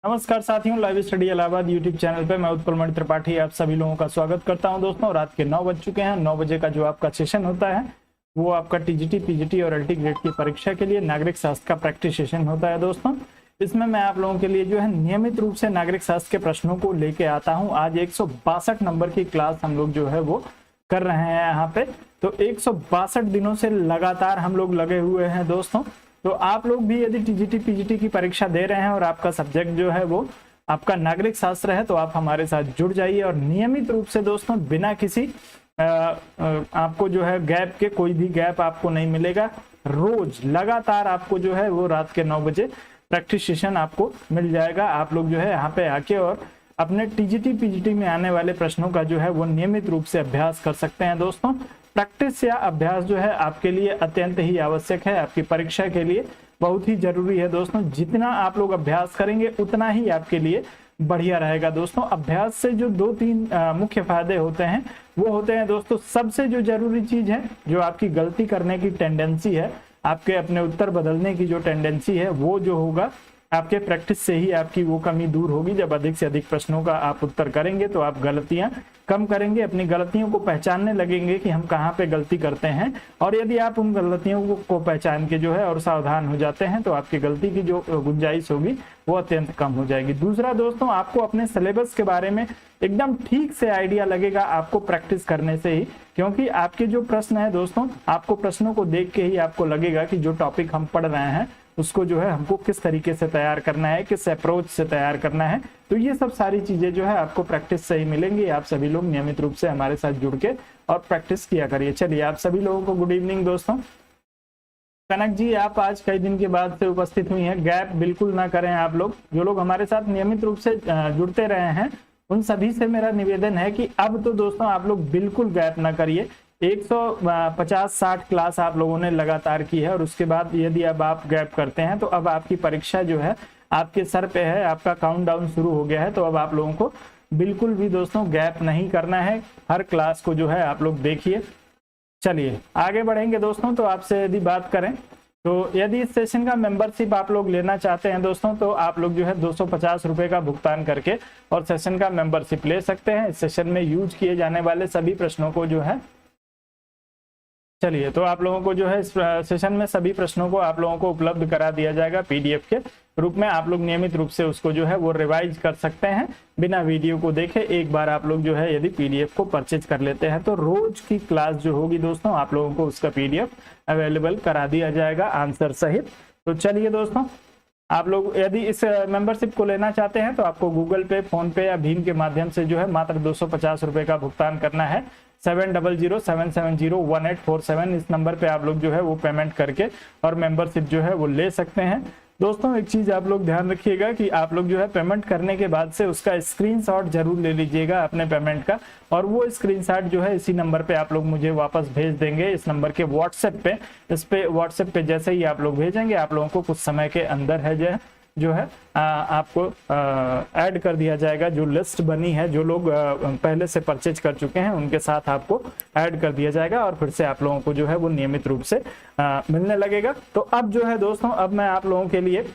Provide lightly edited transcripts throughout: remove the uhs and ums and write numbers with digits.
नमस्कार साथियों, live study Allahabad YouTube channel पे मैं उत्पल मणि त्रिपाठी आप सभी लोगों का स्वागत करता हूं। दोस्तों, रात के 9 बज चुके हैं। 9 बजे का जो आपका सेशन होता है वो आपका टीजीटी, पीजीटी और एलटी ग्रेड की परीक्षा के लिए नागरिक शास्त्र का प्रैक्टिस सेशन होता है। दोस्तों, इसमें मैं आप लोगों के लिए जो है नियमित रूप से नागरिक शास्त्र के प्रश्नों को लेके आता हूँ। आज 162 नंबर की क्लास हम लोग जो है वो कर रहे हैं यहाँ पे। तो 162 दिनों से लगातार हम लोग लगे हुए हैं दोस्तों। तो आप लोग भी यदि टीजीटी पीजीटी की परीक्षा दे रहे हैं और आपका सब्जेक्ट जो है वो आपका नागरिक शास्त्र है तो आप हमारे साथ जुड़ जाइए और नियमित रूप से दोस्तों बिना किसी आपको जो है गैप के, कोई भी गैप आपको नहीं मिलेगा। रोज लगातार आपको जो है वो रात के 9 बजे प्रैक्टिस सेशन आपको मिल जाएगा। आप लोग जो है यहाँ पे आके और अपने टीजीटी पीजीटी में आने वाले प्रश्नों का जो है वो नियमित रूप से अभ्यास कर सकते हैं। दोस्तों, प्रैक्टिस या अभ्यास जो है आपके लिए अत्यंत ही आवश्यक है, आपकी परीक्षा के लिए बहुत ही जरूरी है। दोस्तों, जितना आप लोग अभ्यास करेंगे उतना ही आपके लिए बढ़िया रहेगा। दोस्तों, अभ्यास से जो 2-3 मुख्य फायदे होते हैं वो होते हैं दोस्तों, सबसे जो जरूरी चीज है, जो आपकी गलती करने की टेंडेंसी है, आपके अपने उत्तर बदलने की जो टेंडेंसी है, वो जो होगा आपके प्रैक्टिस से ही आपकी वो कमी दूर होगी। जब अधिक से अधिक प्रश्नों का आप उत्तर करेंगे तो आप गलतियां कम करेंगे, अपनी गलतियों को पहचानने लगेंगे कि हम कहाँ पे गलती करते हैं। और यदि आप उन गलतियों को पहचान के जो है और सावधान हो जाते हैं तो आपकी गलती की जो गुंजाइश होगी वो अत्यंत कम हो जाएगी। दूसरा दोस्तों, आपको अपने सिलेबस के बारे में एकदम ठीक से आइडिया लगेगा आपको प्रैक्टिस करने से ही, क्योंकि आपके जो प्रश्न है दोस्तों, आपको प्रश्नों को देख के ही आपको लगेगा कि जो टॉपिक हम पढ़ रहे हैं उसको जो है हमको किस तरीके से तैयार करना है, किस अप्रोच से तैयार करना है। तो ये सब सारी चीजें जो है आपको प्रैक्टिस से ही मिलेंगी। आप सभी लोग नियमित रूप से हमारे साथ जुड़ के और प्रैक्टिस किया करिए। चलिए, आप सभी लोगों को गुड इवनिंग। दोस्तों, कनक जी आप आज कई दिन के बाद से उपस्थित हुई हैं, गैप बिल्कुल ना करें। आप लोग जो लोग हमारे साथ नियमित रूप से जुड़ते रहे हैं उन सभी से मेरा निवेदन है कि अब तो दोस्तों आप लोग बिल्कुल गैप ना करिए। 150-60 क्लास आप लोगों ने लगातार की है और उसके बाद यदि अब आप गैप करते हैं तो अब आपकी परीक्षा जो है आपके सर पे है, आपका काउंटडाउन शुरू हो गया है। तो अब आप लोगों को बिल्कुल भी दोस्तों गैप नहीं करना है, हर क्लास को जो है आप लोग देखिए। चलिए आगे बढ़ेंगे दोस्तों। तो आपसे यदि बात करें तो यदि इस सेशन का मेंबरशिप आप लोग लेना चाहते हैं दोस्तों तो आप लोग जो है 250 रुपए का भुगतान करके और सेशन का मेंबरशिप ले सकते हैं। इस सेशन में यूज किए जाने वाले सभी प्रश्नों को जो है, चलिए तो आप लोगों को जो है इस सेशन में सभी प्रश्नों को आप लोगों को उपलब्ध करा दिया जाएगा पीडीएफ के रूप में। आप लोग नियमित रूप से उसको जो है वो रिवाइज कर सकते हैं बिना वीडियो को देखे। एक बार आप लोग जो है यदि पीडीएफ को परचेज कर लेते हैं तो रोज की क्लास जो होगी दोस्तों आप लोगों को उसका पीडीएफ अवेलेबल करा दिया जाएगा आंसर सहित। तो चलिए दोस्तों, आप लोग यदि इस मेंबरशिप को लेना चाहते हैं तो आपको गूगल पे, फोन पे या भीम के माध्यम से जो है मात्र 250 रुपए का भुगतान करना है। 7007701847 इस नंबर पे आप लोग जो है वो पेमेंट करके और मेंबरशिप जो है वो ले सकते हैं। दोस्तों, एक चीज आप लोग ध्यान रखिएगा कि आप लोग जो है पेमेंट करने के बाद से उसका स्क्रीनशॉट जरूर ले लीजिएगा अपने पेमेंट का, और वो स्क्रीनशॉट जो है इसी नंबर पे आप लोग मुझे वापस भेज देंगे, इस नंबर के व्हाट्सएप पे। इस पे व्हाट्सएप पे जैसे ही आप लोग भेजेंगे आप लोगों को कुछ समय के अंदर है जो है आपको ऐड कर दिया जाएगा। जो लिस्ट बनी है, जो लोग पहले से परचेज कर चुके हैं उनके साथ आपको ऐड कर दिया जाएगा और फिर से आप लोगों को जो है वो नियमित रूप से मिलने लगेगा। तो अब जो है दोस्तों, अब मैं आप लोगों के लिए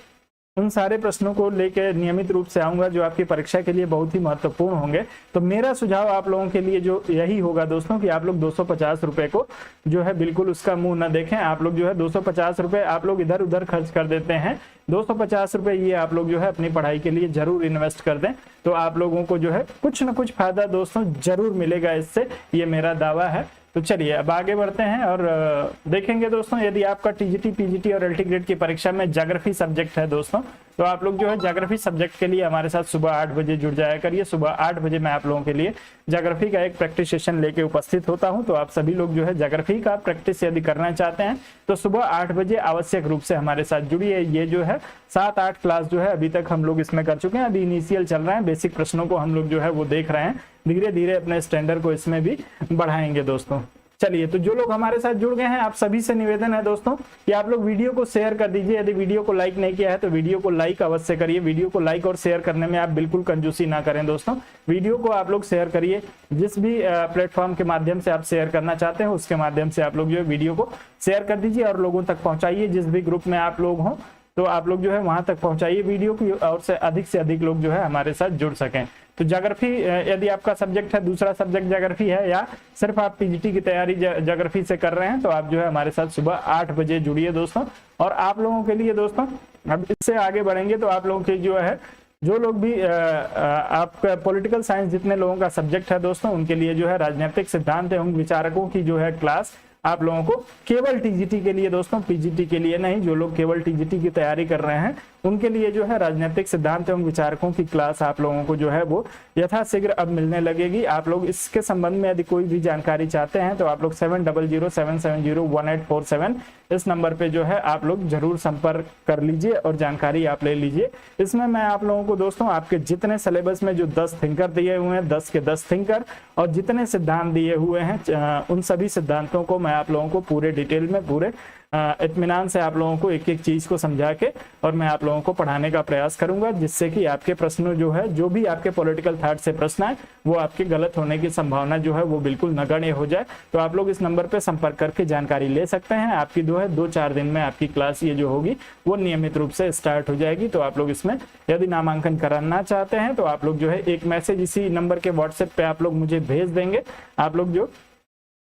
उन सारे प्रश्नों को लेकर नियमित रूप से आऊंगा जो आपकी परीक्षा के लिए बहुत ही महत्वपूर्ण होंगे। तो मेरा सुझाव आप लोगों के लिए जो यही होगा दोस्तों कि आप लोग 250 रुपए को जो है बिल्कुल उसका मुंह न देखें। आप लोग जो है 250 रुपए आप लोग इधर उधर खर्च कर देते हैं। 250 रुपए ये आप लोग जो है अपनी पढ़ाई के लिए जरूर इन्वेस्ट कर दें, तो आप लोगों को जो है कुछ न कुछ फायदा दोस्तों जरूर मिलेगा इससे, ये मेरा दावा है। तो चलिए अब आगे बढ़ते हैं और देखेंगे दोस्तों, यदि आपका टीजीटी, पीजीटी और एलटी ग्रेड की परीक्षा में ज्योग्राफी सब्जेक्ट है दोस्तों, तो आप लोग जो है ज्योग्राफी सब्जेक्ट के लिए हमारे साथ सुबह 8 बजे जुड़ जाया करिए। सुबह 8 बजे मैं आप लोगों के लिए ज्योग्राफी का एक प्रैक्टिस सेशन लेके उपस्थित होता हूं। तो आप सभी लोग जो है ज्योग्राफी का प्रैक्टिस यदि करना चाहते हैं तो सुबह 8 बजे आवश्यक रूप से हमारे साथ जुड़िए। ये जो है 7-8 क्लास जो है अभी तक हम लोग इसमें कर चुके हैं। अभी इनिशियल चल रहा है, बेसिक प्रश्नों को हम लोग जो है वो देख रहे हैं, धीरे धीरे अपने स्टैंडर्ड को इसमें भी बढ़ाएंगे दोस्तों। चलिए, तो जो लोग हमारे साथ जुड़ गए हैं आप सभी से निवेदन है दोस्तों कि आप लोग वीडियो को शेयर कर दीजिए। यदि वीडियो को लाइक नहीं किया है तो वीडियो को लाइक अवश्य करिए। वीडियो को लाइक और शेयर करने में आप बिल्कुल कंजूसी ना करें दोस्तों। वीडियो को आप लोग शेयर करिए, जिस भी प्लेटफॉर्म के माध्यम से आप शेयर करना चाहते हैं उसके माध्यम से आप लोग जो वीडियो को शेयर कर दीजिए और लोगों तक पहुंचाइए। जिस भी ग्रुप में आप लोग हों तो आप लोग जो है वहां तक पहुंचाइए वीडियो की, और से अधिक लोग जो है हमारे साथ जुड़ सकें। तो ज्योग्राफी यदि आपका सब्जेक्ट है, दूसरा सब्जेक्ट ज्योग्राफी है, या सिर्फ आप पीजीटी की तैयारी ज्योग्राफी से कर रहे हैं, तो आप जो है हमारे साथ सुबह 8 बजे जुड़िए दोस्तों। और आप लोगों के लिए दोस्तों अब इससे आगे बढ़ेंगे तो आप लोगों के जो है, जो लोग भी आपका पॉलिटिकल साइंस जितने लोगों का सब्जेक्ट है दोस्तों, उनके लिए जो है राजनीतिक सिद्धांत एवं विचारकों की जो है क्लास आप लोगों को केवल टीजीटी के लिए दोस्तों, पीजीटी के लिए नहीं, जो लोग केवल टीजीटी की तैयारी कर रहे हैं उनके लिए जो है राजनीतिक सिद्धांत एवं विचारकों की क्लास आप लोगों को जो है वो यथाशीघ्र अब मिलने लगेगी। आप लोग इसके संबंध में यदि कोई भी जानकारी चाहते हैं तो आप लोग 7007701847 इस नंबर पे जो है आप लोग जरूर संपर्क कर लीजिए और जानकारी आप ले लीजिए। इसमें मैं आप लोगों को दोस्तों आपके जितने सिलेबस में जो 10 थिंकर दिए हुए हैं, 10 के 10 थिंकर और जितने सिद्धांत दिए हुए हैं, उन सभी सिद्धांतों को मैं आप लोगों को पूरे डिटेल में, पूरे इत्मीनान से आप लोगों को एक एक चीज को समझा के और मैं आप लोगों को पढ़ाने का प्रयास करूंगा, जिससे कि आपके प्रश्न जो है, जो भी आपके पॉलिटिकल थॉट से प्रश्न आए वो आपके गलत होने की संभावना जो है वो बिल्कुल नगण्य हो जाए। तो आप लोग इस नंबर पे संपर्क करके जानकारी ले सकते हैं। आपकी जो है 2-4 दिन में आपकी क्लास ये जो होगी वो नियमित रूप से स्टार्ट हो जाएगी। तो आप लोग इसमें यदि नामांकन कराना चाहते हैं तो आप लोग जो है एक मैसेज इसी नंबर के व्हाट्सएप पे आप लोग मुझे भेज देंगे। आप लोग जो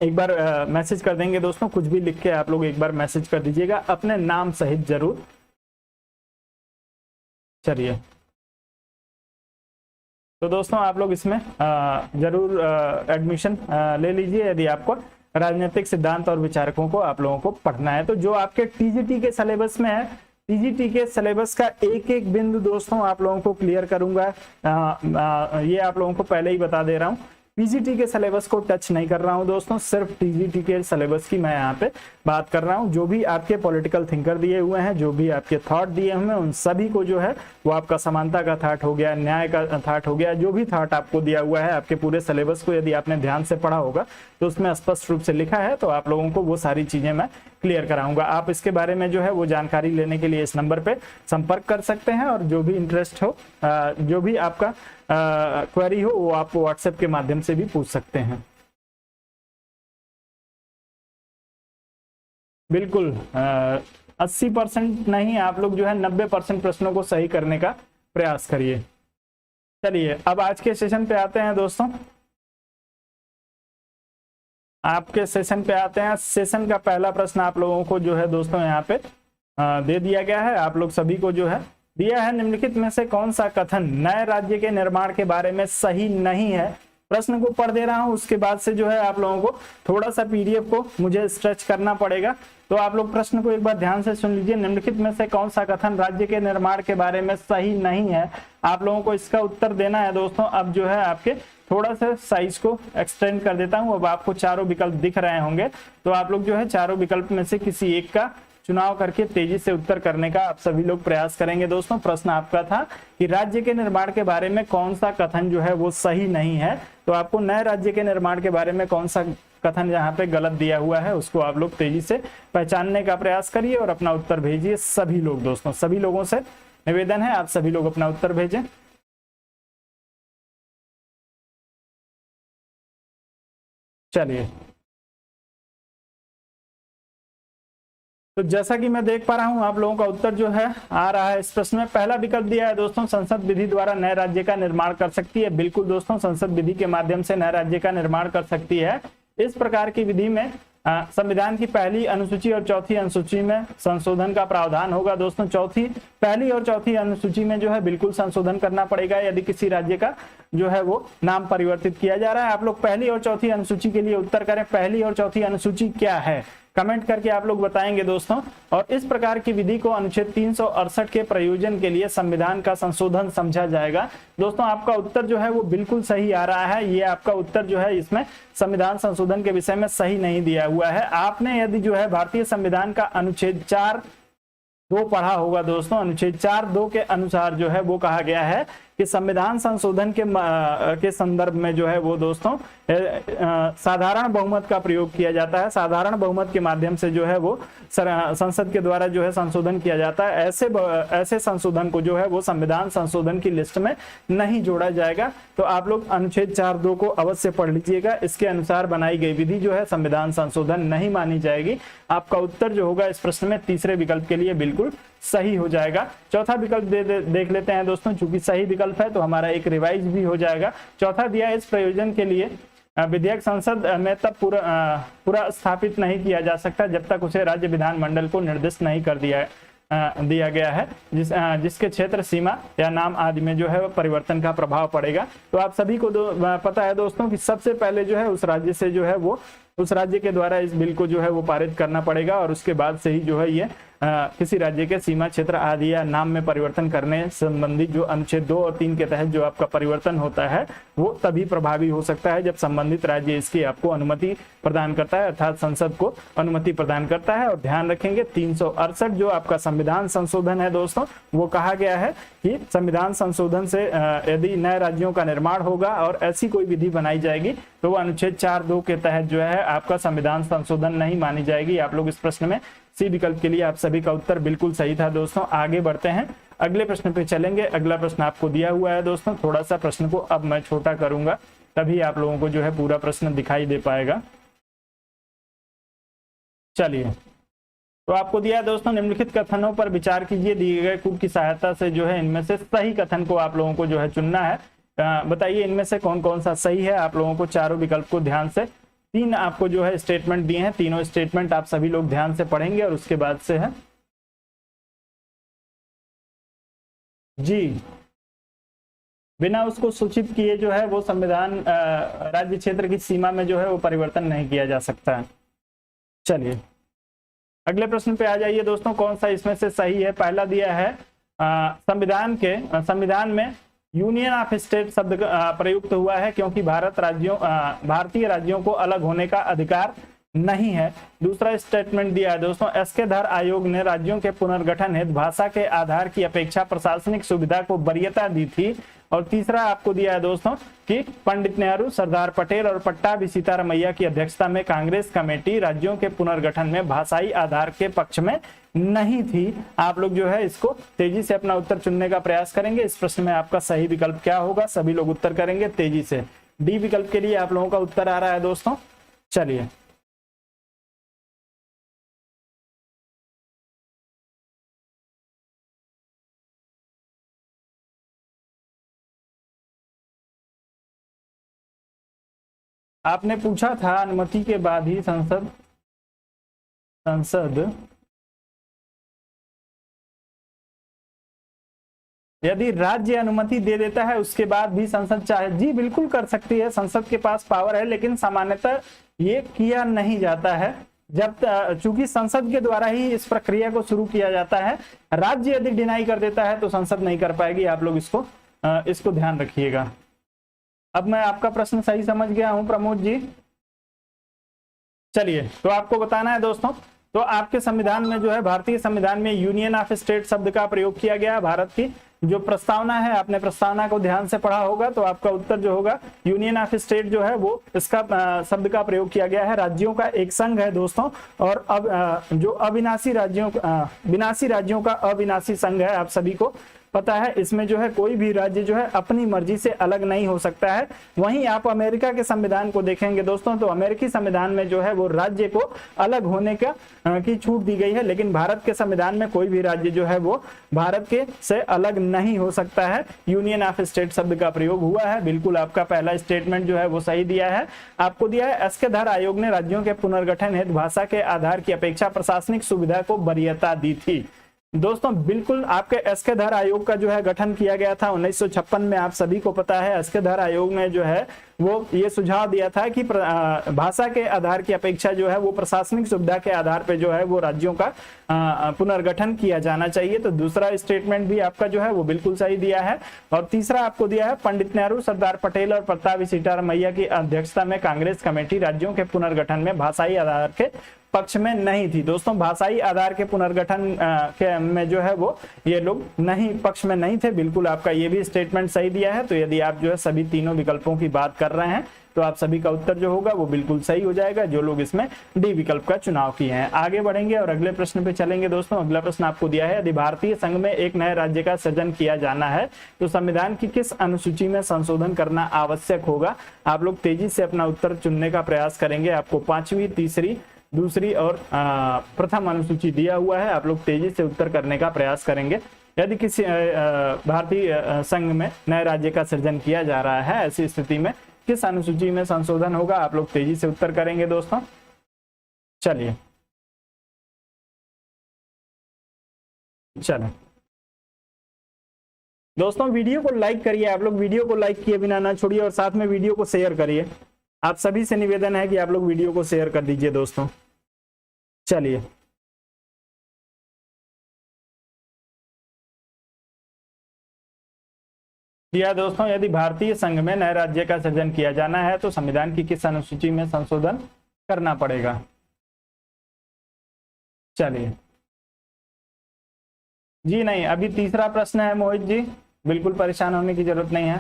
एक बार मैसेज कर देंगे दोस्तों, कुछ भी लिख के आप लोग एक बार मैसेज कर दीजिएगा अपने नाम सहित जरूर। चलिए, तो दोस्तों आप लोग इसमें जरूर एडमिशन ले लीजिए यदि आपको राजनीतिक सिद्धांत और विचारकों को आप लोगों को पढ़ना है। तो जो आपके टीजीटी के सिलेबस में है, टीजीटी के सिलेबस का एक एक बिंदु दोस्तों आप लोगों को क्लियर करूंगा। ये आप लोगों को पहले ही बता दे रहा हूं, पीजीटी के सिलेबस को टच नहीं कर रहा हूं दोस्तों, सिर्फ टीजीटी के सिलेबस की मैं यहाँ पे बात कर रहा हूं। जो भी आपके पॉलिटिकल थिंकर दिए हुए हैं, जो भी आपके थॉट दिए हुए हैं, उन सभी को जो है वो आपका समानता का थॉट हो गया, न्याय का थॉट हो गया, जो भी थॉट आपको दिया हुआ है आपके पूरे सिलेबस को यदि आपने ध्यान से पढ़ा होगा तो उसमें स्पष्ट रूप से लिखा है। तो आप लोगों को वो सारी चीजें मैं क्लियर कराऊंगा। आप इसके बारे में जो है वो जानकारी लेने के लिए इस नंबर पे संपर्क कर सकते हैं, और जो भी इंटरेस्ट हो, जो भी आपका क्वेरी हो, वो आप व्हाट्सएप के माध्यम से भी पूछ सकते हैं। बिल्कुल 80% नहीं, आप लोग जो है 90% प्रश्नों को सही करने का प्रयास करिए। चलिए, अब आज के सेशन पे आते हैं दोस्तों। आपके सेशन पे आते हैं। सेशन का पहला प्रश्न आप लोगों को जो है दोस्तों यहाँ पे दे दिया गया है। आप लोग सभी को जो है दिया है, निम्नलिखित में से कौन सा कथन नए राज्य के निर्माण के बारे में सही नहीं है। प्रश्न को पढ़ दे रहा हूं, उसके बाद से जो है आप लोगों को थोड़ा सा पीडीएफ को मुझे स्ट्रेच करना पड़ेगा। तो आप लोग प्रश्न को एक बार ध्यान से सुन लीजिए। निम्नलिखित में से कौन सा कथन राज्य के निर्माण के बारे में सही नहीं है, आप लोगों को इसका उत्तर देना है दोस्तों। अब जो है आपके थोड़ा सा साइज को एक्सटेंड कर देता हूं। अब आपको चारों विकल्प दिख रहे होंगे, तो आप लोग जो है चारों विकल्प में से किसी एक का चुनाव करके तेजी से उत्तर करने का आप सभी लोग प्रयास करेंगे दोस्तों। प्रश्न आपका था कि राज्य के निर्माण के बारे में कौन सा कथन जो है वो सही नहीं है। तो आपको नए राज्य के निर्माण के बारे में कौन सा कथन यहाँ पे गलत दिया हुआ है उसको आप लोग तेजी से पहचानने का प्रयास करिए और अपना उत्तर भेजिए। सभी लोग दोस्तों, सभी लोगों से निवेदन है, आप सभी लोग अपना उत्तर भेजें। चलिए, तो जैसा कि मैं देख पा रहा हूं आप लोगों का उत्तर जो है आ रहा है। इस प्रश्न में पहला विकल्प दिया है दोस्तों, संसद विधि द्वारा नए राज्य का निर्माण कर सकती है। बिल्कुल दोस्तों, संसद विधि के माध्यम से नए राज्य का निर्माण कर सकती है। इस प्रकार की विधि में संविधान की पहली अनुसूची और चौथी अनुसूची में संशोधन का प्रावधान होगा दोस्तों। पहली और चौथी अनुसूची में जो है बिल्कुल संशोधन करना पड़ेगा यदि किसी राज्य का जो है वो नाम परिवर्तित किया जा रहा है। आप लोग पहली और चौथी अनुसूची के लिए उत्तर करें। पहली और चौथी अनुसूची क्या है, कमेंट करके आप लोग बताएंगे दोस्तों। और इस प्रकार की विधि को अनुच्छेद 368 के प्रयोजन के लिए संविधान का संशोधन समझा जाएगा। दोस्तों, आपका उत्तर जो है वो बिल्कुल सही आ रहा है। ये आपका उत्तर जो है इसमें संविधान संशोधन के विषय में सही नहीं दिया हुआ है। आपने यदि जो है भारतीय संविधान का अनुच्छेद 4(2) पढ़ा होगा दोस्तों। अनुच्छेद 4(2) के अनुसार जो है वो कहा गया है कि संविधान संशोधन के संदर्भ में जो है वो दोस्तों साधारण बहुमत का प्रयोग किया जाता है। साधारण बहुमत के माध्यम से जो है वो संसद के द्वारा जो है संशोधन किया जाता है। ऐसे संशोधन को जो है वो संविधान संशोधन की लिस्ट में नहीं जोड़ा जाएगा। तो आप लोग अनुच्छेद 4(2) को अवश्य पढ़ लीजिएगा। इसके अनुसार बनाई गई विधि जो है संविधान संशोधन नहीं मानी जाएगी। आपका उत्तर जो होगा इस प्रश्न में तीसरे विकल्प के लिए बिल्कुल सही हो जाएगा। चौथा विकल्प देख लेते हैं दोस्तों, चूंकि सही विकल्प है तो हमारा एक रिवाइज भी हो जाएगा। चौथा दिया, इस प्रयोजन के लिए विधेयक संसद में तब पूरा स्थापित नहीं किया जा सकता जब तक उसे राज्य विधानमंडल को निर्दिष्ट नहीं कर दिया गया है, जिसके क्षेत्र सीमा या नाम आदि में जो है वो परिवर्तन का प्रभाव पड़ेगा। तो आप सभी को पता है दोस्तों कि सबसे पहले जो है उस राज्य से जो है वो उस राज्य के द्वारा इस बिल को जो है वो पारित करना पड़ेगा और उसके बाद से ही जो है ये किसी राज्य के सीमा क्षेत्र आदि या नाम में परिवर्तन करने संबंधी जो अनुच्छेद 2 और 3 के तहत जो आपका परिवर्तन होता है वो तभी प्रभावी हो सकता है जब संबंधित राज्य इसकी आपको अनुमति प्रदान करता है, अर्थात संसद को अनुमति प्रदान करता है। और ध्यान रखेंगे 368 जो आपका संविधान संशोधन है दोस्तों, वो कहा गया है कि संविधान संशोधन से यदि नए राज्यों का निर्माण होगा और ऐसी कोई विधि बनाई जाएगी तो वो अनुच्छेद 4(2) के तहत जो है आपका संविधान संशोधन नहीं मानी जाएगी। आप लोग इस प्रश्न में सी विकल्प के लिए आप सभी का उत्तर बिल्कुल सही था दोस्तों। आगे बढ़ते हैं, अगले प्रश्न पे चलेंगे। अगला प्रश्न आपको दिया हुआ है दोस्तों, थोड़ा सा प्रश्न को अब मैं छोटा करूंगा तभी आप लोगों को जो है पूरा प्रश्न दिखाई दे पाएगा। चलिए, तो आपको दिया है दोस्तों, निम्नलिखित कथनों पर विचार कीजिए, दिए गए कुल की सहायता से जो है इनमें से सही कथन को आप लोगों को जो है चुनना है। बताइए इनमें से कौन कौन सा सही है। आप लोगों को चारों विकल्प को ध्यान से, 3 आपको जो है स्टेटमेंट दिए हैं, तीनों स्टेटमेंट आप सभी लोग ध्यान से पढ़ेंगे और उसके बाद से है जी, बिना उसको सूचित किए जो है वो संविधान राज्य क्षेत्र की सीमा में जो है वो परिवर्तन नहीं किया जा सकता है। चलिए अगले प्रश्न पे आ जाइए दोस्तों, कौन सा इसमें से सही है। पहला दिया है संविधान में यूनियन ऑफ स्टेट शब्द प्रयुक्त हुआ है क्योंकि भारतीय राज्यों को अलग होने का अधिकार नहीं है। दूसरा स्टेटमेंट दिया है दोस्तों, एसके धर आयोग ने राज्यों के पुनर्गठन हेतु भाषा के आधार की अपेक्षा प्रशासनिक सुविधा को वरीयता दी थी। और तीसरा आपको दिया है दोस्तों कि पंडित नेहरू, सरदार पटेल और पट्टाभी सीतारामैया की अध्यक्षता में कांग्रेस कमेटी राज्यों के पुनर्गठन में भाषाई आधार के पक्ष में नहीं थी। आप लोग जो है इसको तेजी से अपना उत्तर चुनने का प्रयास करेंगे। इस प्रश्न में आपका सही विकल्प क्या होगा, सभी लोग उत्तर करेंगे तेजी से। डी विकल्प के लिए आप लोगों का उत्तर आ रहा है दोस्तों। चलिए आपने पूछा था अनुमति के बाद ही संसद यदि राज्य अनुमति दे देता है उसके बाद भी संसद चाहे, जी बिल्कुल कर सकती है, संसद के पास पावर है, लेकिन सामान्यतः ये किया नहीं जाता है जब चूंकि संसद के द्वारा ही इस प्रक्रिया को शुरू किया जाता है। राज्य यदि डिनाई कर देता है तो संसद नहीं कर पाएगी। आप लोग इसको ध्यान रखिएगा। अब मैं आपका प्रश्न सही समझ गया हूं प्रमोद जी। चलिए, तो आपको बताना है दोस्तों, तो आपके संविधान में जो है, भारतीय संविधान में यूनियन ऑफ स्टेट शब्द का प्रयोग किया गया। भारत की जो प्रस्तावना है, आपने प्रस्तावना को ध्यान से पढ़ा होगा, तो आपका उत्तर जो होगा यूनियन ऑफ स्टेट जो है वो इसका शब्द का प्रयोग किया गया है। राज्यों का एक संघ है दोस्तों, और अब जो विनाशी राज्यों का अविनाशी संघ है, आप सभी को पता है। इसमें जो है कोई भी राज्य जो है अपनी मर्जी से अलग नहीं हो सकता है। वहीं आप अमेरिका के संविधान को देखेंगे दोस्तों, तो अमेरिकी संविधान में जो है वो राज्य को अलग होने की छूट दी गई है, लेकिन भारत के संविधान में कोई भी राज्य जो है वो भारत के से अलग नहीं हो सकता है। यूनियन ऑफ स्टेट शब्द का प्रयोग हुआ है। बिल्कुल आपका पहला स्टेटमेंट जो है वो सही दिया है। आपको दिया है एसके धर आयोग ने राज्यों के पुनर्गठन हेतु भाषा के आधार की अपेक्षा प्रशासनिक सुविधा को वरीयता दी थी। दोस्तों बिल्कुल आपके एसके धर आयोग का जो है गठन किया गया था 1956 में। आप सभी को पता है एसके धर आयोग ने जो है वो ये सुझाव दिया था कि भाषा के आधार की अपेक्षा जो है वो प्रशासनिक सुविधा के आधार पे जो है वो राज्यों का पुनर्गठन किया जाना चाहिए। तो दूसरा स्टेटमेंट भी आपका जो है वो बिल्कुल सही दिया है। और तीसरा आपको दिया है पंडित नेहरू, सरदार पटेल और पट्टाभी सीतारामैया की अध्यक्षता में कांग्रेस कमेटी राज्यों के पुनर्गठन में भाषाई आधार के पक्ष में नहीं थी। दोस्तों भाषाई आधार के पुनर्गठन में जो है वो ये लोग नहीं पक्ष में नहीं थे। बिल्कुल आपका ये भी स्टेटमेंट सही दिया है। तो यदि आप जो है सभी तीनों विकल्पों की बात कर रहे हैं तो आप सभी का उत्तर जो होगा वो बिल्कुल सही हो जाएगा, जो लोग इसमें डी विकल्प का चुनाव किए हैं। आगे बढ़ेंगे और अगले प्रश्न पे चलेंगे दोस्तों। अगला प्रश्न आपको दिया है, यदि भारतीय संघ में एक नए राज्य का सृजन किया जाना है तो संविधान की किस अनुसूची में संशोधन करना आवश्यक होगा। आप लोग तेजी से अपना उत्तर चुनने का प्रयास करेंगे। आपको 5वीं, 3री, दूसरी और प्रथम अनुसूची दिया हुआ है। आप लोग तेजी से उत्तर करने का प्रयास करेंगे। यदि किसी भारतीय संघ में नए राज्य का सृजन किया जा रहा है, ऐसी स्थिति में किस अनुसूची में संशोधन होगा, आप लोग तेजी से उत्तर करेंगे दोस्तों। चलिए चलो दोस्तों, वीडियो को लाइक करिए। आप लोग वीडियो को लाइक किए बिना ना छोड़िए और साथ में वीडियो को शेयर करिए। आप सभी से निवेदन है कि आप लोग वीडियो को शेयर कर दीजिए दोस्तों। चलिए दिया दोस्तों, यदि भारतीय संघ में नए राज्य का सृजन किया जाना है तो संविधान की किस अनुसूची में संशोधन करना पड़ेगा। चलिए जी नहीं, अभी तीसरा प्रश्न है मोहित जी, बिल्कुल परेशान होने की जरूरत नहीं है।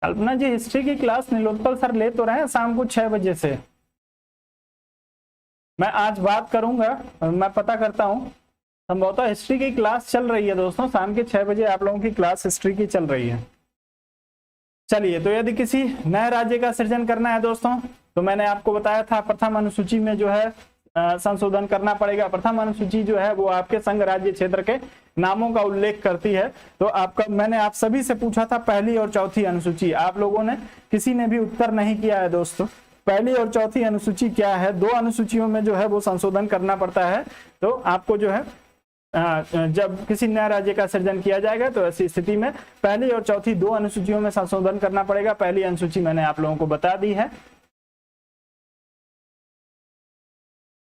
कल्पना जी, हिस्ट्री की क्लास नीलोत्पल सर ले तो रहे हैं शाम को 6 बजे से। मैं आज बात करूंगा, मैं पता करता हूं। संभवतः हिस्ट्री की क्लास चल रही है दोस्तों, शाम के 6 बजे आप लोगों की क्लास हिस्ट्री की चल रही है। चलिए, तो यदि किसी नए राज्य का सृजन करना है दोस्तों, तो मैंने आपको बताया था प्रथम अनुसूची में जो है संशोधन करना पड़ेगा। प्रथम अनुसूची जो है वो आपके संघ राज्य क्षेत्र के नामों का उल्लेख करती है। तो आपका, मैंने आप सभी से पूछा था पहली और चौथी अनुसूची, आप लोगों ने किसी ने भी उत्तर नहीं किया है दोस्तों। पहली और चौथी अनुसूची क्या है, 2 अनुसूचियों में जो है वो संशोधन करना पड़ता है। तो आपको जो है जब किसी नए राज्य का सृजन किया जाएगा तो ऐसी स्थिति में पहली और चौथी 2 अनुसूचियों में संशोधन करना पड़ेगा। पहली अनुसूची मैंने आप लोगों को बता दी है।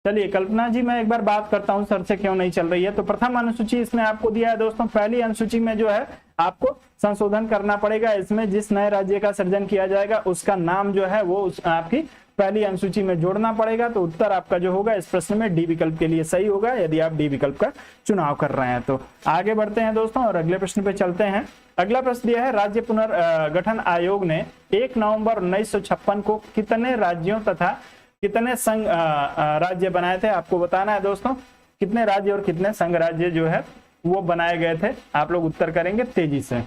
चलिए कल्पना जी, मैं एक बार बात करता हूं सर से क्यों नहीं चल रही है। तो प्रथम अनुसूची इसमें आपको दिया है दोस्तों। पहली अनुसूची में जो है आपको संशोधन करना पड़ेगा। इसमें जिस नए राज्य का सृजन किया जाएगा उसका नाम जो है वो आपकी पहली अनुसूची में जोड़ना पड़ेगा। तो उत्तर आपका जो होगा इस प्रश्न में डी विकल्प के लिए सही होगा, यदि आप डी विकल्प का चुनाव कर रहे हैं। तो आगे बढ़ते हैं दोस्तों और अगले प्रश्न पे चलते हैं। अगला प्रश्न दिया है, राज्य पुनर्गठन आयोग ने 1 नवंबर 1956 को कितने राज्यों तथा कितने संघ राज्य बनाए थे, आपको बताना है दोस्तों। कितने राज्य और कितने संघ राज्य जो है वो बनाए गए थे, आप लोग उत्तर करेंगे तेजी से।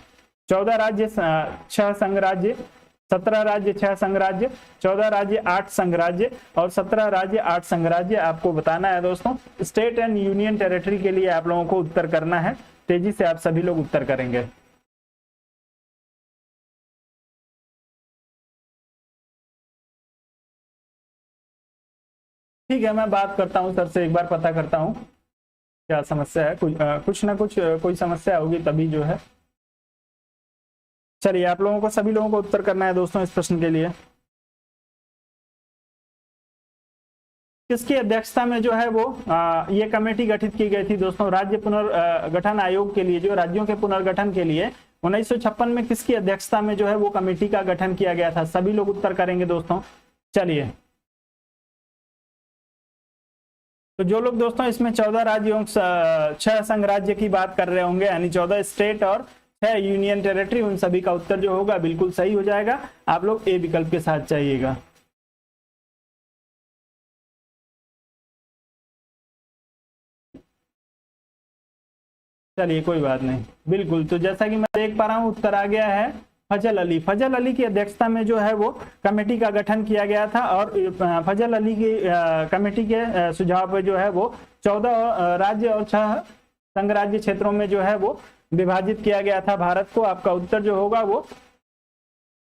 14 राज्य 6 संघ राज्य, 17 राज्य 6 संघ राज्य, 14 राज्य 8 संघ राज्य और 17 राज्य 8 संघ राज्य, आपको बताना है दोस्तों। स्टेट एंड यूनियन टेरिटरी के लिए आप लोगों को उत्तर करना है। तेजी से आप सभी लोग उत्तर करेंगे। ठीक है, मैं बात करता हूं सर से, एक बार पता करता हूं क्या समस्या है। कुछ ना कुछ कोई समस्या होगी तभी जो है। चलिए, आप लोगों को, सभी लोगों को उत्तर करना है दोस्तों इस प्रश्न के लिए। किसकी अध्यक्षता में जो है वो ये कमेटी गठित की गई थी दोस्तों। राज्य पुनर्गठन आयोग के लिए, जो राज्यों के पुनर्गठन के लिए 1956 में किसकी अध्यक्षता में जो है वो कमेटी का गठन किया गया था, सभी लोग उत्तर करेंगे दोस्तों। चलिए, तो जो लोग दोस्तों इसमें 14 राज्यों 6 संघ राज्य की बात कर रहे होंगे, यानी 14 स्टेट और 6 यूनियन टेरिटरी, उन सभी का उत्तर जो होगा बिल्कुल सही हो जाएगा। आप लोग ए विकल्प के साथ चाहिएगा। चलिए कोई बात नहीं, बिल्कुल। तो जैसा कि मैं देख पा रहा हूं उत्तर आ गया है फजल अली। फजल अली की अध्यक्षता में जो है वो कमेटी का गठन किया गया था और फजल अली की कमेटी के सुझाव पे जो है वो 14 राज्य और 6 संघ राज्य क्षेत्रों में जो है वो विभाजित किया गया था भारत को। आपका उत्तर जो होगा वो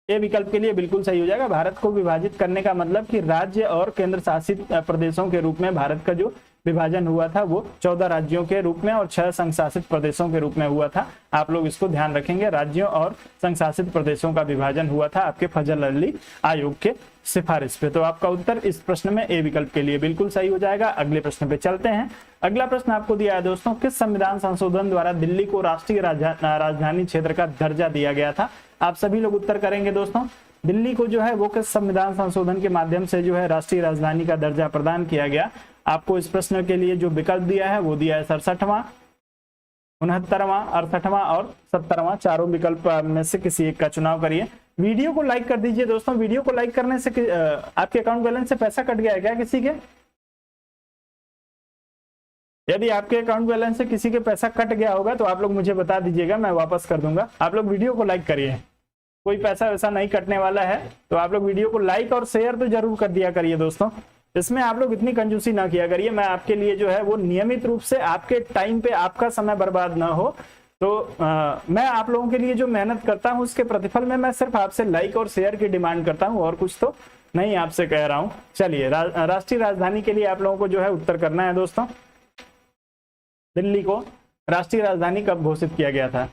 ए विकल्प के लिए बिल्कुल सही हो जाएगा। भारत को विभाजित करने का मतलब कि राज्य और केंद्र शासित प्रदेशों के रूप में भारत का जो विभाजन हुआ था वो 14 राज्यों के रूप में और 6 संघ शासित प्रदेशों के रूप में हुआ था। आप लोग इसको ध्यान रखेंगे, राज्यों और संघ शासित प्रदेशों का विभाजन हुआ था आपके फजल अली आयोग के सिफारिश पे। तो आपका उत्तर इस प्रश्न में ए विकल्प के लिए बिल्कुल सही हो जाएगा। अगले प्रश्न पे चलते हैं। अगला प्रश्न आपको दिया है दोस्तों, किस संविधान संशोधन द्वारा दिल्ली को राष्ट्रीय राजधानी क्षेत्र का दर्जा दिया गया था। आप सभी लोग उत्तर करेंगे दोस्तों। दिल्ली को जो है वो किस संविधान संशोधन के माध्यम से जो है राष्ट्रीय राजधानी का दर्जा प्रदान किया गया। आपको इस प्रश्न के लिए जो विकल्प दिया है वो दिया है 67वां, 69वां, 68वां और 70वां। चारों विकल्प में से किसी एक का चुनाव करिए। वीडियो को लाइक कर दीजिए दोस्तों। वीडियो को लाइक करने से आपके अकाउंट बैलेंस से पैसा कट गया है क्या किसी के? यदि आपके अकाउंट बैलेंस से किसी के पैसा कट गया होगा तो आप लोग मुझे बता दीजिएगा, मैं वापस कर दूंगा। आप लोग वीडियो को लाइक करिए, कोई पैसा वैसा नहीं कटने वाला है। तो आप लोग वीडियो को लाइक और शेयर तो जरूर कर दिया करिए दोस्तों, इसमें आप लोग इतनी कंजूसी ना किया करिए। मैं आपके लिए जो है वो नियमित रूप से आपके टाइम पे आपका समय बर्बाद ना हो, तो मैं आप लोगों के लिए जो मेहनत करता हूं उसके प्रतिफल में मैं सिर्फ आपसे लाइक और शेयर की डिमांड करता हूं, और कुछ तो नहीं आपसे कह रहा हूं। चलिए, राष्ट्रीय राजधानी के लिए आप लोगों को जो है उत्तर करना है दोस्तों। दिल्ली को राष्ट्रीय राजधानी कब घोषित किया गया था?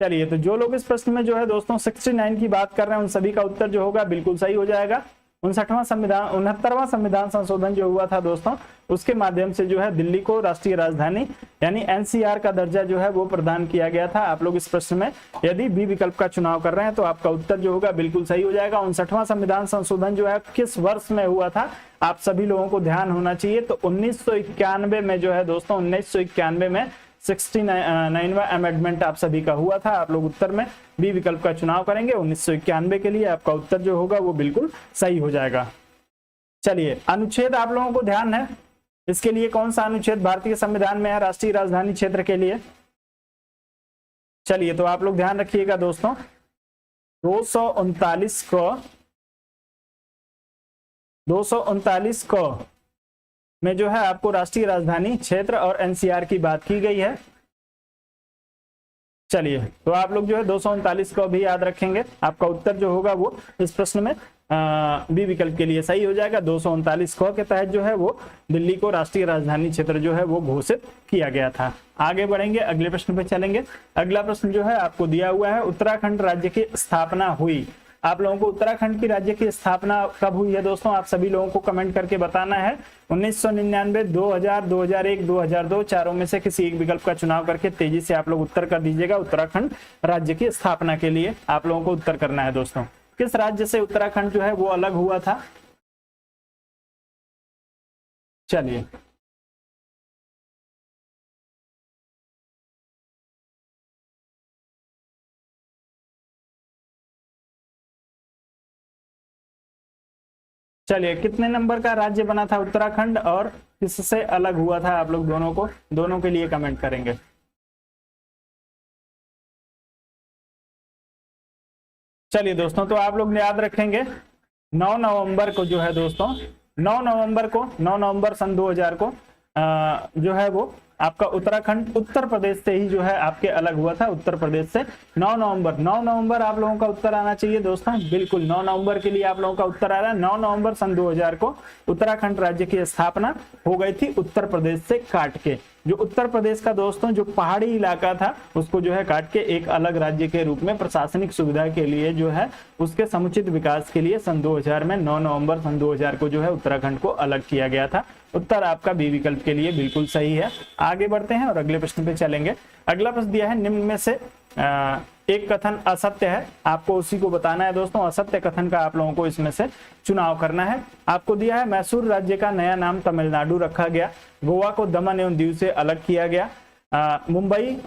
चलिए, तो जो लोग इस प्रश्न में जो है दोस्तों 69 की बात कर रहे हैं उन सभी का उत्तर जो होगा बिल्कुल सही हो जाएगा। 69वां संविधान संशोधन जो हुआ था दोस्तों, उसके माध्यम से जो है दिल्ली को राष्ट्रीय राजधानी यानी एनसीआर का दर्जा जो है वो प्रदान किया गया था। आप लोग इस प्रश्न में यदि बी विकल्प का चुनाव कर रहे हैं तो आपका उत्तर जो होगा बिल्कुल सही हो जाएगा। 59वां संविधान संशोधन जो है किस वर्ष में हुआ था, आप सभी लोगों को ध्यान होना चाहिए। तो 1991 में जो है दोस्तों, 1991 में 69वां अमेंडमेंट आप सभी का हुआ था। आप लोग उत्तर में बी विकल्प का चुनाव करेंगे 1991 के लिए, आपका उत्तर जो होगा वो बिल्कुल सही हो जाएगा। चलिए, अनुच्छेद आप लोगों को ध्यान है, इसके लिए कौन सा अनुच्छेद भारतीय संविधान में है राष्ट्रीय राजधानी क्षेत्र के लिए? चलिए, तो आप लोग ध्यान रखिएगा दोस्तों, 239 को में जो है आपको राष्ट्रीय राजधानी क्षेत्र और एनसीआर की बात की गई है। चलिए, तो आप लोग जो है 239 को भी याद रखेंगे, आपका उत्तर जो होगा वो इस प्रश्न में बी विकल्प के लिए सही हो जाएगा। 239 को के तहत जो है वो दिल्ली को राष्ट्रीय राजधानी क्षेत्र जो है वो घोषित किया गया था। आगे बढ़ेंगे, अगले प्रश्न पे चलेंगे। अगला प्रश्न जो है आपको दिया हुआ है, उत्तराखंड राज्य की स्थापना हुई। आप लोगों को उत्तराखंड की राज्य की स्थापना कब हुई है दोस्तों, आप सभी लोगों को कमेंट करके बताना है। 1999, 2000, 2001, 2002, चारों में से किसी एक विकल्प का चुनाव करके तेजी से आप लोग उत्तर कर दीजिएगा। उत्तराखंड राज्य की स्थापना के लिए आप लोगों को उत्तर करना है दोस्तों। किस राज्य से उत्तराखंड जो है वो अलग हुआ था? चलिए, चलिए, कितने नंबर का राज्य बना था उत्तराखंड और किससे अलग हुआ था? आप लोग दोनों के लिए कमेंट करेंगे। चलिए दोस्तों, तो आप लोग याद रखेंगे 9 नवंबर को जो है दोस्तों, 9 नवंबर सन 2000 को जो है वो आपका उत्तराखंड उत्तर प्रदेश से ही जो है आपके अलग हुआ था। उत्तर प्रदेश से 9 नवंबर आप लोगों का उत्तर आना चाहिए दोस्तों। बिल्कुल 9 नवंबर के लिए आप लोगों का उत्तर आ रहा है। 9 नवंबर सन 2000 को उत्तराखंड राज्य की स्थापना हो गई थी उत्तर प्रदेश से काट के। जो उत्तर प्रदेश का दोस्तों जो पहाड़ी इलाका था उसको जो है काट के एक अलग राज्य के रूप में प्रशासनिक सुविधा के लिए जो है उसके समुचित विकास के लिए सन 2000 में 9 नवंबर सन 2000 को जो है उत्तराखंड को अलग किया गया था। उत्तर आपका बी विकल्प के लिए बिल्कुल सही है। आगे बढ़ते हैं और अगले प्रश्न पे चलेंगे। अगला प्रश्न दिया है, निम्न में से एक कथन असत्य है, आपको उसी को बताना है दोस्तों। असत्य कथन का आप लोगों को इसमें से चुनाव करना है। आपको दिया है, मैसूर राज्य का नया नाम तमिलनाडु रखा गया, गोवा को दमन एवं दीव से अलग किया गया, मुंबई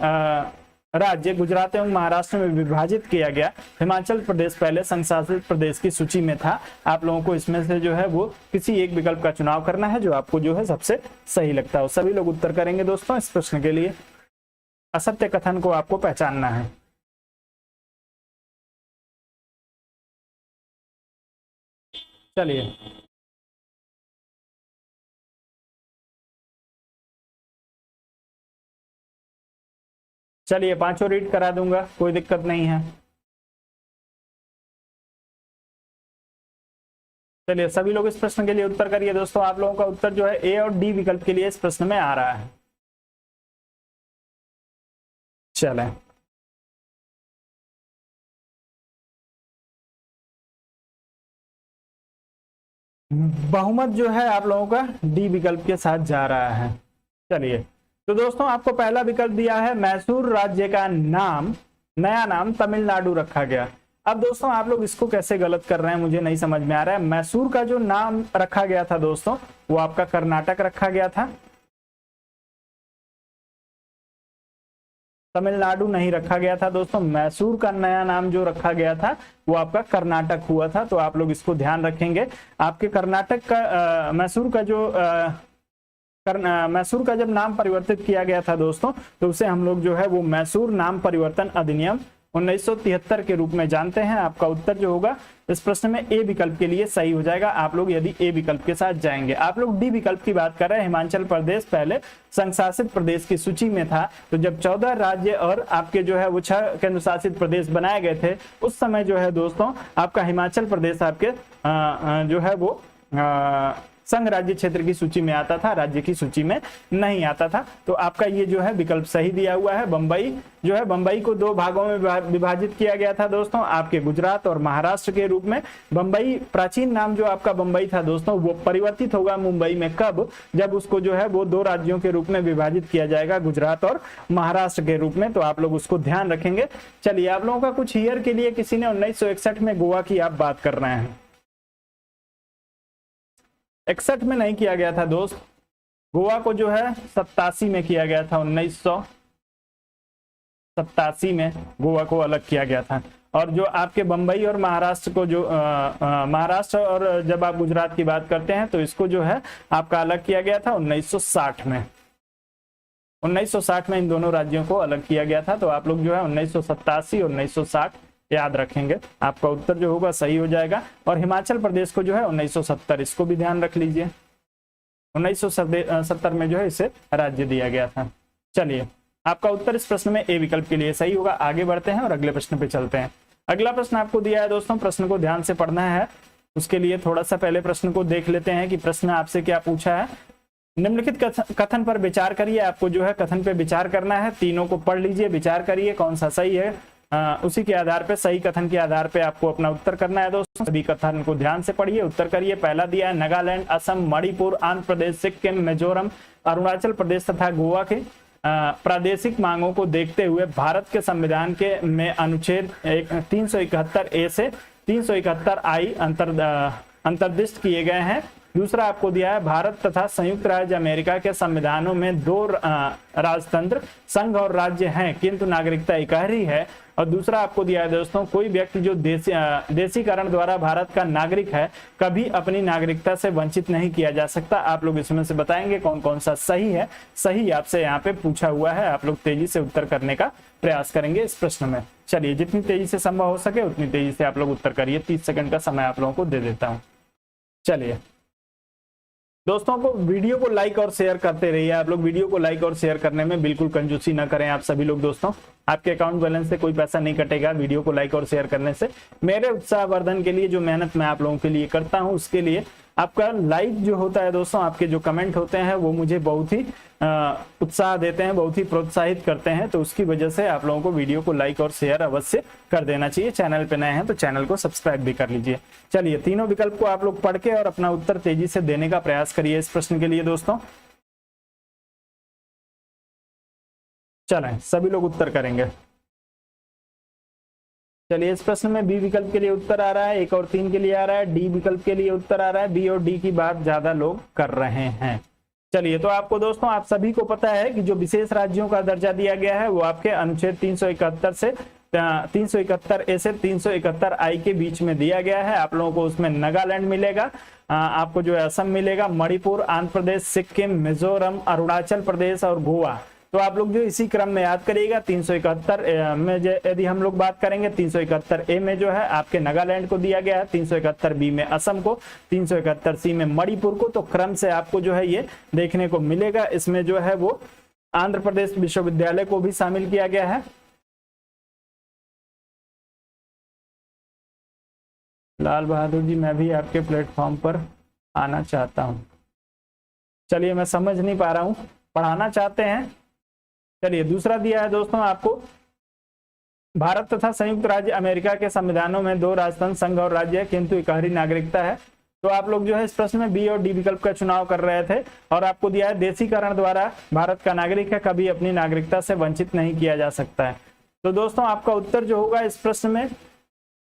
राज्य गुजरात एवं महाराष्ट्र में विभाजित किया गया, हिमाचल प्रदेश पहले संघ शासित प्रदेश की सूची में था। आप लोगों को इसमें से जो है वो किसी एक विकल्प का चुनाव करना है जो आपको जो है सबसे सही लगता है। सभी लोग उत्तर करेंगे दोस्तों इस प्रश्न के लिए। असत्य कथन को आपको पहचानना है। चलिए, चलिए पांचों रीड करा दूंगा, कोई दिक्कत नहीं है। चलिए, सभी लोग इस प्रश्न के लिए उत्तर करिए दोस्तों। आप लोगों का उत्तर जो है ए और डी विकल्प के लिए इस प्रश्न में आ रहा है। चलें, बहुमत जो है आप लोगों का डी विकल्प के साथ जा रहा है। चलिए, तो दोस्तों आपको पहला विकल्प दिया है, मैसूर राज्य का नया नाम तमिलनाडु रखा गया। अब दोस्तों आप लोग इसको कैसे गलत कर रहे हैं मुझे नहीं समझ में आ रहा है। मैसूर का जो नाम रखा गया था दोस्तों वो आपका कर्नाटक रखा गया था, तमिलनाडु नहीं रखा गया था दोस्तों। मैसूर का नया नाम जो रखा गया था वो आपका कर्नाटक हुआ था। तो आप लोग इसको ध्यान रखेंगे। आपके कर्नाटक का मैसूर का जब नाम परिवर्तित किया गया था दोस्तों तो उसे हम लोग जो है वो मैसूर नाम परिवर्तन अधिनियम 1973 के रूप में जानते हैं। आपका उत्तर जो होगा इस प्रश्न में ए विकल्प के लिए सही हो जाएगा, आप लोग यदि ए विकल्प के साथ जाएंगे। आप लोग डी विकल्प की बात कर रहे हैं। हिमाचल प्रदेश पहले संघ शासित प्रदेश की सूची में था, तो जब 14 राज्य और आपके जो है वो 6 केंद्र शासित प्रदेश बनाए गए थे, उस समय जो है दोस्तों आपका हिमाचल प्रदेश आपके जो है वो संघ राज्य क्षेत्र की सूची में आता था, राज्य की सूची में नहीं आता था। तो आपका ये जो है विकल्प सही दिया हुआ है। बंबई जो है, बंबई को 2 भागों में विभाजित किया गया था दोस्तों, आपके गुजरात और महाराष्ट्र के रूप में। बंबई प्राचीन नाम जो आपका बंबई था दोस्तों, वो परिवर्तित होगा मुंबई में कब, जब उसको जो है वो 2 राज्यों के रूप में विभाजित किया जाएगा, गुजरात और महाराष्ट्र के रूप में। तो आप लोग उसको ध्यान रखेंगे। चलिए, आप लोगों का कुछ ईयर के लिए किसी ने 1961 में गोवा की आप बात कर रहे हैं। 61 में नहीं किया गया था दोस्त, गोवा को जो है 87 में किया गया था। 1987 में गोवा को अलग किया गया था। और जो आपके बंबई और महाराष्ट्र को जो महाराष्ट्र और जब आप गुजरात की बात करते हैं तो इसको जो है आपका अलग किया गया था 1960 में। 1960 में इन दोनों राज्यों को अलग किया गया था। तो आप लोग जो है 1987 और 1960 याद रखेंगे, आपका उत्तर जो होगा सही हो जाएगा। और हिमाचल प्रदेश को जो है 1970, इसको भी ध्यान रख लीजिए। 1970 में जो है इसे राज्य दिया गया था। चलिए, आपका उत्तर इस प्रश्न में ए विकल्प के लिए सही होगा। आगे बढ़ते हैं और अगले प्रश्न पे चलते हैं। अगला प्रश्न आपको दिया है दोस्तों, प्रश्न को ध्यान से पढ़ना है। उसके लिए थोड़ा सा पहले प्रश्न को देख लेते हैं कि प्रश्न आपसे क्या पूछा है। निम्नलिखित कथन पर विचार करिए। आपको जो है कथन पे विचार करना है, तीनों को पढ़ लीजिए, विचार करिए कौन सा सही है। उसी के आधार पे, सही कथन के आधार पे आपको अपना उत्तर करना है दोस्तों। सभी कथन को ध्यान से पढ़िए, उत्तर करिए। पहला दिया है, नागालैंड, असम, मणिपुर, आंध्र प्रदेश, सिक्किम, मिजोरम, अरुणाचल प्रदेश तथा गोवा के प्रादेशिक मांगों को देखते हुए भारत के संविधान के में अनुच्छेद 371 ए से 371 आई अंतर्दिष्ट किए गए हैं। दूसरा आपको दिया है, भारत तथा संयुक्त राज्य अमेरिका के संविधानों में 2 राजतंत्र, संघ और राज्य हैं, किंतु नागरिकता इकहरी है। और दूसरा आपको दिया है दोस्तों, कोई व्यक्ति जो देशीकरण द्वारा भारत का नागरिक है, कभी अपनी नागरिकता से वंचित नहीं किया जा सकता। आप लोग इसमें से बताएंगे कौन कौन सा सही है। सही आपसे यहाँ पे पूछा हुआ है, आप लोग तेजी से उत्तर करने का प्रयास करेंगे इस प्रश्न में। चलिए, जितनी तेजी से संभव हो सके उतनी तेजी से आप लोग उत्तर करिए। 30 सेकंड का समय आप लोगों को दे देता हूँ। चलिए दोस्तों, को वीडियो को लाइक और शेयर करते रहिए। आप लोग वीडियो को लाइक और शेयर करने में बिल्कुल कंजूसी ना करें आप सभी लोग दोस्तों। आपके अकाउंट बैलेंस से कोई पैसा नहीं कटेगा वीडियो को लाइक और शेयर करने से। मेरे उत्साहवर्धन के लिए जो मेहनत मैं आप लोगों के लिए करता हूं, उसके लिए आपका लाइक जो होता है दोस्तों, आपके जो कमेंट होते हैं वो मुझे बहुत ही उत्साह देते हैं, बहुत ही प्रोत्साहित करते हैं। तो उसकी वजह से आप लोगों को वीडियो को लाइक और शेयर अवश्य कर देना चाहिए। चैनल पे नए हैं तो चैनल को सब्सक्राइब भी कर लीजिए। चलिए, तीनों विकल्प को आप लोग पढ़ के और अपना उत्तर तेजी से देने का प्रयास करिए इस प्रश्न के लिए दोस्तों। चलें, सभी लोग उत्तर करेंगे। चलिए, इस प्रश्न में बी विकल्प के लिए उत्तर आ रहा है, 1 और 3 के लिए आ रहा है। डी विकल्प के लिए उत्तर आ रहा है। बी और डी की बात ज्यादा लोग कर रहे हैं। चलिए, तो आपको दोस्तों, आप सभी को पता है कि जो विशेष राज्यों का दर्जा दिया गया है वो आपके अनुच्छेद 371 से 371 ए से 371 आई के बीच में दिया गया है। आप लोगों को उसमें नागालैंड मिलेगा, आपको जो है असम मिलेगा, मणिपुर, आंध्र प्रदेश, सिक्किम, मिजोरम, अरुणाचल प्रदेश और गोवा। तो आप लोग जो इसी क्रम में याद करिएगा। 371 में यदि हम लोग बात करेंगे, 371 ए में जो है आपके नागालैंड को दिया गया है, 371 बी में असम को, 371 सी में मणिपुर को। तो क्रम से आपको जो है ये देखने को मिलेगा। इसमें जो है वो आंध्र प्रदेश विश्वविद्यालय को भी शामिल किया गया है। लाल बहादुर जी, मैं भी आपके प्लेटफॉर्म पर आना चाहता हूं। चलिए, मैं समझ नहीं पा रहा हूं, पढ़ाना चाहते हैं। चलिए, दूसरा दिया है दोस्तों आपको, भारत तथा संयुक्त राज्य अमेरिका के संविधानों में 2 राजतंत्र, संघ और राज्य है, किंतु इकहरी नागरिकता है। तो आप लोग जो है इस प्रश्न में बी और डी विकल्प का चुनाव कर रहे थे और आपको दिया है, देशीकरण द्वारा भारत का नागरिक है, कभी अपनी नागरिकता से वंचित नहीं किया जा सकता है। तो दोस्तों, आपका उत्तर जो होगा इस प्रश्न में,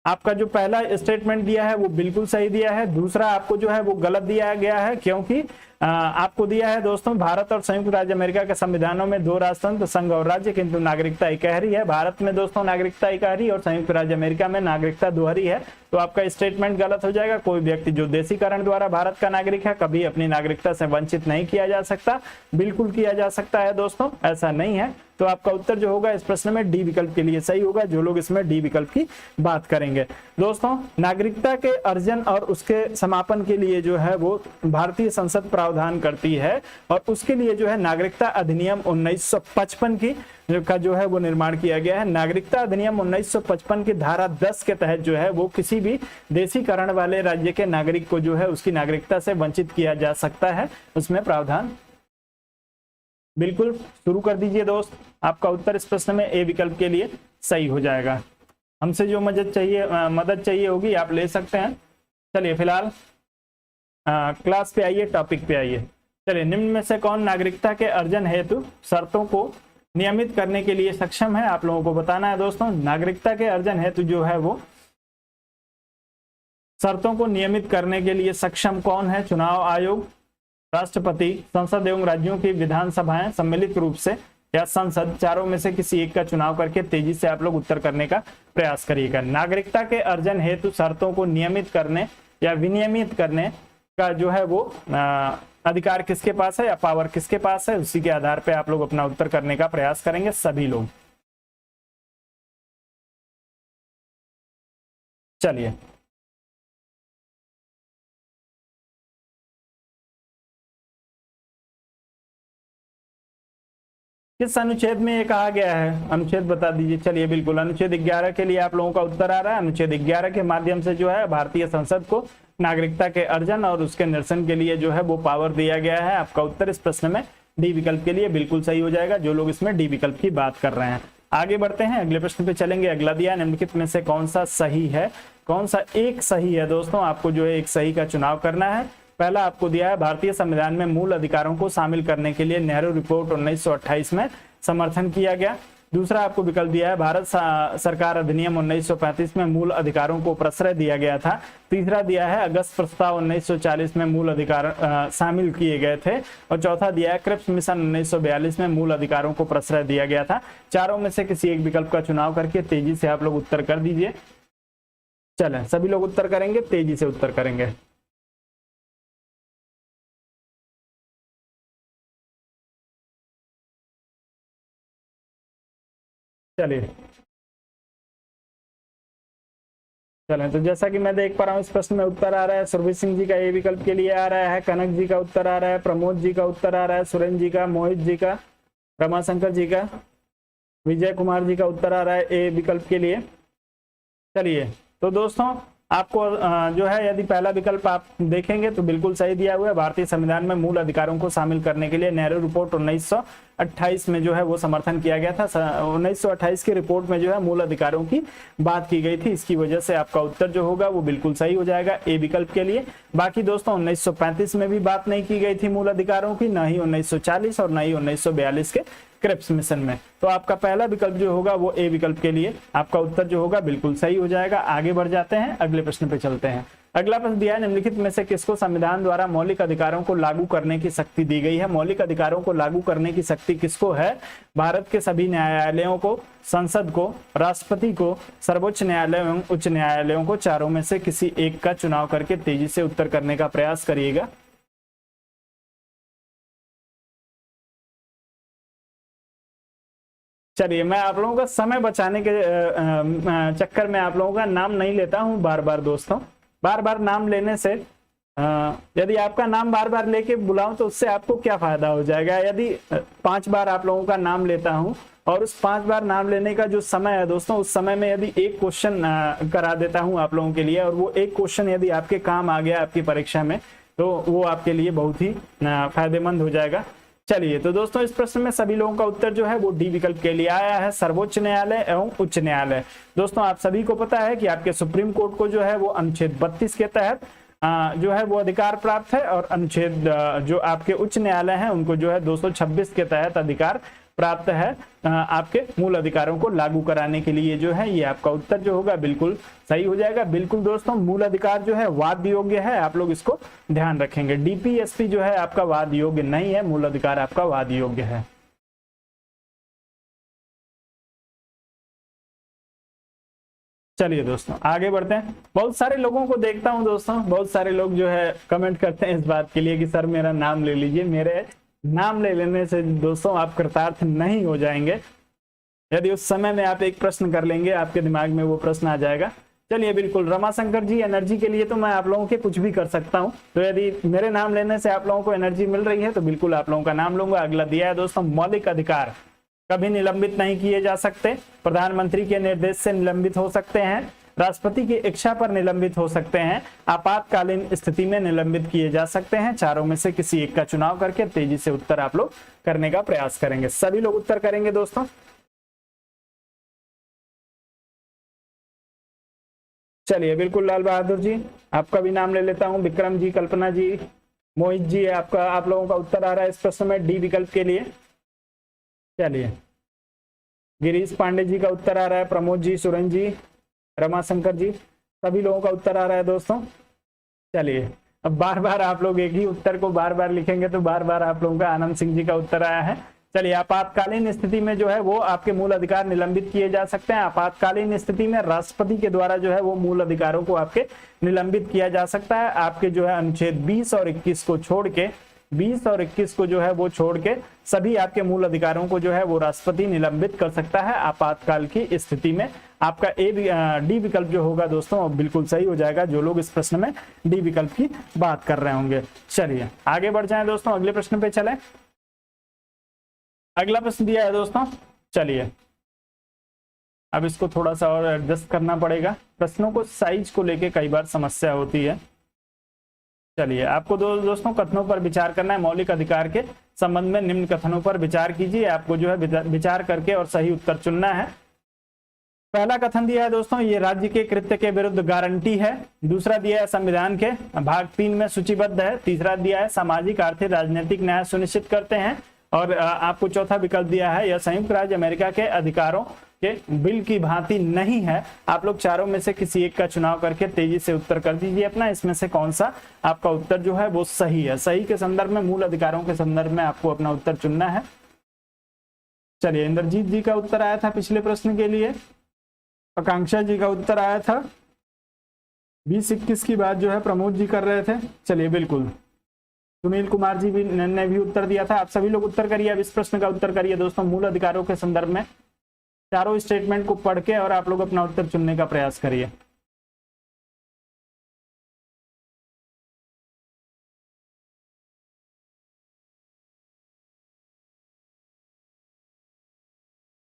आपका जो पहला स्टेटमेंट दिया है वो बिल्कुल सही दिया है। दूसरा आपको जो है वो गलत दिया गया है, क्योंकि आपको दिया है दोस्तों, भारत और संयुक्त राज्य अमेरिका के संविधानों में 2 राजतंत्र, संघ और राज्य, किंतु नागरिकता इकहरी है। भारत में दोस्तों नागरिकता इकहरी और संयुक्त राज्य अमेरिका में नागरिकता दोहरी है। तो आपका स्टेटमेंट गलत हो जाएगा। कोई व्यक्ति जो देशीकरण द्वारा भारत का नागरिक है कभी अपनी नागरिकता से वंचित नहीं किया जा सकता। बिल्कुल किया जा सकता है दोस्तों, ऐसा नहीं है। तो आपका उत्तर जो होगा इस प्रश्न में डी विकल्प के लिए सही होगा, जो लोग इसमें डी विकल्प की बात करेंगे। दोस्तों नागरिकता के अर्जन और उसके समापन के लिए जो है वो भारतीय संसद प्रावधान करती है और उसके लिए जो है नागरिकता अधिनियम 1955 की का जो है वो निर्माण किया गया है। नागरिकता अधिनियम 1955 की धारा 10 के तहत जो है वो किसी भी देशीकरण वाले राज्य के नागरिक को जो है उसकी नागरिकता से वंचित किया जा सकता है, उसमें प्रावधान। बिल्कुल शुरू कर दीजिए दोस्त, आपका उत्तर इस प्रश्न में ए विकल्प के लिए सही हो जाएगा। हमसे जो मदद चाहिए होगी आप ले सकते हैं। चलिए फिलहाल क्लास पे आइए, टॉपिक पे आइए। चलिए, निम्न में से कौन नागरिकता के अर्जन हेतु शर्तों को नियमित करने के लिए सक्षम है? आप लोगों को बताना है दोस्तों। नागरिकता के अर्जन हेतु जो है वो शर्तों को नियमित करने के लिए सक्षम कौन है? चुनाव आयोग, राष्ट्रपति, संसद एवं राज्यों की विधानसभाएं सम्मिलित रूप से, या संसद। चारों में से किसी एक का चुनाव करके तेजी से आप लोग उत्तर करने का प्रयास करिएगा। नागरिकता के अर्जन हेतु शर्तों को नियमित करने या विनियमित करने का जो है वो अधिकार किसके पास है या पावर किसके पास है, उसी के आधार पे आप लोग अपना उत्तर करने का प्रयास करेंगे सभी लोग। चलिए, किस अनुच्छेद में ये कहा गया है? अनुच्छेद बता दीजिए। चलिए बिल्कुल, अनुच्छेद 11 के लिए आप लोगों का उत्तर आ रहा है। अनुच्छेद 11 के माध्यम से जो है भारतीय संसद को नागरिकता के अर्जन और उसके निरसन के लिए जो है वो पावर दिया गया है। आपका उत्तर इस प्रश्न में डी विकल्प के लिए बिल्कुल सही हो जाएगा, जो लोग इसमें डी विकल्प की बात कर रहे हैं। आगे बढ़ते हैं, अगले प्रश्न पे चलेंगे। अगला दिया, निम्नलिखित में से कौन सा सही है? कौन सा एक सही है दोस्तों? आपको जो है एक सही का चुनाव करना है। पहला आपको दिया है, भारतीय संविधान में मूल अधिकारों को शामिल करने के लिए नेहरू रिपोर्ट 1928 में समर्थन किया गया। दूसरा आपको विकल्प दिया है, भारत सरकार अधिनियम 1935 में मूल अधिकारों को प्रश्रय दिया गया था। तीसरा दिया है, अगस्त प्रस्ताव 1940 में मूल अधिकार शामिल किए गए थे। और चौथा दिया है, क्रिप्स मिशन 1942 में मूल अधिकारों को प्रश्रय दिया गया था। चारों में से किसी एक विकल्प का चुनाव करके तेजी से आप लोग उत्तर कर दीजिए। चलें, सभी लोग उत्तर करेंगे, तेजी से उत्तर करेंगे। चलिए चलें, तो जैसा कि मैं देख पा रहा हूँ इस प्रश्न में उत्तर आ रहा है, सुरभीर सिंह जी का ए विकल्प के लिए आ रहा है, कनक जी का उत्तर आ रहा है, प्रमोद जी का उत्तर आ रहा है, सुरेंद्र जी का, मोहित जी का, रमाशंकर जी का, विजय कुमार जी का उत्तर आ रहा है ए विकल्प के लिए। चलिए, तो दोस्तों आपको जो है यदि पहला विकल्प आप देखेंगे तो बिल्कुल सही दिया हुआ है। भारतीय संविधान में मूल अधिकारों को शामिल करने के लिए नेहरू रिपोर्ट 1928 में जो है वो समर्थन किया गया था। 1928 की रिपोर्ट में जो है मूल अधिकारों की बात की गई थी, इसकी वजह से आपका उत्तर जो होगा वो बिल्कुल सही हो जाएगा ए विकल्प के लिए। बाकी दोस्तों 1935 में भी बात नहीं की गई थी मूल अधिकारों की, न ही 1940 और न ही 1942 के क्रिप्स मिशन में। तो आपका पहला विकल्प जो होगा वो ए विकल्प के लिए आपका उत्तर जो होगा बिल्कुल सही हो जाएगा। आगे बढ़ जाते हैं, अगले प्रश्न पे चलते हैं। अगला प्रश्न दिया है, निम्नलिखित में से किसको संविधान द्वारा मौलिक अधिकारों को लागू करने की शक्ति दी गई है? मौलिक अधिकारों को लागू करने की शक्ति किसको है? भारत के सभी न्यायालयों को, संसद को, राष्ट्रपति को, सर्वोच्च न्यायालय एवं उच्च न्यायालयों को। चारों में से किसी एक का चुनाव करके तेजी से उत्तर करने का प्रयास करिएगा। चलिए, मैं आप लोगों का समय बचाने के चक्कर में आप लोगों का नाम नहीं लेता हूं बार बार दोस्तों। बार बार नाम लेने से यदि आपका नाम बार बार लेके बुलाऊं तो उससे आपको क्या फायदा हो जाएगा? यदि 5 बार आप लोगों का नाम लेता हूं और उस 5 बार नाम लेने का जो समय है दोस्तों, उस समय में यदि एक क्वेश्चन करा देता हूं आप लोगों के लिए, और वो एक क्वेश्चन यदि आपके काम आ गया आपकी परीक्षा में, तो वो आपके लिए बहुत ही फायदेमंद हो जाएगा। चलिए, तो दोस्तों इस प्रश्न में सभी लोगों का उत्तर जो है वो डी विकल्प के लिए आया है, सर्वोच्च न्यायालय एवं उच्च न्यायालय। दोस्तों आप सभी को पता है कि आपके सुप्रीम कोर्ट को जो है वो अनुच्छेद 32 के तहत जो है वो अधिकार प्राप्त है, और अनुच्छेद जो आपके उच्च न्यायालय हैं उनको जो है 226 के तहत अधिकार प्राप्त है आपके मूल अधिकारों को लागू कराने के लिए जो है। ये आपका उत्तर जो होगा बिल्कुल सही हो जाएगा। बिल्कुल दोस्तों, मूल अधिकार जो है वाद योग्य है, आप लोग इसको ध्यान रखेंगे। डीपीएसपी जो है आपका वाद योग्य नहीं है, मूल अधिकार आपका वाद योग्य है। चलिए दोस्तों आगे बढ़ते हैं। बहुत सारे लोगों को देखता हूं दोस्तों, बहुत सारे लोग जो है कमेंट करते हैं इस बात के लिए कि सर मेरा नाम ले लीजिए। मेरे नाम ले लेने से दोस्तों आप कृतार्थ नहीं हो जाएंगे। यदि उस समय में आप एक प्रश्न कर लेंगे, आपके दिमाग में वो प्रश्न आ जाएगा। चलिए बिल्कुल, रमाशंकर जी, एनर्जी के लिए तो मैं आप लोगों के कुछ भी कर सकता हूं, तो यदि मेरे नाम लेने से आप लोगों को एनर्जी मिल रही है तो बिल्कुल आप लोगों का नाम लूंगा। अगला दिया है दोस्तों, मौलिक अधिकार कभी निलंबित नहीं किए जा सकते। प्रधानमंत्री के निर्देश से निलंबित हो सकते हैं, राष्ट्रपति की इच्छा पर निलंबित हो सकते हैं, आपातकालीन स्थिति में निलंबित किए जा सकते हैं। चारों में से किसी एक का चुनाव करके तेजी से उत्तर आप लोग करने का प्रयास करेंगे। सभी लोग उत्तर करेंगे दोस्तों। चलिए बिल्कुल, लाल बहादुर जी आपका भी नाम ले लेता हूं, विक्रम जी, कल्पना जी, मोहित जी, आपका आप लोगों का उत्तर आ रहा है इस प्रश्न में डी विकल्प के लिए। चलिए, गिरीश पांडे जी का उत्तर आ रहा है, प्रमोद जी, सुरेंद्र जी, रमाशंकर जी, सभी लोगों का उत्तर आ रहा है दोस्तों। चलिए, अब बार बार आप लोग एक ही उत्तर को बार बार लिखेंगे तो बार बार आप लोगों का आनंद सिंह जी का उत्तर आया है। चलिए, आपातकालीन स्थिति में जो है वो आपके मूल अधिकार निलंबित किए जा सकते हैं। आपातकालीन स्थिति में राष्ट्रपति के द्वारा जो है वो मूल अधिकारों को आपके निलंबित किया जा सकता है। आपके जो है अनुच्छेद 20 और 21 को छोड़ के, 20 और 21 को जो है वो छोड़ के सभी आपके मूल अधिकारों को जो है वो राष्ट्रपति निलंबित कर सकता है आपातकाल की स्थिति में। आपका डी विकल्प जो होगा दोस्तों बिल्कुल सही हो जाएगा, जो लोग इस प्रश्न में डी विकल्प की बात कर रहे होंगे। चलिए आगे बढ़ जाएं दोस्तों, अगले प्रश्न पे चलें। अगला प्रश्न दिया है दोस्तों, चलिए अब इसको थोड़ा सा और एडजस्ट करना पड़ेगा, प्रश्नों को साइज को लेके कई बार समस्या होती है। चलिए, आपको दोस्तों कथनों पर विचार करना है। मौलिक अधिकार के संबंध में निम्न कथनों पर विचार कीजिए। आपको जो है विचार करके और सही उत्तर चुनना है। पहला कथन दिया है दोस्तों, ये राज्य के कृत्य के विरुद्ध गारंटी है। दूसरा दिया है संविधान के भाग 3 में सूचीबद्ध है। तीसरा दिया है सामाजिक आर्थिक राजनीतिक न्याय सुनिश्चित करते हैं। और आपको चौथा विकल्प दिया है, यह संयुक्त राज्य अमेरिका के अधिकारों के बिल की भांति नहीं है। आप लोग चारों में से किसी एक का चुनाव करके तेजी से उत्तर कर दीजिए अपना, इसमें से कौन सा आपका उत्तर जो है वो सही है। सही के संदर्भ में, मूल अधिकारों के संदर्भ में आपको अपना उत्तर चुनना है। चलिए, इंद्रजीत जी का उत्तर आया था पिछले प्रश्न के लिए, आकांक्षा जी का उत्तर आया था, 20-21 की बात जो है प्रमोद जी कर रहे थे। चलिए बिल्कुल, सुनील कुमार जी भी ने भी उत्तर दिया था। आप सभी लोग उत्तर करिए, अब इस प्रश्न का उत्तर करिए दोस्तों मूल अधिकारों के संदर्भ में। चारों स्टेटमेंट को पढ़ के और आप लोग अपना उत्तर चुनने का प्रयास करिए।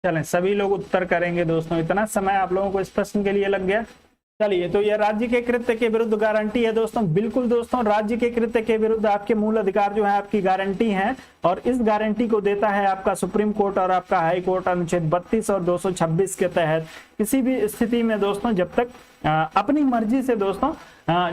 चलें, सभी लोग उत्तर करेंगे दोस्तों। इतना समय आप लोगों को इस प्रश्न के लिए लग गया। चलिए, तो यह राज्य के कृत्य के विरुद्ध गारंटी है दोस्तों। बिल्कुल दोस्तों, राज्य के कृत्य के विरुद्ध आपके मूल अधिकार जो है आपकी गारंटी है, और इस गारंटी को देता है आपका सुप्रीम कोर्ट और आपका हाई कोर्ट अनुच्छेद 32 और 226 के तहत। किसी भी स्थिति में दोस्तों जब तक अपनी मर्जी से दोस्तों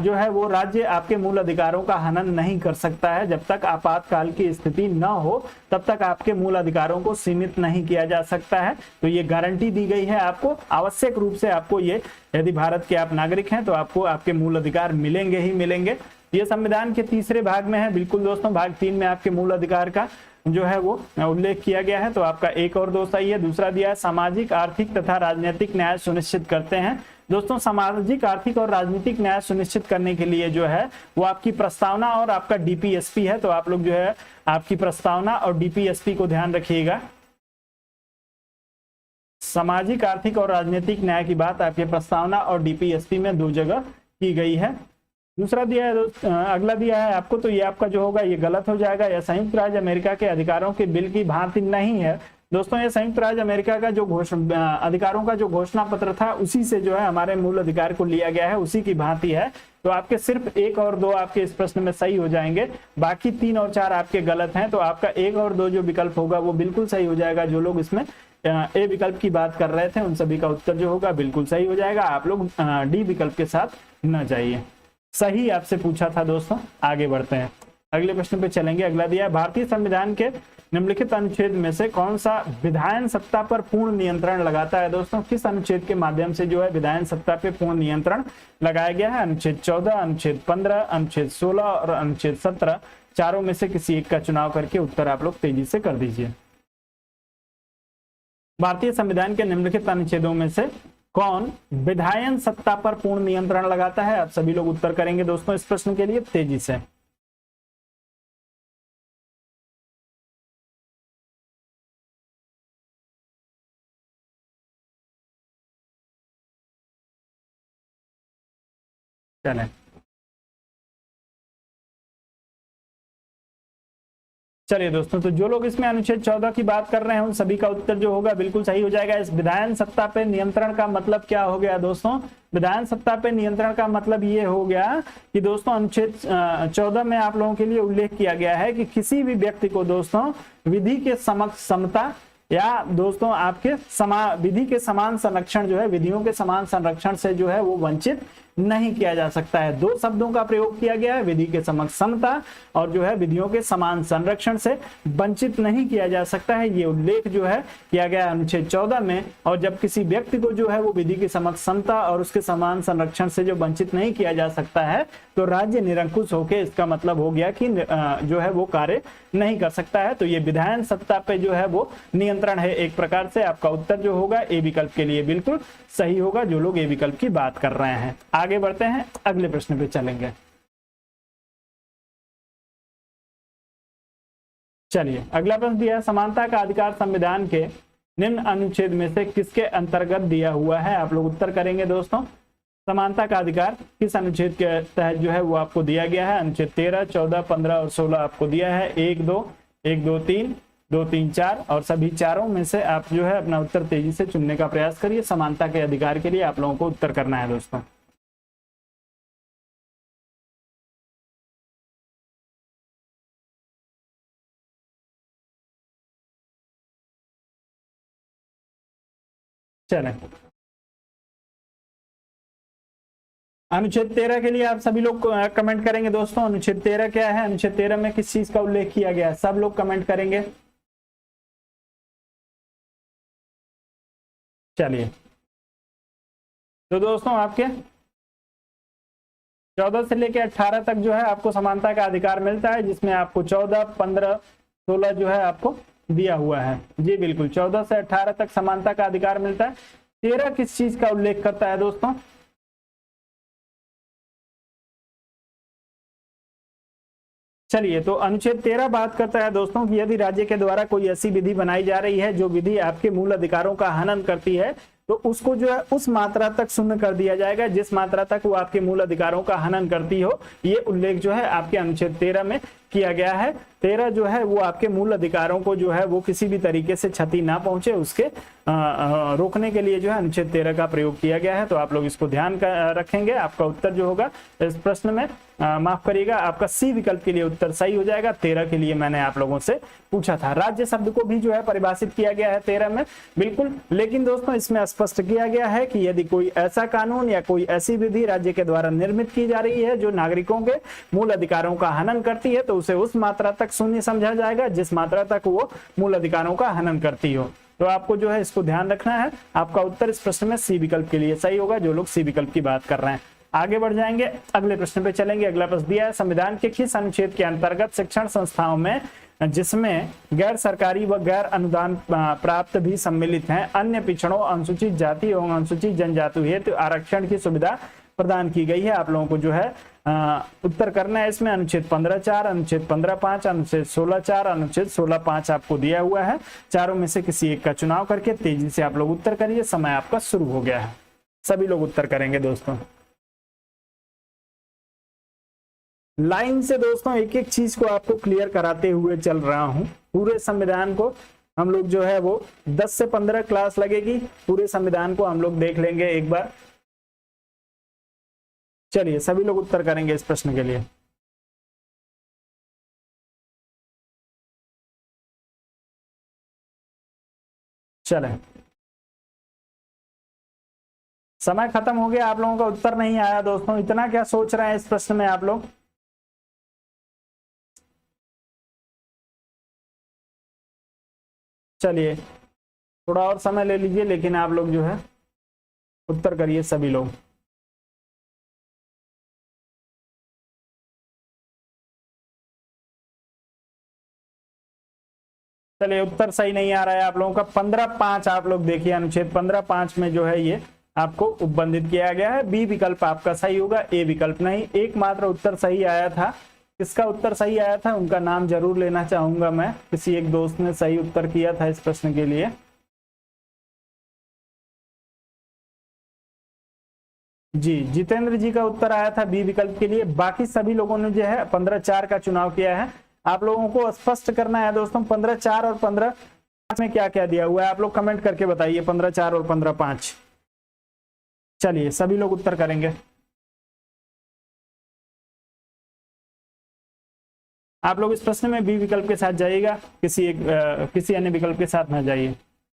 जो है वो राज्य आपके मूल अधिकारों का हनन नहीं कर सकता है। जब तक आपातकाल की स्थिति न हो तब तक आपके मूल अधिकारों को सीमित नहीं किया जा सकता है। तो ये गारंटी दी गई है आपको, आवश्यक रूप से आपको ये, यदि भारत के आप नागरिक हैं तो आपको आपके मूल अधिकार मिलेंगे ही मिलेंगे। ये संविधान के तीसरे भाग में है। बिल्कुल दोस्तों, भाग 3 में आपके मूल अधिकार का जो है वो उल्लेख किया गया है। तो आपका एक और दो सही है। दूसरा दिया है सामाजिक आर्थिक तथा राजनीतिक न्याय सुनिश्चित करते हैं। दोस्तों, सामाजिक आर्थिक और राजनीतिक न्याय सुनिश्चित करने के लिए जो है वो आपकी प्रस्तावना और आपका डीपीएसपी है। तो आप लोग जो है आपकी प्रस्तावना और डीपीएसपी को ध्यान रखिएगा। सामाजिक आर्थिक और राजनीतिक न्याय की बात आपके प्रस्तावना और डीपीएसपी में 2 जगह की गई है। दूसरा दिया है, अगला दिया है आपको, तो ये आपका जो होगा ये गलत हो जाएगा। यह संयुक्त राज्य अमेरिका के अधिकारों के बिल की भांति नहीं है। दोस्तों, ये संयुक्त राज्य अमेरिका का जो अधिकारों का जो घोषणा पत्र था उसी से जो है हमारे मूल अधिकार को लिया गया है, उसी की भांति है। तो आपके सिर्फ 1 और 2 आपके इस प्रश्न में सही हो जाएंगे, बाकी 3 और 4 आपके गलत हैं। तो आपका 1 और 2 जो विकल्प होगा वो बिल्कुल सही हो जाएगा। जो लोग इसमें ए विकल्प की बात कर रहे थे उन सभी का उत्तर जो होगा बिल्कुल सही हो जाएगा। आप लोग डी विकल्प के साथ न जाइए। सही आपसे पूछा था दोस्तों। आगे बढ़ते हैं, अगले प्रश्न पे चलेंगे। अगला दिया है, भारतीय संविधान के निम्नलिखित अनुच्छेद में से कौन सा विधायन सत्ता पर पूर्ण नियंत्रण लगाता है दोस्तों? किस अनुच्छेद के माध्यम से जो है विधायन सत्ता पे पूर्ण नियंत्रण लगाया गया है? अनुच्छेद 14, अनुच्छेद 15, अनुच्छेद 16 और अनुच्छेद 17, चारों में से किसी एक का चुनाव करके उत्तर आप लोग तेजी से कर दीजिए। भारतीय संविधान के निम्नलिखित अनुच्छेदों में से कौन विधायन सत्ता पर पूर्ण नियंत्रण लगाता है? आप सभी लोग उत्तर करेंगे दोस्तों इस प्रश्न के लिए तेजी से। चलें, चलिए दोस्तों, तो जो लोग इसमें अनुच्छेद 14 की बात कर रहे हैं उन सभी का उत्तर जो होगा बिल्कुल सही हो जाएगा। इस विधायन सत्ता पे नियंत्रण का मतलब क्या हो गया दोस्तों? विधायन सत्ता पे नियंत्रण का मतलब ये हो गया कि दोस्तों अनुच्छेद 14 में आप लोगों के लिए उल्लेख किया गया है कि किसी भी व्यक्ति को दोस्तों विधि के समक्ष समता या दोस्तों आपके विधि के समान संरक्षण जो है, विधियों के समान संरक्षण से जो है वो वंचित नहीं किया जा सकता है। दो शब्दों का प्रयोग किया गया है, विधि के समक्ष समता और जो है विधियों के समान संरक्षण से वंचित नहीं किया जा सकता है। ये उल्लेख जो है किया गया अनुच्छेद 14 में। और जब किसी व्यक्ति को जो है वो विधि के समक्ष समता और उसके समान संरक्षण से जो वंचित नहीं किया जा सकता है तो राज्य निरंकुश होके इसका मतलब हो गया कि जो है वो कार्य नहीं कर सकता है। तो ये विधायन सत्ता पे जो है वो नियंत्रण है एक प्रकार से। आपका उत्तर जो होगा ए विकल्प के लिए बिल्कुल सही होगा, जो लोग ए विकल्प की बात कर रहे हैं। आगे बढ़ते हैं, अगले प्रश्न पे चलेंगे। चलिए, अगला प्रश्न दिया है, समानता का अधिकार संविधान के निम्न अनुच्छेद में से किसके अंतर्गत दिया हुआ है? आप लोग उत्तर करेंगे दोस्तों। समानता का अधिकार किस अनुच्छेद के तहत जो है वो आपको दिया गया है? अनुच्छेद 13, 14, 15 और 16 आपको दिया है। 1, 2, 1, 2, 3, 2, 3, 4 और सभी चारों में से आप जो है अपना उत्तर तेजी से चुनने का प्रयास करिए। समानता के अधिकार के लिए आप लोगों को उत्तर करना है दोस्तों। चलें, अनुच्छेद 13 के लिए आप सभी लोग कमेंट करेंगे दोस्तों। अनुच्छेद 13 क्या है? अनुच्छेद 13 में किस चीज का उल्लेख किया गया है? सब लोग कमेंट करेंगे। चलिए, तो दोस्तों आपके 14 से लेकर 18 तक जो है आपको समानता का अधिकार मिलता है, जिसमें आपको 14, 15, 16 जो है आपको दिया हुआ है। जी बिल्कुल, 14 से 18 तक समानता का अधिकार मिलता है। 13 किस चीज का उल्लेख करता है दोस्तों? चलिए, तो अनुच्छेद 13 बात करता है दोस्तों कि यदि राज्य के द्वारा कोई ऐसी विधि बनाई जा रही है जो विधि आपके मूल अधिकारों का हनन करती है तो उसको जो है उस मात्रा तक शून्य कर दिया जाएगा जिस मात्रा तक वो आपके मूल अधिकारों का हनन करती हो। ये उल्लेख जो है आपके अनुच्छेद 13 में किया गया है। 13 जो है वो आपके मूल अधिकारों को जो है वो किसी भी तरीके से क्षति ना पहुंचे उसके रोकने के लिए जो है अनुच्छेद 13 का प्रयोग किया गया है। तो आप लोग इसको ध्यान रखेंगे। आपका उत्तर जो होगा इस प्रश्न में माफ करिएगा, आपका सी विकल्प के लिए उत्तर सही हो जाएगा। 13 के लिए मैंने आप लोगों से पूछा था। राज्य शब्द को भी जो है परिभाषित किया गया है 13 में, बिल्कुल। लेकिन दोस्तों इसमें स्पष्ट किया गया है कि यदि कोई ऐसा कानून या कोई ऐसी विधि राज्य के द्वारा निर्मित की जा रही है जो नागरिकों के मूल अधिकारों का हनन करती है तो उसे उस मात्रा तक शून्य समझा जाएगा जिस मात्रा तक वो मूल अधिकारों का हनन करती हो। तो आपको जो है इसको ध्यान रखना है। आपका उत्तर इस प्रश्न में सी विकल्प के लिए सही होगा, जो लोग सी विकल्प की बात कर रहे हैं। आगे बढ़ जाएंगे, अगले प्रश्न पे चलेंगे। अगला प्रश्न दिया है, संविधान के किस अनुच्छेद के अंतर्गत शिक्षण संस्थाओं में जिसमें गैर सरकारी व गैर अनुदान प्राप्त भी सम्मिलित हैं अन्य पिछड़ों, अनुसूचित जाति एवं अनुसूचित जनजाति हेतु आरक्षण की सुविधा प्रदान की गई है? आप लोगों को जो है उत्तर करना है इसमें। अनुच्छेद 15(4), अनुच्छेद 15(5), अनुच्छेद 16(4), अनुच्छेद 16(5) आपको दिया हुआ है। चारों में से किसी एक का चुनाव करके तेजी से आप लोग उत्तर करिए। समय आपका शुरू हो गया है। सभी लोग उत्तर करेंगे दोस्तों। लाइन से दोस्तों एक एक चीज को आपको क्लियर कराते हुए चल रहा हूं। पूरे संविधान को हम लोग जो है वो 10 से 15 क्लास लगेगी। पूरे संविधान को हम लोग देख लेंगे एक बार। चलिए, सभी लोग उत्तर करेंगे इस प्रश्न के लिए। चलें, समय खत्म हो गया। आप लोगों का उत्तर नहीं आया दोस्तों। इतना क्या सोच रहे हैं इस प्रश्न में आप लोग? चलिए थोड़ा और समय ले लीजिए, लेकिन आप लोग जो है उत्तर करिए सभी लोग। चलिए उत्तर सही नहीं आ रहा है आप लोगों का। 15-5 आप लोग देखिए, अनुच्छेद 15-5 में जो है ये आपको उपबंधित किया गया है। बी विकल्प आपका सही होगा, ए विकल्प नहीं। एकमात्र उत्तर सही आया था, किसका उत्तर सही आया था उनका नाम जरूर लेना चाहूंगा मैं। किसी एक दोस्त ने सही उत्तर किया था इस प्रश्न के लिए। जी जितेंद्र जी का उत्तर आया था बी विकल्प के लिए। बाकी सभी लोगों ने जो है 15-4 का चुनाव किया है। आप लोगों को स्पष्ट करना है दोस्तों 15-4 और 15-5 में क्या क्या दिया हुआ है, आप लोग कमेंट करके बताइए 15-4 और 15-5। चलिए सभी लोग उत्तर करेंगे। आप लोग इस प्रश्न में बी विकल्प के साथ जाइएगा, किसी अन्य विकल्प के साथ ना जाइए।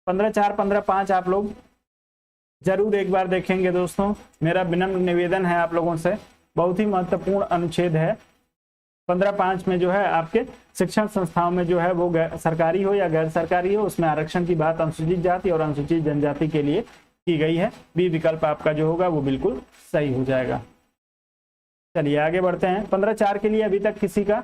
15-4 15-5 आप लोग जरूर एक बार देखेंगे दोस्तों। मेरा विनम्र निवेदन है आप लोगों से, बहुत ही महत्वपूर्ण अनुच्छेद है। 15-5 में जो है आपके शिक्षण संस्थाओं में जो है वो सरकारी हो या गैर सरकारी हो, उसमें आरक्षण की बात अनुसूचित जाति और अनुसूचित जनजाति के लिए की गई है। बी विकल्प आपका जो होगा वो बिल्कुल सही हो जाएगा। चलिए आगे बढ़ते हैं। 15-4 के लिए अभी तक किसी का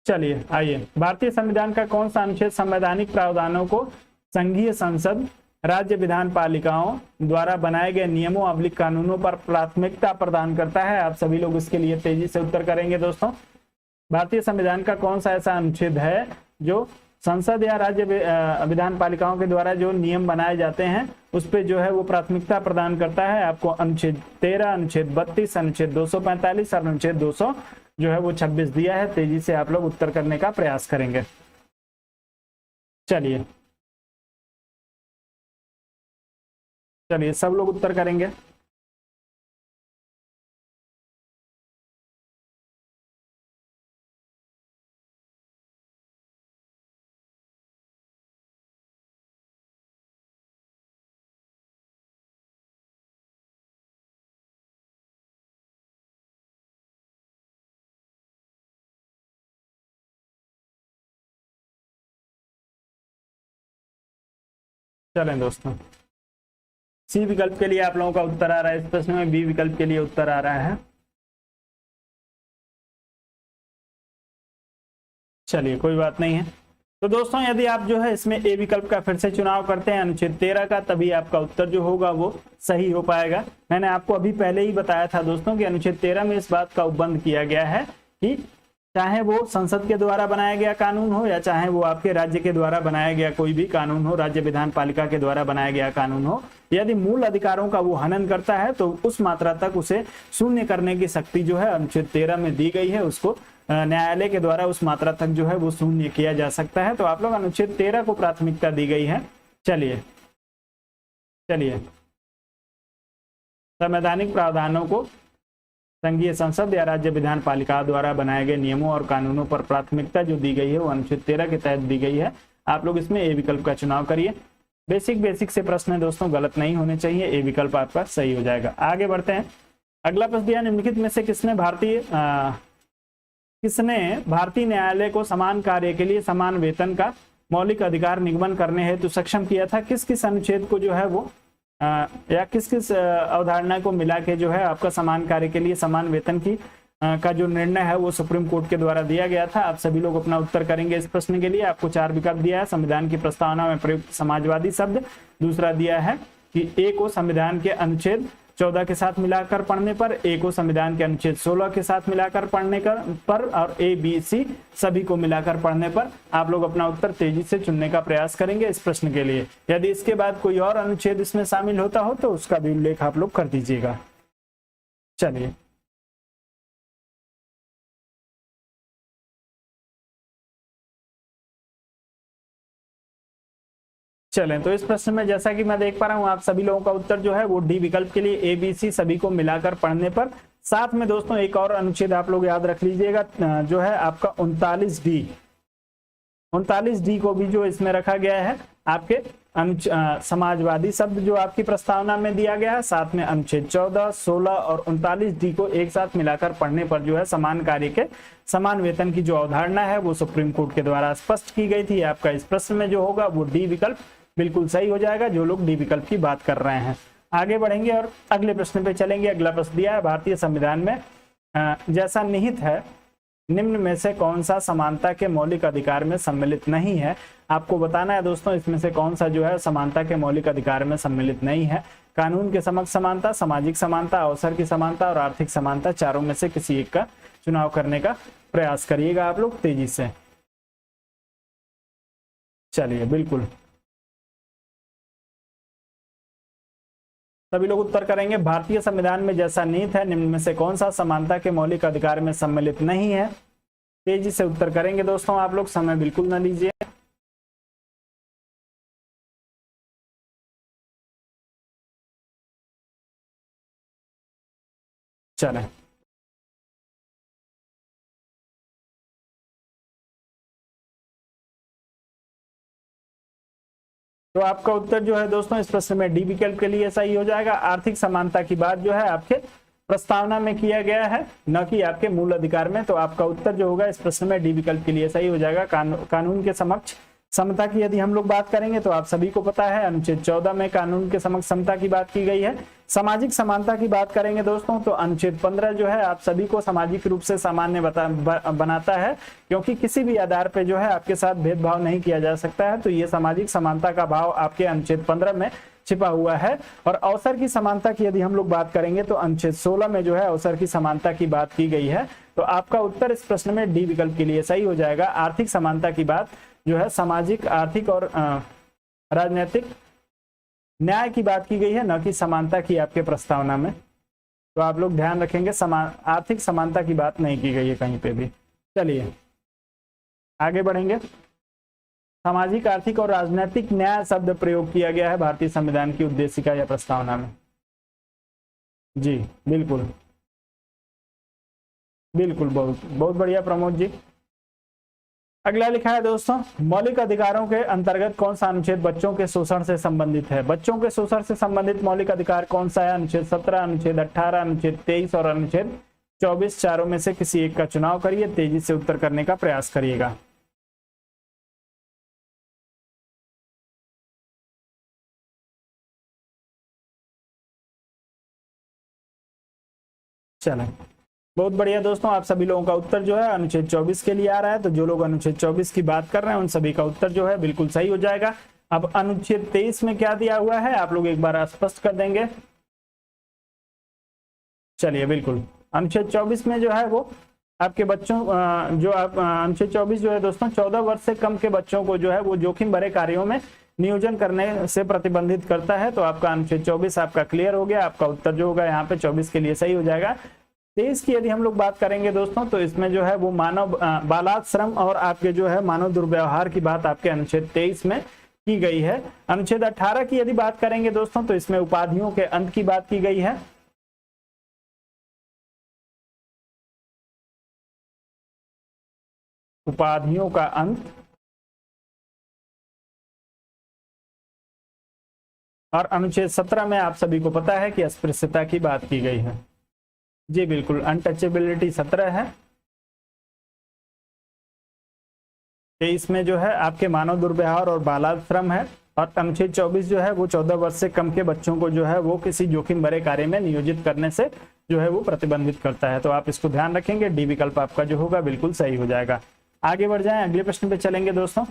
चलिए आइए। भारतीय संविधान का कौन सा अनुच्छेद संवैधानिक प्रावधानों को संघीय संसद, राज्य विधान पालिकाओं द्वारा बनाए गए नियमों अवलिक कानूनों पर प्राथमिकता प्रदान करता है? आप सभी लोग इसके लिए तेजी से उत्तर करेंगे दोस्तों। भारतीय संविधान का कौन सा ऐसा अनुच्छेद है जो संसद या राज्य विधान पालिकाओं के द्वारा जो नियम बनाए जाते हैं उस पर जो है वो प्राथमिकता प्रदान करता है? आपको अनुच्छेद 13, अनुच्छेद 32, अनुच्छेद 245 और अनुच्छेद 200 जो है वो 26 दिया है। तेजी से आप लोग उत्तर करने का प्रयास करेंगे। चलिए चलिए सब लोग उत्तर करेंगे। चलें दोस्तों, सी विकल्प के लिए आप लोगों का उत्तर आ रहा है इस प्रश्न में, बी विकल्प के लिए उत्तर आ रहा है। चलिए कोई बात नहीं है। तो दोस्तों यदि आप जो है इसमें ए विकल्प का फिर से चुनाव करते हैं अनुच्छेद 13 का, तभी आपका उत्तर जो होगा वो सही हो पाएगा। मैंने आपको अभी पहले ही बताया था दोस्तों कि अनुच्छेद 13 में इस बात का उपबंध किया गया है कि चाहे वो संसद के द्वारा बनाया गया कानून हो या चाहे वो आपके राज्य के द्वारा बनाया गया कोई भी कानून हो, राज्य विधान पालिका के द्वारा बनाया गया कानून हो, यदि मूल अधिकारों का वो हनन करता है तो उस मात्रा तक उसे शून्य करने की शक्ति जो है अनुच्छेद 13 में दी गई है। उसको न्यायालय के द्वारा उस मात्रा तक जो है वो शून्य किया जा सकता है। तो आप लोग अनुच्छेद 13 को प्राथमिकता दी गई है। चलिए चलिए संवैधानिक प्रावधानों को संघीय संसद या राज्य विधान पालिका द्वारा बनाए गए नियमों और कानूनों पर प्राथमिकता जो दी गई है वो अनुच्छेद 13 के तहत दी गई है। आप लोग इसमें ए विकल्प का चुनाव करिए। बेसिक से प्रश्न है दोस्तों, गलत नहीं होने चाहिए। ए विकल्प आपका सही हो जाएगा। आगे बढ़ते हैं। अगला प्रश्न दिया, निम्नलिखित में से किसने भारतीय न्यायालय को समान कार्य के लिए समान वेतन का मौलिक अधिकार निगमन करने हेतु सक्षम किया था? किस किस अनुच्छेद को जो है वो या किस किस अवधारणा को मिला के जो है आपका समान कार्य के लिए समान वेतन की का जो निर्णय है वो सुप्रीम कोर्ट के द्वारा दिया गया था? आप सभी लोग अपना उत्तर करेंगे इस प्रश्न के लिए। आपको 4 विकल्प दिया है। संविधान की प्रस्तावना में प्रयुक्त समाजवादी शब्द, दूसरा दिया है कि ए को संविधान के अनुच्छेद 14 के साथ मिलाकर पढ़ने पर, ए को संविधान के अनुच्छेद 16 के साथ मिलाकर पढ़ने पर, और ए बी सी सभी को मिलाकर पढ़ने पर। आप लोग अपना उत्तर तेजी से चुनने का प्रयास करेंगे इस प्रश्न के लिए। यदि इसके बाद कोई और अनुच्छेद इसमें शामिल होता हो तो उसका भी उल्लेख आप लोग कर दीजिएगा। चलिए चलें, तो इस प्रश्न में जैसा कि मैं देख पा रहा हूं आप सभी लोगों का उत्तर जो है वो डी विकल्प के लिए ए बी सी सभी को मिलाकर पढ़ने पर। साथ में दोस्तों एक और अनुच्छेद आप लोग याद रख लीजिएगा, जो है आपका 39D को भी जो इसमें रखा गया है आपके समाजवादी शब्द जो आपकी प्रस्तावना में दिया गया है, साथ में अनुच्छेद 14, 16 और 39D को एक साथ मिलाकर पढ़ने पर जो है समान कार्य के समान वेतन की जो अवधारणा है वो सुप्रीम कोर्ट के द्वारा स्पष्ट की गई थी। आपका इस प्रश्न में जो होगा वो डी विकल्प बिल्कुल सही हो जाएगा, जो लोग डी विकल्प की बात कर रहे हैं। आगे बढ़ेंगे और अगले प्रश्न पे चलेंगे। अगला प्रश्न दिया है, भारतीय संविधान में जैसा निहित है निम्न में से कौन सा समानता के मौलिक अधिकार में सम्मिलित नहीं है। आपको बताना है दोस्तों इसमें से कौन सा जो है समानता के मौलिक अधिकार में सम्मिलित नहीं है। कानून के समक्ष समानता, सामाजिक समानता, अवसर की समानता और आर्थिक समानता, चारों में से किसी एक का चुनाव करने का प्रयास करिएगा आप लोग तेजी से। चलिए बिल्कुल सभी लोग उत्तर करेंगे। भारतीय संविधान में जैसा निहित है निम्न में से कौन सा समानता के मौलिक अधिकार में सम्मिलित नहीं है। तेजी से उत्तर करेंगे दोस्तों आप लोग, समय बिल्कुल न लीजिए। चलें तो आपका उत्तर जो है दोस्तों इस प्रश्न में डी विकल्प के लिए सही हो जाएगा। आर्थिक समानता की बात जो है आपके प्रस्तावना में किया गया है, न कि आपके मूल अधिकार में। तो आपका उत्तर जो होगा इस प्रश्न में डी विकल्प के लिए सही हो जाएगा। कानून के समक्ष समता की यदि हम लोग बात करेंगे तो आप सभी को पता है अनुच्छेद 14 में कानून के समक्ष समता की बात की गई है। सामाजिक समानता की बात करेंगे दोस्तों तो अनुच्छेद 15 जो है आप सभी को सामाजिक रूप से सामान्य बनाता है, क्योंकि किसी भी आधार पे जो है आपके साथ भेदभाव नहीं किया जा सकता है। तो ये सामाजिक समानता का भाव आपके अनुच्छेद 15 में छिपा हुआ है। और अवसर की समानता की यदि हम लोग बात करेंगे तो अनुच्छेद 16 में जो है अवसर की समानता की बात की गई है। तो आपका उत्तर इस प्रश्न में डी विकल्प के लिए सही हो जाएगा। आर्थिक समानता की बात जो है सामाजिक, आर्थिक और राजनीतिक न्याय की बात की गई है, न कि समानता की आपके प्रस्तावना में। तो आप लोग ध्यान रखेंगे आर्थिक समानता की बात नहीं की गई है कहीं पे भी। चलिए आगे बढ़ेंगे। सामाजिक, आर्थिक और राजनीतिक न्याय शब्द प्रयोग किया गया है भारतीय संविधान की उद्देशिका या प्रस्तावना में। जी बिल्कुल बिल्कुल, बहुत बहुत बढ़िया प्रमोद जी। अगला लिखा है दोस्तों, मौलिक अधिकारों के अंतर्गत कौन सा अनुच्छेद बच्चों के शोषण से संबंधित है। बच्चों के शोषण से संबंधित मौलिक अधिकार कौन सा है। अनुच्छेद 17, अनुच्छेद 18, अनुच्छेद 23 और अनुच्छेद 24, चारों में से किसी एक का चुनाव करिए। तेजी से उत्तर करने का प्रयास करिएगा। चलें बहुत बढ़िया दोस्तों, आप सभी लोगों का उत्तर जो है अनुच्छेद 24 के लिए आ रहा है। तो जो लोग अनुच्छेद 24 की बात कर रहे हैं उन सभी का उत्तर जो है बिल्कुल सही हो जाएगा। अब अनुच्छेद 23 में क्या दिया हुआ है आप लोग एक बार स्पष्ट कर देंगे। चलिए बिल्कुल, अनुच्छेद 24 में जो है वो आपके बच्चों जो आप अनुच्छेद 24 जो है दोस्तों 14 वर्ष से कम के बच्चों को जो है वो जोखिम भरे कार्यों में नियोजन करने से प्रतिबंधित करता है। तो आपका अनुच्छेद 24 आपका क्लियर हो गया। आपका उत्तर जो होगा यहाँ पे 24 के लिए सही हो जाएगा। 23 की यदि हम लोग बात करेंगे दोस्तों तो इसमें जो है वो मानव बालाश्रम और आपके जो है मानव दुर्व्यवहार की बात आपके अनुच्छेद 23 में की गई है। अनुच्छेद 18 की यदि बात करेंगे दोस्तों तो इसमें उपाधियों के अंत की बात की गई है। उपाधियों का अंत। और अनुच्छेद 17 में आप सभी को पता है कि अस्पृश्यता की बात की गई है। जी बिल्कुल, अनटचेबिलिटी 17 है। 23 में जो है आपके मानव दुर्व्यवहार और बालाश्रम है। और अनुच्छेद 24 जो है वो 14 वर्ष से कम के बच्चों को जो है वो किसी जोखिम भरे कार्य में नियोजित करने से जो है वो प्रतिबंधित करता है। तो आप इसको ध्यान रखेंगे, डी विकल्प आपका जो होगा बिल्कुल सही हो जाएगा। आगे बढ़ जाएं, अगले प्रश्न पे चलेंगे दोस्तों।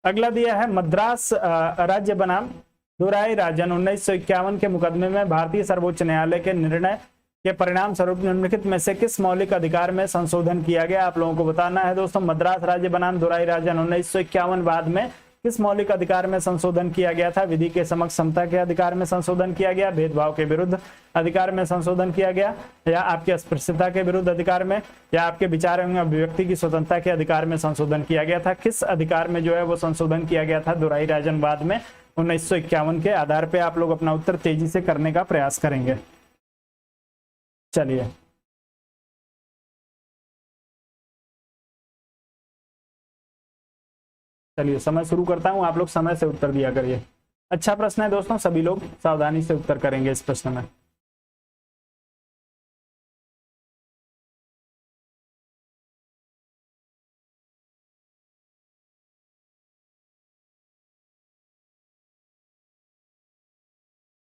अगला दिया है, मद्रास राज्य बनाम दुराई राजन 1951 के मुकदमे में भारतीय सर्वोच्च न्यायालय के निर्णय के परिणाम स्वरूप निम्नलिखित में से किस मौलिक अधिकार में संशोधन किया गया। आप लोगों को बताना है दोस्तों, मद्रास राज्य बनाम दुराई राजन 1951 बाद में किस मौलिक अधिकार में संशोधन किया गया था। विधि के समक्ष समता के अधिकार में संशोधन किया गया, भेदभाव के विरुद्ध अधिकार में संशोधन किया गया, या आपके अस्पृश्यता के विरुद्ध अधिकार में, या आपके विचार एवं अभिव्यक्ति की स्वतंत्रता के अधिकार में संशोधन किया गया था। किस अधिकार में जो है वो संशोधन किया गया था दुराई राजन बाद में 1951 के आधार पे आप लोग अपना उत्तर तेजी से करने का प्रयास करेंगे। चलिए चलिए समय शुरू करता हूं, आप लोग समय से उत्तर दिया करिए। अच्छा प्रश्न है दोस्तों, सभी लोग सावधानी से उत्तर करेंगे इस प्रश्न में।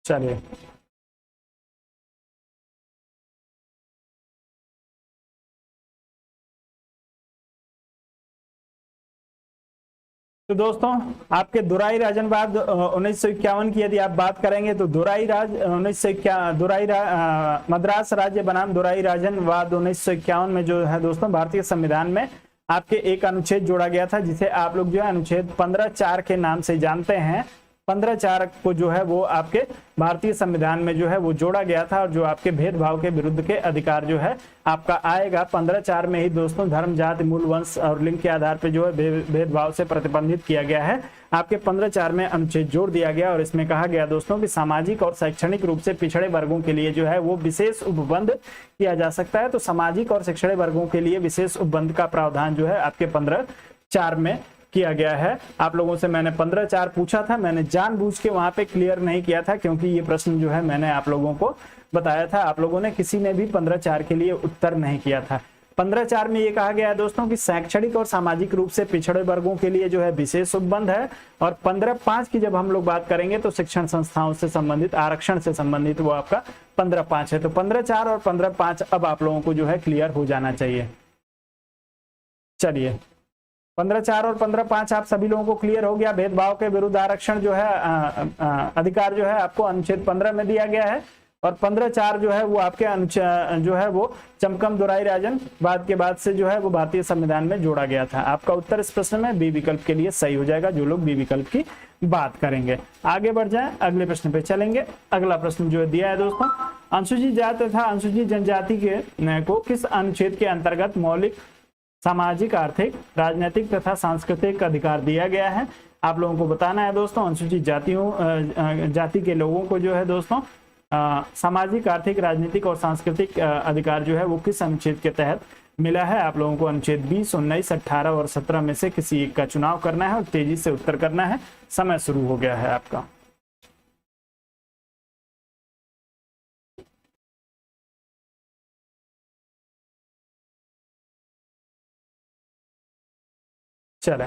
चलिए तो दोस्तों आपके दुराई राजनवाद 1951 की यदि आप बात करेंगे तो दुराई राज 1951 मद्रास राज्य बनाम दुराई राजनवाद 1951 में जो है दोस्तों भारतीय संविधान में आपके एक अनुच्छेद जोड़ा गया था, जिसे आप लोग जो है अनुच्छेद 15(4) के नाम से जानते हैं। 15(4) को जो है वो आपके भारतीय संविधान में जो है वो जोड़ा गया था, और जो आपके भेदभाव के विरुद्ध के अधिकार जो है आपका आएगा 15(4) में ही दोस्तों धर्म, जाति, मूल, वंश और लिंग के आधार पर जो है भेदभाव से प्रतिबंधित किया गया है। आपके 15(4) में अनुच्छेद जोड़ दिया गया और इसमें कहा गया दोस्तों कि सामाजिक और शैक्षणिक रूप से पिछड़े वर्गों के लिए जो है वो विशेष उपबंध किया जा सकता है। तो सामाजिक और पिछड़े वर्गों के लिए विशेष उपबंध का प्रावधान जो है आपके 15(4) में किया गया है। आप लोगों से मैंने 15(4) पूछा था, मैंने जानबूझ के वहां पे क्लियर नहीं किया था, क्योंकि ये प्रश्न जो है मैंने आप लोगों को बताया था, आप लोगों ने किसी ने भी 15(4) के लिए उत्तर नहीं किया था। 15(4) में ये कहा गया है दोस्तों कि शैक्षणिक और सामाजिक रूप से पिछड़े वर्गों के लिए जो है विशेष उपबंध है। और 15(5) की जब हम लोग बात करेंगे तो शिक्षण संस्थाओं से संबंधित, आरक्षण से संबंधित वो आपका 15(5) है। तो 15(4) और 15(5) अब आप लोगों को जो है क्लियर हो जाना चाहिए। चलिए 15(4) और 15(5) आप सभी लोगों को क्लियर हो गया। भेदभाव के विरुद्ध आरक्षण जो है अधिकार जो है आपको अनुच्छेद 15 में दिया गया है, और 15(4) जो है वो आपके जो है वो चमकम दुराई राजनवाद के बाद से जो है वो भारतीय संविधान में जोड़ा गया था। आपका उत्तर इस प्रश्न में बी विकल्प के लिए सही हो जाएगा, जो लोग बी विकल्प की बात करेंगे। आगे बढ़ जाए, अगले प्रश्न पे चलेंगे। अगला प्रश्न जो है दिया है दोस्तों, अनुसूचित जाति तथा अनुसूचित जनजाति के को किस अनुच्छेद के अंतर्गत मौलिक सामाजिक, आर्थिक, राजनीतिक तथा सांस्कृतिक अधिकार दिया गया है। आप लोगों को बताना है दोस्तों अनुसूचित जाति के लोगों को जो है दोस्तों सामाजिक, आर्थिक, राजनीतिक और सांस्कृतिक अधिकार जो है वो किस अनुच्छेद के तहत मिला है। आप लोगों को अनुच्छेद 20, 19, 18 और 17 में से किसी एक का चुनाव करना है और तेजी से उत्तर करना है। समय शुरू हो गया है आपका। चले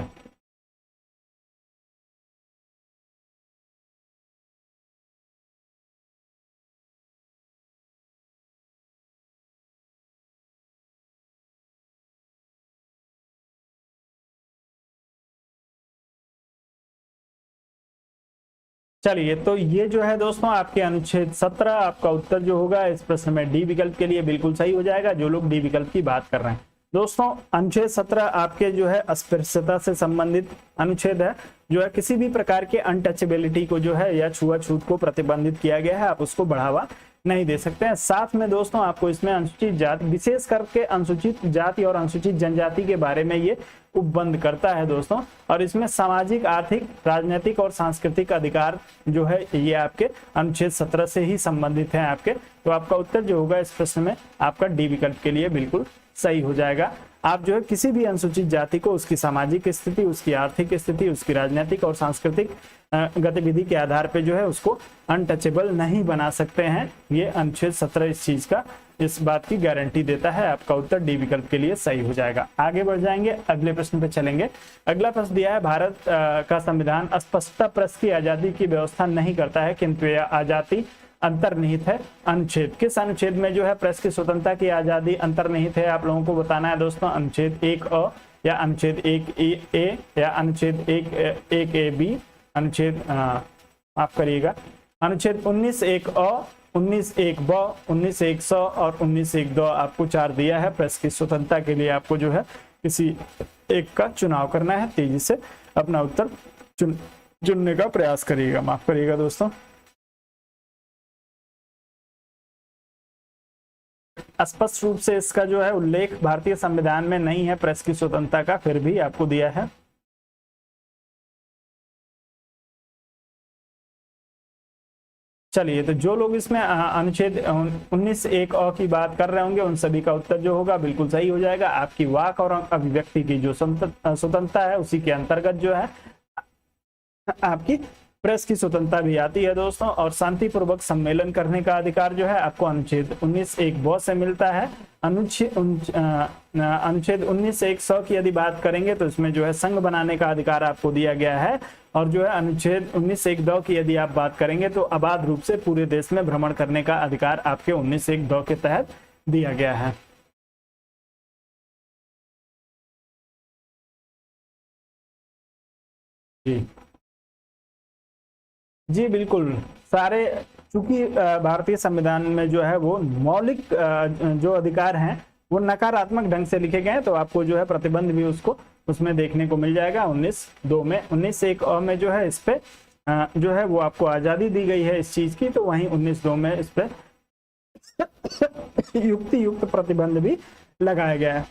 चलिए, तो ये जो है दोस्तों आपके अनुच्छेद 17, आपका उत्तर जो होगा इस प्रश्न में डी विकल्प के लिए बिल्कुल सही हो जाएगा, जो लोग डी विकल्प की बात कर रहे हैं। दोस्तों अनुच्छेद 17 आपके जो है अस्पृश्यता से संबंधित अनुच्छेद है, जो है किसी भी प्रकार के अनटचेबिलिटी को जो है या छुआछूत को प्रतिबंधित किया गया है, आप उसको बढ़ावा नहीं दे सकते हैं। साथ में दोस्तों आपको इसमें अनुसूचित जाति, विशेष करके अनुसूचित जाति और अनुसूचित जनजाति के बारे में ये उपबंध करता है दोस्तों, और इसमें सामाजिक, आर्थिक, राजनीतिक और सांस्कृतिक अधिकार जो है ये आपके अनुच्छेद 17 से ही संबंधित है आपके। तो आपका उत्तर जो होगा इस प्रश्न में आपका डी विकल्प के लिए बिल्कुल सही हो जाएगा। आप जो है किसी भी अनुसूचित जाति को उसकी सामाजिक स्थिति, उसकी आर्थिक स्थिति, उसकी राजनीतिक और सांस्कृतिक गतिविधि के आधार पे जो है उसको अनटचेबल नहीं बना सकते हैं। ये अनुच्छेद 17 इस चीज का, इस बात की गारंटी देता है। आपका उत्तर डी विकल्प के लिए सही हो जाएगा। आगे बढ़ जाएंगे, अगले प्रश्न पे चलेंगे। अगला प्रश्न दिया है, भारत का संविधान स्पष्टता प्रेस की आजादी की व्यवस्था नहीं करता है, किंतु यह आजादी अंतर्निहित है। अनुच्छेद, किस अनुच्छेद में जो है प्रेस की स्वतंत्रता की आजादी अंतर्निहित है, आप लोगों को बताना है दोस्तों। अनुच्छेद 1(a) या अनुच्छेद 1(a) या अनुच्छेद 1(a)(b), अनुच्छेद माफ करिएगा, अनुच्छेद 19(1)(a), 19(1)(b), 19(1)(c) और 19(1)(d) आपको 4 दिया है। प्रेस की स्वतंत्रता के लिए आपको जो है किसी एक का चुनाव करना है, तेजी से अपना उत्तर चुनने का प्रयास करिएगा। माफ करिएगा दोस्तों, स्पष्ट रूप से इसका जो है उल्लेख भारतीय संविधान में नहीं है प्रेस की स्वतंत्रता का, फिर भी आपको दिया है। चलिए, तो जो लोग इसमें अनुच्छेद 19(1) अ की बात कर रहे होंगे उन सभी का उत्तर जो होगा बिल्कुल सही हो जाएगा। आपकी वाक और अभिव्यक्ति की जो स्वतंत्रता है उसी के अंतर्गत जो है आपकी प्रेस की स्वतंत्रता भी आती है दोस्तों। और शांतिपूर्वक सम्मेलन करने का अधिकार जो है आपको अनुच्छेद 19(1) ब से मिलता है। अनुच्छेद 19(1) स की यदि बात करेंगे तो इसमें जो है संघ बनाने का अधिकार आपको दिया गया है। और जो है अनुच्छेद 19(1) द की यदि आप बात करेंगे तो अबाध रूप से पूरे देश में भ्रमण करने का अधिकार आपके 19(1) द के तहत दिया गया है। जी जी बिल्कुल, सारे चूंकि भारतीय संविधान में जो है वो मौलिक जो अधिकार हैं वो नकारात्मक ढंग से लिखे गए हैं, तो आपको जो है प्रतिबंध भी उसको उसमें देखने को मिल जाएगा 19(2) में। 19(1) अ में जो है इस पे जो है वो आपको आजादी दी गई है इस चीज की, तो वहीं 19(2) में इस पे युक्त प्रतिबंध भी लगाया गया है।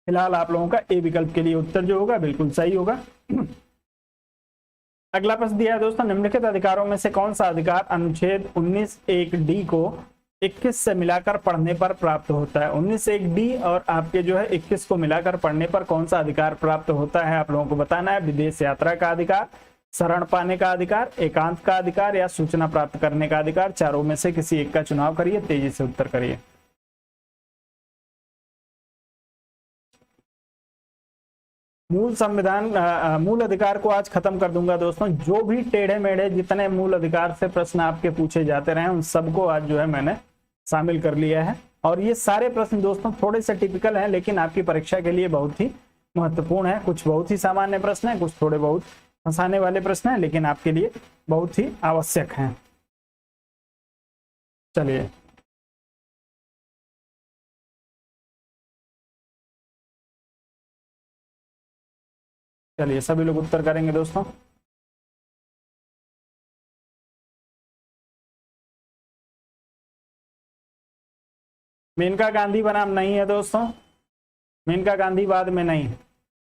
फिलहाल आप लोगों का ए विकल्प के लिए उत्तर जो होगा बिल्कुल सही होगा। अगला प्रश्न दिया है दोस्तों, निम्नलिखित अधिकारों में से कौन सा अधिकार अनुच्छेद 19(1) डी को 21 से मिलाकर पढ़ने पर प्राप्त होता है। 19(1) डी और आपके जो है 21 को मिलाकर पढ़ने पर कौन सा अधिकार प्राप्त होता है आप लोगों को बताना है। विदेश यात्रा का अधिकार, शरण पाने का अधिकार, एकांत का अधिकार या सूचना प्राप्त करने का अधिकार। चारों में से किसी एक का चुनाव करिए, तेजी से उत्तर करिए। मूल संविधान मूल अधिकार को आज खत्म कर दूंगा दोस्तों। जो भी टेढ़े मेढ़े जितने मूल अधिकार से प्रश्न आपके पूछे जाते रहे उन सबको आज जो है मैंने शामिल कर लिया है। और ये सारे प्रश्न दोस्तों थोड़े से टिपिकल हैं लेकिन आपकी परीक्षा के लिए बहुत ही महत्वपूर्ण है। कुछ बहुत ही सामान्य प्रश्न है, कुछ थोड़े बहुत फंसाने वाले प्रश्न है, लेकिन आपके लिए बहुत ही आवश्यक है। चलिए, चलिए सभी लोग उत्तर करेंगे दोस्तों। मेनका गांधी बनाम नहीं है दोस्तों, मेनका गांधी बाद में नहीं।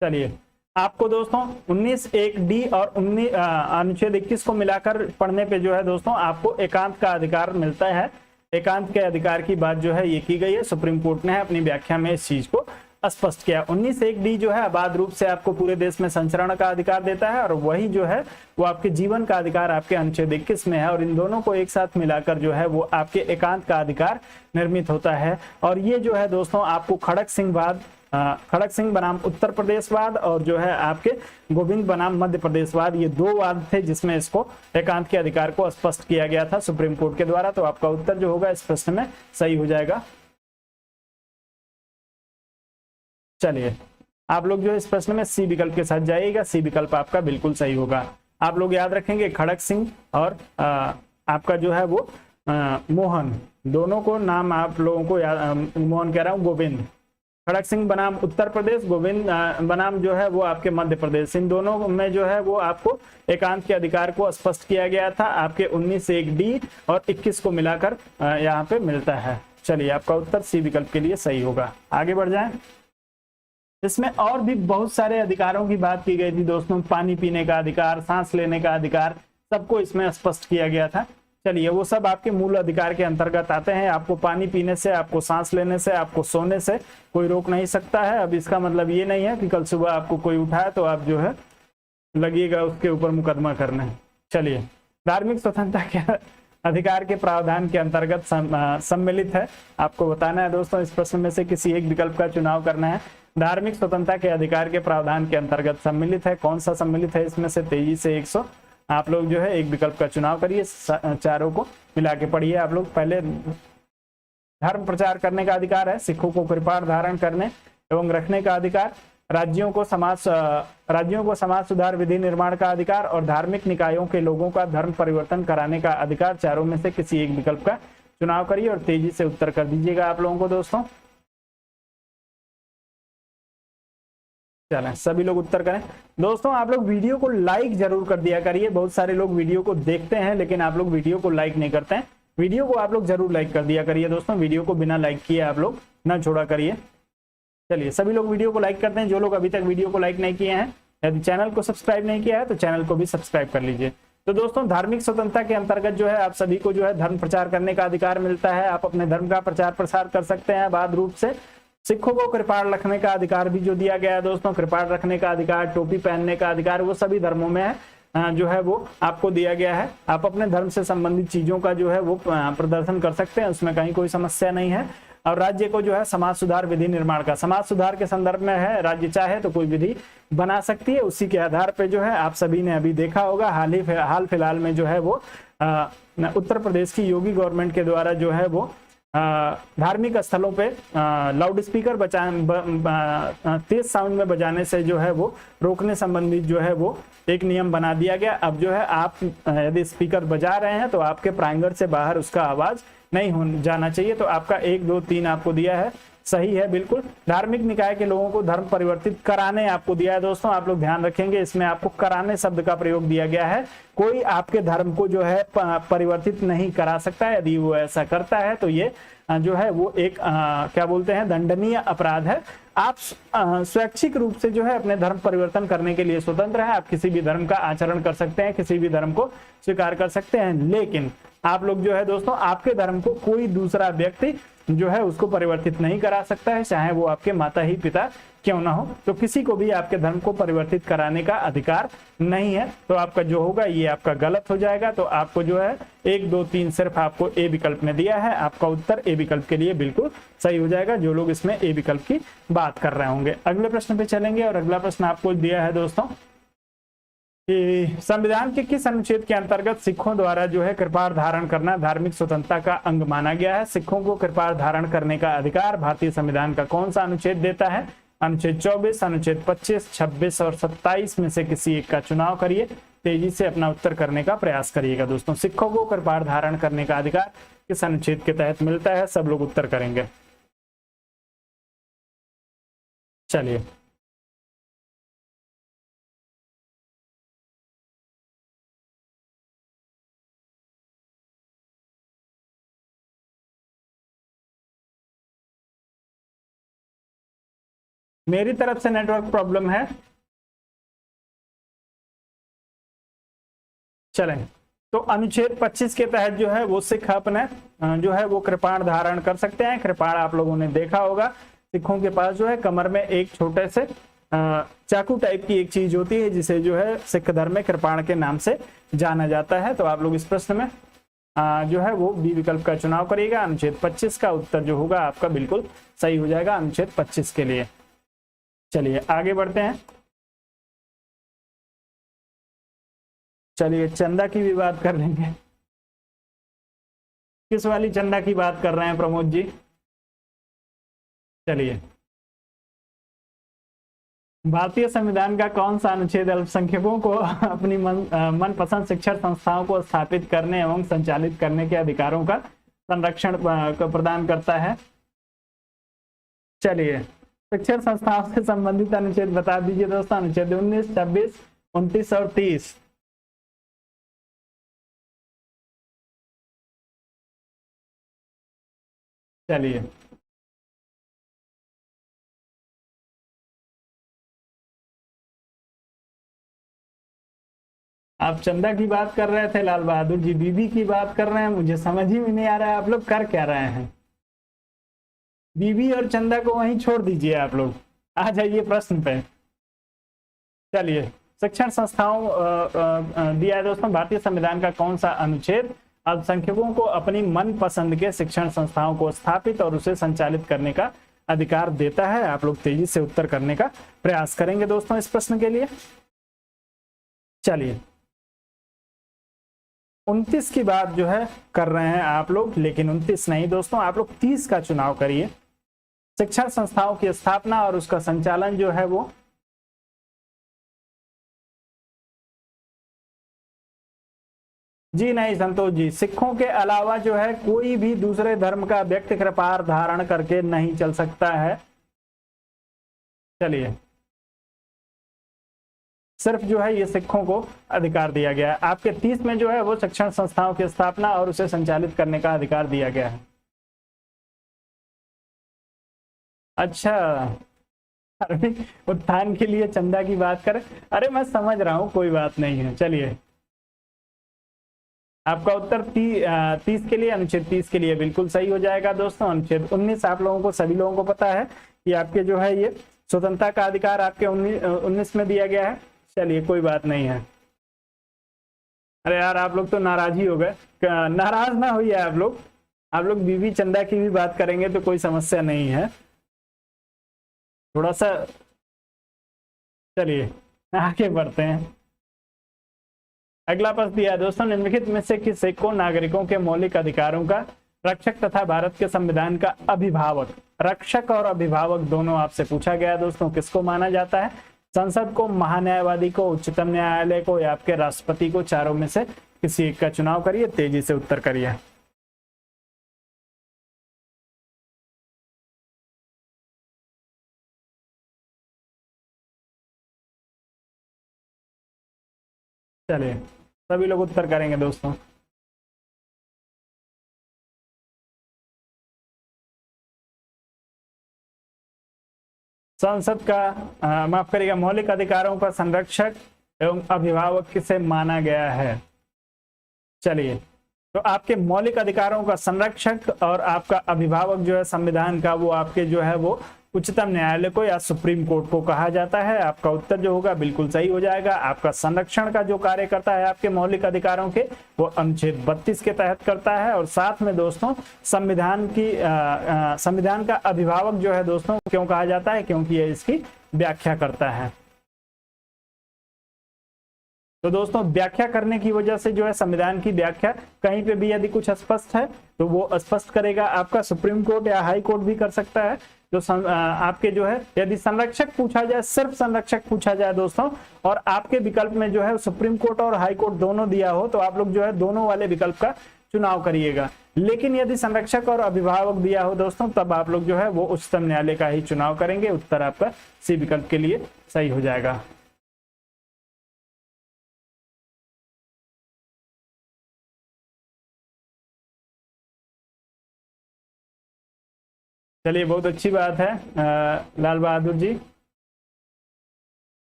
चलिए, आपको दोस्तों 19(1) डी और अनुच्छेद 21 को मिलाकर पढ़ने पे जो है दोस्तों आपको एकांत का अधिकार मिलता है। एकांत के अधिकार की बात जो है ये की गई है, सुप्रीम कोर्ट ने अपनी व्याख्या में इस चीज को स्पष्ट किया। 19(1) डी जो है अबाध रूप से आपको पूरे देश में संचरण का अधिकार देता है और वही जो है वो आपके जीवन का अधिकार आपके अनुच्छेद 21 में है। और इन दोनों को एक साथ मिलाकर जो है वो आपके एकांत का अधिकार निर्मित होता है। और ये जो है दोस्तों आपको खड़क सिंह बनाम उत्तर प्रदेशवाद और जो है आपके गोविंद बनाम मध्य प्रदेशवाद, ये दो वाद थे जिसमें इसको एकांत के अधिकार को स्पष्ट किया गया था सुप्रीम कोर्ट के द्वारा। तो आपका उत्तर जो होगा इस प्रश्न में सही हो जाएगा। चलिए, आप लोग जो इस प्रश्न में सी विकल्प के साथ जाइएगा, सी विकल्प आपका बिल्कुल सही होगा। आप लोग याद रखेंगे खड़क सिंह और आपका जो है वो मोहन, दोनों को नाम आप लोगों को मोहन कह रहा हूँ, गोविंद। खड़क सिंह बनाम उत्तर प्रदेश, गोविंद बनाम जो है वो आपके मध्य प्रदेश। इन दोनों में जो है वो आपको एकांत के अधिकार को स्पष्ट किया गया था आपके 19(1) डी और 21 को मिलाकर यहाँ पे मिलता है। चलिए, आपका उत्तर सी विकल्प के लिए सही होगा। आगे बढ़ जाएं। इसमें और भी बहुत सारे अधिकारों की बात की गई थी दोस्तों, पानी पीने का अधिकार, सांस लेने का अधिकार, सबको इसमें स्पष्ट किया गया था। चलिए, वो सब आपके मूल अधिकार के अंतर्गत आते हैं। आपको पानी पीने से, आपको सांस लेने से, आपको सोने से कोई रोक नहीं सकता है। अब इसका मतलब ये नहीं है कि कल सुबह आपको कोई उठाए तो आप जो है लगिएगा उसके ऊपर मुकदमा करने। चलिए, धार्मिक स्वतंत्रता के अधिकार के प्रावधान के अंतर्गत सम्मिलित है। आपको बताना है दोस्तों, इस प्रश्न में से किसी एक विकल्प का चुनाव करना है। धार्मिक स्वतंत्रता के अधिकार के प्रावधान के अंतर्गत सम्मिलित है, कौन सा सम्मिलित है इसमें से? तेजी से 100 आप लोग जो है एक विकल्प का चुनाव करिए, चारों को मिला के पढ़िए आप लोग। पहले धर्म प्रचार करने का अधिकार है, सिखों को कृपाण धारण करने एवं रखने का अधिकार, राज्यों को समाज सुधार विधि निर्माण का अधिकार और धार्मिक निकायों के लोगों का धर्म परिवर्तन कराने का अधिकार। चारों में से किसी एक विकल्प का चुनाव करिए और तेजी से उत्तर कर दीजिएगा आप लोगों को दोस्तों। चलें, सभी लोग उत्तर करें दोस्तों। आप लोग वीडियो को लाइक जरूर कर दिया करिए। बहुत सारे लोग वीडियो को देखते हैं लेकिन आप लोग वीडियो को लाइक नहीं करते हैं। वीडियो को आप लोग जरूर लाइक कर दिया करिए दोस्तों, वीडियो को बिना लाइक किए आप लोग ना छोड़ा करिए। चलिए, सभी लोग वीडियो को लाइक करते हैं। जो लोग अभी तक वीडियो को लाइक नहीं किए हैं, यदि चैनल को सब्सक्राइब नहीं किया है तो चैनल को भी सब्सक्राइब कर लीजिए। तो दोस्तों धार्मिक स्वतंत्रता के अंतर्गत जो है आप सभी को जो है धर्म प्रचार करने का अधिकार मिलता है। आप अपने धर्म का प्रचार प्रसार कर सकते हैं बाद रूप से। सिखों को कृपाण रखने का अधिकार भी जो दिया गया है दोस्तों, कृपाण रखने का अधिकार, टोपी पहनने का अधिकार, वो सभी धर्मों में है जो है वो आपको दिया गया है। आप अपने धर्म से संबंधित चीजों का जो है वो प्रदर्शन कर सकते हैं, उसमें कहीं कोई समस्या नहीं है। और राज्य को जो है समाज सुधार विधि निर्माण का, समाज सुधार के संदर्भ में है, राज्य चाहे तो कोई विधि बना सकती है। उसी के आधार पे जो है आप सभी ने अभी देखा होगा हाल फिलहाल में जो है वो उत्तर प्रदेश की योगी गवर्नमेंट के द्वारा जो है वो धार्मिक स्थलों पे लाउड स्पीकर तेज साउंड में बजाने से जो है वो रोकने संबंधित जो है वो एक नियम बना दिया गया। अब जो है आप यदि स्पीकर बजा रहे हैं तो आपके प्रांगण से बाहर उसका आवाज नहीं हो जाना चाहिए। तो आपका 1 2 3 आपको दिया है, सही है बिल्कुल। धार्मिक निकाय के लोगों को धर्म परिवर्तित कराने आपको दिया है दोस्तों, आप लोग ध्यान रखेंगे, इसमें आपको कराने शब्द का प्रयोग दिया गया है। कोई आपके धर्म को जो है परिवर्तित नहीं करा सकता है। यदि वो ऐसा करता है तो ये जो है वो एक क्या बोलते हैं, दंडनीय अपराध है। आप स्वैच्छिक रूप से जो है अपने धर्म परिवर्तन करने के लिए स्वतंत्र है। आप किसी भी धर्म का आचरण कर सकते हैं, किसी भी धर्म को स्वीकार कर सकते हैं, लेकिन आप लोग जो है दोस्तों आपके धर्म को कोई दूसरा व्यक्ति जो है उसको परिवर्तित नहीं करा सकता है, चाहे वो आपके माता ही पिता क्यों ना हो। तो किसी को भी आपके धर्म को परिवर्तित कराने का अधिकार नहीं है। तो आपका जो होगा ये आपका गलत हो जाएगा। तो आपको जो है 1 2 3 सिर्फ आपको ए विकल्प में दिया है, आपका उत्तर ए विकल्प के लिए बिल्कुल सही हो जाएगा, जो लोग इसमें ए विकल्प की बात कर रहे होंगे। अगले प्रश्न पे चलेंगे और अगला प्रश्न आपको दिया है दोस्तों कि संविधान के किस अनुच्छेद के अंतर्गत सिखों द्वारा जो है कृपाण धारण करना धार्मिक स्वतंत्रता का अंग माना गया है। सिखों को कृपाण धारण करने का अधिकार भारतीय संविधान का कौन सा अनुच्छेद देता है? अनुच्छेद 24, अनुच्छेद 25, 26 और 27 में से किसी एक का चुनाव करिए। तेजी से अपना उत्तर करने का प्रयास करिएगा दोस्तों। सिखों को कृपाण धारण करने का अधिकार किस अनुच्छेद के तहत मिलता है? सब लोग उत्तर करेंगे। चलिए मेरी तरफ से नेटवर्क प्रॉब्लम है। चलें तो अनुच्छेद 25 के तहत जो है वो सिख अपने जो है वो कृपाण धारण कर सकते हैं। कृपाण आप लोगों ने देखा होगा, सिखों के पास जो है कमर में एक छोटे से चाकू टाइप की एक चीज होती है जिसे जो है सिख धर्म में कृपाण के नाम से जाना जाता है। तो आप लोग इस प्रश्न में जो है वो बी विकल्प का चुनाव करिएगा। अनुच्छेद 25 का उत्तर जो होगा आपका बिल्कुल सही हो जाएगा अनुच्छेद 25 के लिए। चलिए आगे बढ़ते हैं। चलिए चंदा की भी बात कर लेंगे। किस वाली चंदा की बात कर रहे हैं प्रमोद जी? चलिए, भारतीय संविधान का कौन सा अनुच्छेद अल्पसंख्यकों को अपनी मनपसंद शिक्षण संस्थाओं को स्थापित करने एवं संचालित करने के अधिकारों का संरक्षण प्रदान करता है? चलिए शिक्षण संस्थाओं से संबंधित अनुच्छेद बता दीजिए दोस्तों। अनुच्छेद 19, 26, 29 और 30। चलिए आप चंदा की बात कर रहे थे, लाल बहादुर जी बीबी की बात कर रहे हैं। मुझे समझ ही में नहीं आ रहा है आप लोग कर क्या रहे हैं। बीबी और चंदा को वहीं छोड़ दीजिए, आप लोग आ जाइए प्रश्न पे। चलिए शिक्षण संस्थाओं दिया है दोस्तों। भारतीय संविधान का कौन सा अनुच्छेद अल्पसंख्यकों को अपनी मनपसंद के शिक्षण संस्थाओं को स्थापित और उसे संचालित करने का अधिकार देता है? आप लोग तेजी से उत्तर करने का प्रयास करेंगे दोस्तों इस प्रश्न के लिए। चलिए 29 की बात जो है कर रहे हैं आप लोग, लेकिन 29 नहीं दोस्तों, आप लोग 30 का चुनाव करिए। शिक्षण संस्थाओं की स्थापना और उसका संचालन जो है वो जी नहीं संतोष जी, सिखों के अलावा जो है कोई भी दूसरे धर्म का व्यक्ति कृपाण धारण करके नहीं चल सकता है। चलिए सिर्फ जो है ये सिखों को अधिकार दिया गया है। आपके 30 में जो है वो शिक्षण संस्थाओं की स्थापना और उसे संचालित करने का अधिकार दिया गया है। अच्छा उत्थान के लिए चंदा की बात करें, अरे मैं समझ रहा हूं, कोई बात नहीं है। चलिए आपका उत्तर 30 के लिए, अनुच्छेद 30 के लिए बिल्कुल सही हो जाएगा दोस्तों। अनुच्छेद 19 आप लोगों को, सभी लोगों को पता है कि आपके जो है ये स्वतंत्रता का अधिकार आपके 19 में दिया गया है। चलिए कोई बात नहीं है। अरे यार आप लोग तो नाराज ही हो गए, नाराज ना होइए आप लोग बीबी चंदा की भी बात करेंगे तो कोई समस्या नहीं है, थोड़ा सा। चलिए आगे बढ़ते हैं। अगला प्रश्न दिया है दोस्तों, निम्नलिखित में से किसे को नागरिकों के मौलिक अधिकारों का रक्षक तथा भारत के संविधान का अभिभावक, रक्षक और अभिभावक दोनों आपसे पूछा गया है दोस्तों, किसको माना जाता है? संसद को, महान्यायवादी को, उच्चतम न्यायालय को या आपके राष्ट्रपति को? चारों में से किसी एक का चुनाव करिए, तेजी से उत्तर करिए। चलिए सभी लोग उत्तर करेंगे दोस्तों। संसद का माफ करिएगा, मौलिक अधिकारों का संरक्षक एवं अभिभावक किसे माना गया है? चलिए, तो आपके मौलिक अधिकारों का संरक्षक और आपका अभिभावक जो है संविधान का, वो आपके जो है वो उच्चतम न्यायालय को या सुप्रीम कोर्ट को कहा जाता है। आपका उत्तर जो होगा बिल्कुल सही हो जाएगा। आपका संरक्षण का जो कार्य करता है आपके मौलिक अधिकारों के, वो अनुच्छेद 32 के तहत करता है। और साथ में दोस्तों संविधान का अभिभावक जो है दोस्तों क्यों कहा जाता है? क्योंकि ये इसकी व्याख्या करता है। तो दोस्तों व्याख्या करने की वजह से जो है संविधान की व्याख्या कहीं पे भी यदि कुछ अस्पष्ट है तो वो स्पष्ट करेगा। आपका सुप्रीम कोर्ट या हाई कोर्ट भी कर सकता है। तो आपके जो है यदि संरक्षक पूछा जाए, सिर्फ संरक्षक पूछा जाए दोस्तों, और आपके विकल्प में जो है सुप्रीम कोर्ट और हाई कोर्ट दोनों दिया हो, तो आप लोग जो है दोनों वाले विकल्प का चुनाव करिएगा। लेकिन यदि संरक्षक और अभिभावक दिया हो दोस्तों, तब आप लोग जो है वो उच्चतम न्यायालय का ही चुनाव करेंगे। उत्तर आपका सी विकल्प के लिए सही हो जाएगा। चलिए बहुत अच्छी बात है लाल बहादुर जी,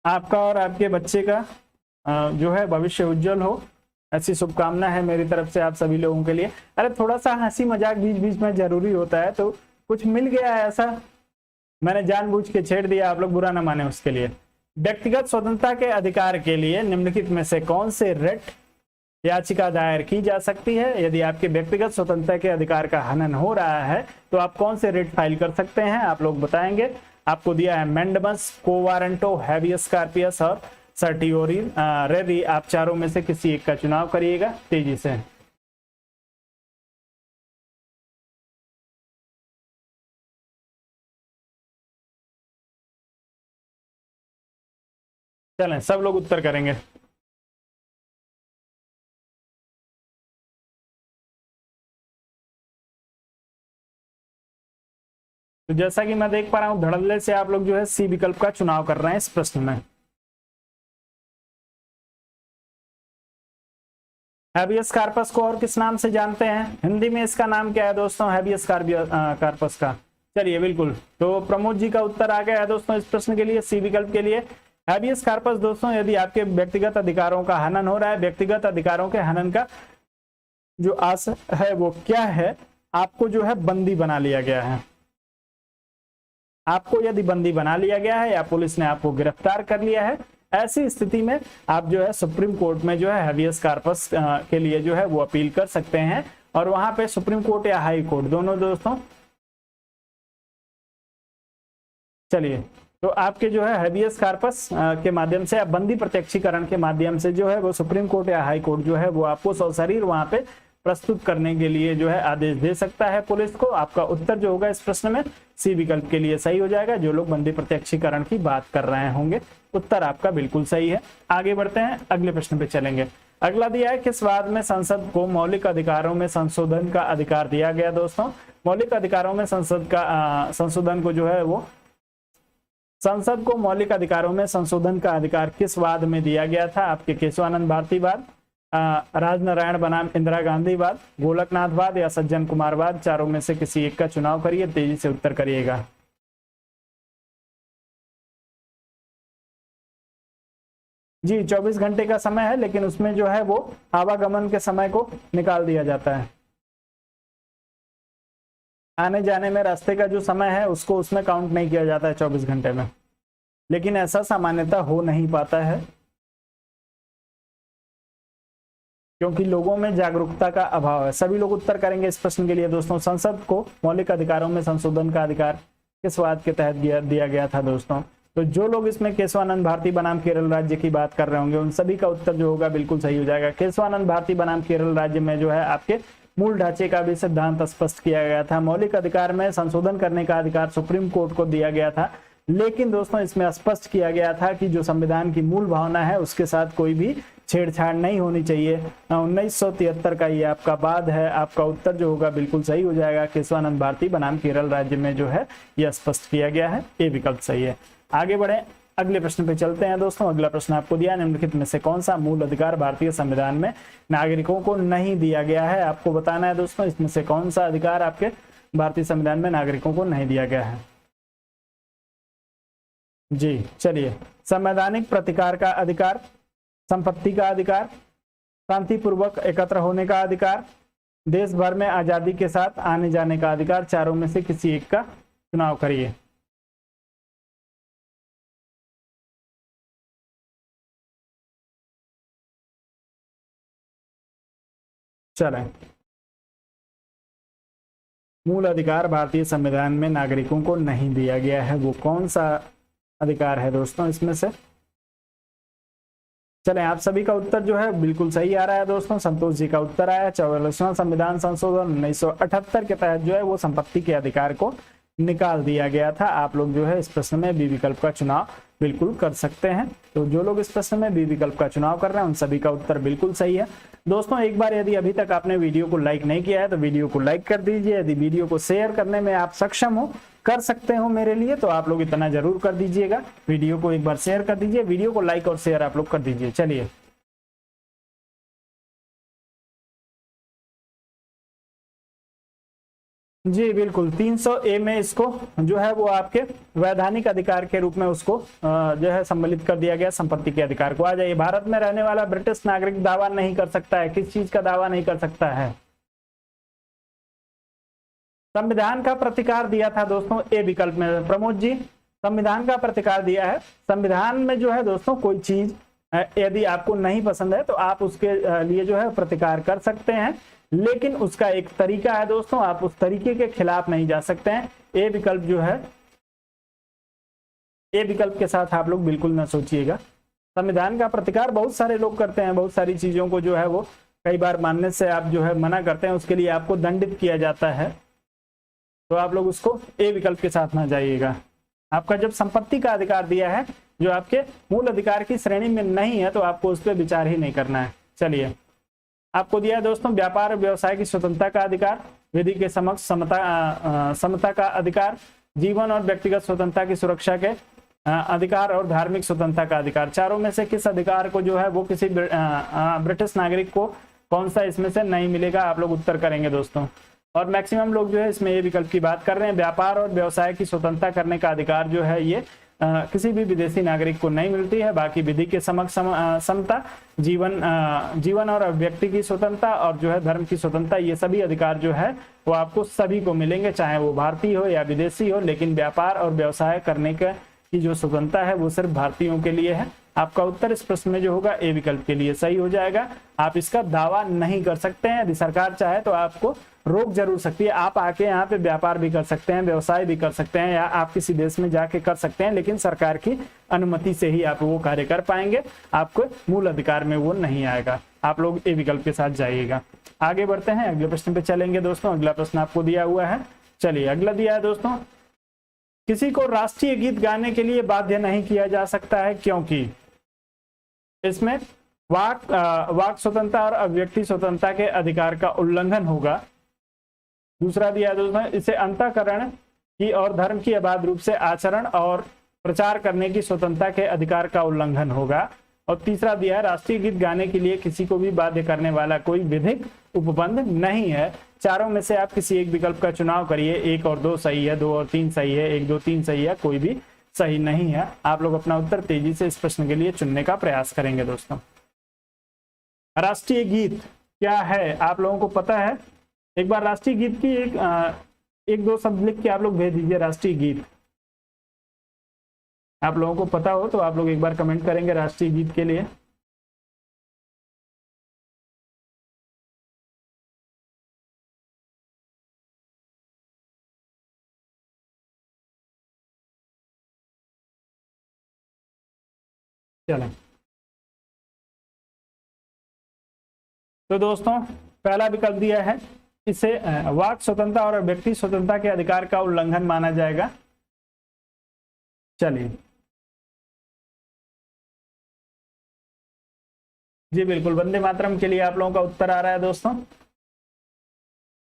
आपका और आपके बच्चे का जो है भविष्य उज्जवल हो, ऐसी शुभकामना है मेरी तरफ से आप सभी लोगों के लिए। अरे थोड़ा सा हंसी मजाक बीच बीच में जरूरी होता है, तो कुछ मिल गया है ऐसा, मैंने जानबूझ के छेड़ दिया, आप लोग बुरा ना माने उसके लिए। व्यक्तिगत स्वतंत्रता के अधिकार के लिए निम्नलिखित में से कौन से रिट याचिका दायर की जा सकती है? यदि आपके व्यक्तिगत स्वतंत्रता के अधिकार का हनन हो रहा है तो आप कौन से रिट फाइल कर सकते हैं? आप लोग बताएंगे। आपको दिया है मैंडमस, कोवारंटो, हैबियस कार्पियस और सर्टियोरी रेरी। आप चारों में से किसी एक का चुनाव करिएगा तेजी से। चलें सब लोग उत्तर करेंगे। तो जैसा कि मैं देख पा रहा हूं धड़ल्ले से आप लोग जो है सी विकल्प का चुनाव कर रहे हैं इस प्रश्न में। हैबियस कार्पस को और किस नाम से जानते हैं? हिंदी में इसका नाम क्या है दोस्तों हैबियस कार्पस का? चलिए बिल्कुल, तो प्रमोद जी का उत्तर आ गया है दोस्तों इस प्रश्न के लिए, सी विकल्प के लिए। हैबियस कार्पस दोस्तों यदि आपके व्यक्तिगत अधिकारों का हनन हो रहा है, व्यक्तिगत अधिकारों के हनन का जो आस है वो क्या है? आपको जो है बंदी बना लिया गया है। आपको यदि बंदी बना लिया गया है या पुलिस ने आपको गिरफ्तार कर लिया है, ऐसी स्थिति में आप जो है सुप्रीम कोर्ट में जो है हैबियस कार्पस के लिए जो है वो अपील कर सकते हैं। और वहां पे सुप्रीम कोर्ट या हाई कोर्ट दोनों दोस्तों, चलिए तो आपके जो है हैबियस कार्पस के माध्यम से या बंदी प्रत्यक्षीकरण के माध्यम से जो है वो सुप्रीम कोर्ट या हाई कोर्ट जो है वो आपको सशरीर वहां पे प्रस्तुत करने के लिए जो है आदेश दे सकता है पुलिस को। आपका उत्तर जो होगा इस प्रश्न में सी विकल्प के लिए सही हो जाएगा। जो लोग बंदी प्रत्यक्षीकरण की बात कर रहे होंगे, उत्तर आपका बिल्कुल सही है। आगे बढ़ते हैं, अगले प्रश्न पे चलेंगे। अगला दिया है, किस वाद में संसद को मौलिक अधिकारों में संशोधन का अधिकार दिया गया? दोस्तों मौलिक अधिकारों में संसद का संशोधन को जो है वो, संसद को मौलिक अधिकारों में संशोधन का अधिकार किस वाद में दिया गया था? आपके केशवानंद भारती वाद, राजनारायण बनाम इंदिरा गांधी वाद, गोलकनाथ वाद या सज्जन कुमार वाद? चारों में से किसी एक का चुनाव करिए, तेजी से उत्तर करिएगा। जी 24 घंटे का समय है, लेकिन उसमें जो है वो आवागमन के समय को निकाल दिया जाता है। आने जाने में रास्ते का जो समय है उसको उसमें काउंट नहीं किया जाता है 24 घंटे में, लेकिन ऐसा सामान्यतः हो नहीं पाता है क्योंकि लोगों में जागरूकता का अभाव है। सभी लोग उत्तर करेंगे इस प्रश्न के लिए दोस्तों। संसद को मौलिक अधिकारों में संशोधन का अधिकार किस वाद के तहत दिया गया था दोस्तों? तो जो लोग इसमें केशवानंद भारती बनाम केरल राज्य की बात कर रहे होंगे उन सभी का उत्तर जो होगा बिल्कुल सही हो जाएगा। केशवानंद भारती बनाम केरल राज्य में जो है आपके मूल ढांचे का भी सिद्धांत स्पष्ट किया गया था। मौलिक अधिकार में संशोधन करने का अधिकार सुप्रीम कोर्ट को दिया गया था, लेकिन दोस्तों इसमें स्पष्ट किया गया था कि जो संविधान की मूल भावना है उसके साथ कोई भी छेड़छाड़ नहीं होनी चाहिए। 1973 का ये आपका वाद है। आपका उत्तर जो होगा बिल्कुल सही हो जाएगा। केशवानंद भारती बनाम केरल राज्य में जो है यह स्पष्ट किया गया है, ये विकल्प सही है। आगे बढ़े, अगले प्रश्न पे चलते हैं दोस्तों। अगला प्रश्न आपको दिया, निम्नलिखित में से कौन सा मूल अधिकार भारतीय संविधान में नागरिकों को नहीं दिया गया है? आपको बताना है दोस्तों इसमें से कौन सा अधिकार आपके भारतीय संविधान में नागरिकों को नहीं दिया गया है। जी चलिए, संवैधानिक प्रतिकार का अधिकार, संपत्ति का अधिकार, शांतिपूर्वक एकत्र होने का अधिकार, देश भर में आजादी के साथ आने जाने का अधिकार, चारों में से किसी एक का चुनाव करिए। चलें, मूल अधिकार भारतीय संविधान में नागरिकों को नहीं दिया गया है, वो कौन सा अधिकार है दोस्तों इसमें से? चलें, आप सभी का उत्तर जो है बिल्कुल सही आ रहा है दोस्तों। संतोष जी का उत्तर आया 44वां संविधान संशोधन 1978 के तहत जो है वो संपत्ति के अधिकार को निकाल दिया गया था। आप लोग जो है इस प्रश्न में बी विकल्प का चुनाव बिल्कुल कर सकते हैं। तो जो लोग इस प्रश्न में बी विकल्प का चुनाव कर रहे हैं उन सभी का उत्तर बिल्कुल सही है दोस्तों। एक बार यदि अभी तक आपने वीडियो को लाइक नहीं किया है तो वीडियो को लाइक कर दीजिए। यदि वीडियो को शेयर करने में आप सक्षम हो, कर सकते हो मेरे लिए, तो आप लोग इतना जरूर कर दीजिएगा। वीडियो को एक बार शेयर कर दीजिए, वीडियो को लाइक और शेयर आप लोग कर दीजिए। चलिए, जी बिल्कुल 300A में इसको जो है वो आपके वैधानिक अधिकार के रूप में उसको जो है सम्मिलित कर दिया गया, संपत्ति के अधिकार को। आ जाइए, भारत में रहने वाला ब्रिटिश नागरिक दावा नहीं कर सकता है। किस चीज का दावा नहीं कर सकता है? संविधान का प्रतिकार दिया था दोस्तों ए विकल्प में। प्रमोद जी, संविधान का प्रतिकार दिया है। संविधान में जो है दोस्तों कोई चीज यदि आपको नहीं पसंद है तो आप उसके लिए जो है प्रतिकार कर सकते हैं, लेकिन उसका एक तरीका है दोस्तों, आप उस तरीके के खिलाफ नहीं जा सकते हैं। ए विकल्प जो है, ए विकल्प के साथ आप लोग बिल्कुल ना सोचिएगा। संविधान का प्रतिकार बहुत सारे लोग करते हैं, बहुत सारी चीजों को जो है वो कई बार मानने से आप जो है मना करते हैं, उसके लिए आपको दंडित किया जाता है। तो आप लोग उसको ए विकल्प के साथ ना जाइएगा। आपका जब संपत्ति का अधिकार दिया है जो आपके मूल अधिकार की श्रेणी में नहीं है तो आपको उस पर विचार ही नहीं करना है। चलिए, आपको दिया है दोस्तों व्यापार और व्यवसाय की स्वतंत्रता का अधिकार, विधि के समक्ष समता का अधिकार, जीवन और व्यक्तिगत स्वतंत्रता की सुरक्षा के अधिकार और धार्मिक स्वतंत्रता का अधिकार। चारों में से किस अधिकार को जो है वो किसी ब्रिटिश नागरिक को कौन सा इसमें से नहीं मिलेगा? आप लोग उत्तर करेंगे दोस्तों। और मैक्सिमम लोग जो है इसमें ये विकल्प की बात कर रहे हैं। व्यापार और व्यवसाय की स्वतंत्रता करने का अधिकार जो है ये किसी भी विदेशी नागरिक को नहीं मिलती है। बाकी विधि के समक्ष समता, जीवन और व्यक्ति की स्वतंत्रता और जो है धर्म की स्वतंत्रता, ये सभी अधिकार जो है वो आपको सभी को मिलेंगे, चाहे वो भारतीय हो या विदेशी हो। लेकिन व्यापार और व्यवसाय करने की जो स्वतंत्रता है वो सिर्फ भारतीयों के लिए है। आपका उत्तर इस प्रश्न में जो होगा ए विकल्प के लिए सही हो जाएगा। आप इसका दावा नहीं कर सकते हैं। यदि सरकार चाहे तो आपको रोक जरूर सकती है। आप आके यहाँ पे व्यापार भी कर सकते हैं, व्यवसाय भी कर सकते हैं, या आप किसी देश में जाके कर सकते हैं, लेकिन सरकार की अनुमति से ही आप वो कार्य कर पाएंगे। आपको मूल अधिकार में वो नहीं आएगा। आप लोग ए विकल्प के साथ जाइएगा। आगे बढ़ते हैं, अगले प्रश्न पे चलेंगे दोस्तों। अगला प्रश्न आपको दिया हुआ है। चलिए, अगला दिया है दोस्तों, किसी को राष्ट्रीय गीत गाने के लिए बाध्य नहीं किया जा सकता है क्योंकि इसमें वाक स्वतंत्रता और अभिव्यक्ति स्वतंत्रता के अधिकार का उल्लंघन होगा। दूसरा दिया है दोस्तों, इसे अंतःकरण की और धर्म की अबाध रूप से आचरण और प्रचार करने की स्वतंत्रता के अधिकार का उल्लंघन होगा। और तीसरा दिया है, राष्ट्रीय गीत गाने के लिए किसी को भी बाध्य करने वाला कोई विधिक उपबंध नहीं है। चारों में से आप किसी एक विकल्प का चुनाव करिए। 1 और 2 सही है, 2 और 3 सही है, 1, 2, 3 सही है, कोई भी सही नहीं है। आप लोग अपना उत्तर तेजी से इस प्रश्न के लिए चुनने का प्रयास करेंगे दोस्तों। राष्ट्रीय गीत क्या है, आप लोगों को पता है? एक बार राष्ट्रीय गीत की एक दो शब्द लिख के आप लोग भेज दीजिए। राष्ट्रीय गीत आप लोगों को पता हो तो आप लोग एक बार कमेंट करेंगे राष्ट्रीय गीत के लिए। चलें तो दोस्तों पहला विकल्प दिया है, इसे वाक स्वतंत्रता और व्यक्ति स्वतंत्रता के अधिकार का उल्लंघन माना जाएगा। चलिए जी बिल्कुल, वंदे मातरम के लिए आप लोगों का उत्तर आ रहा है दोस्तों।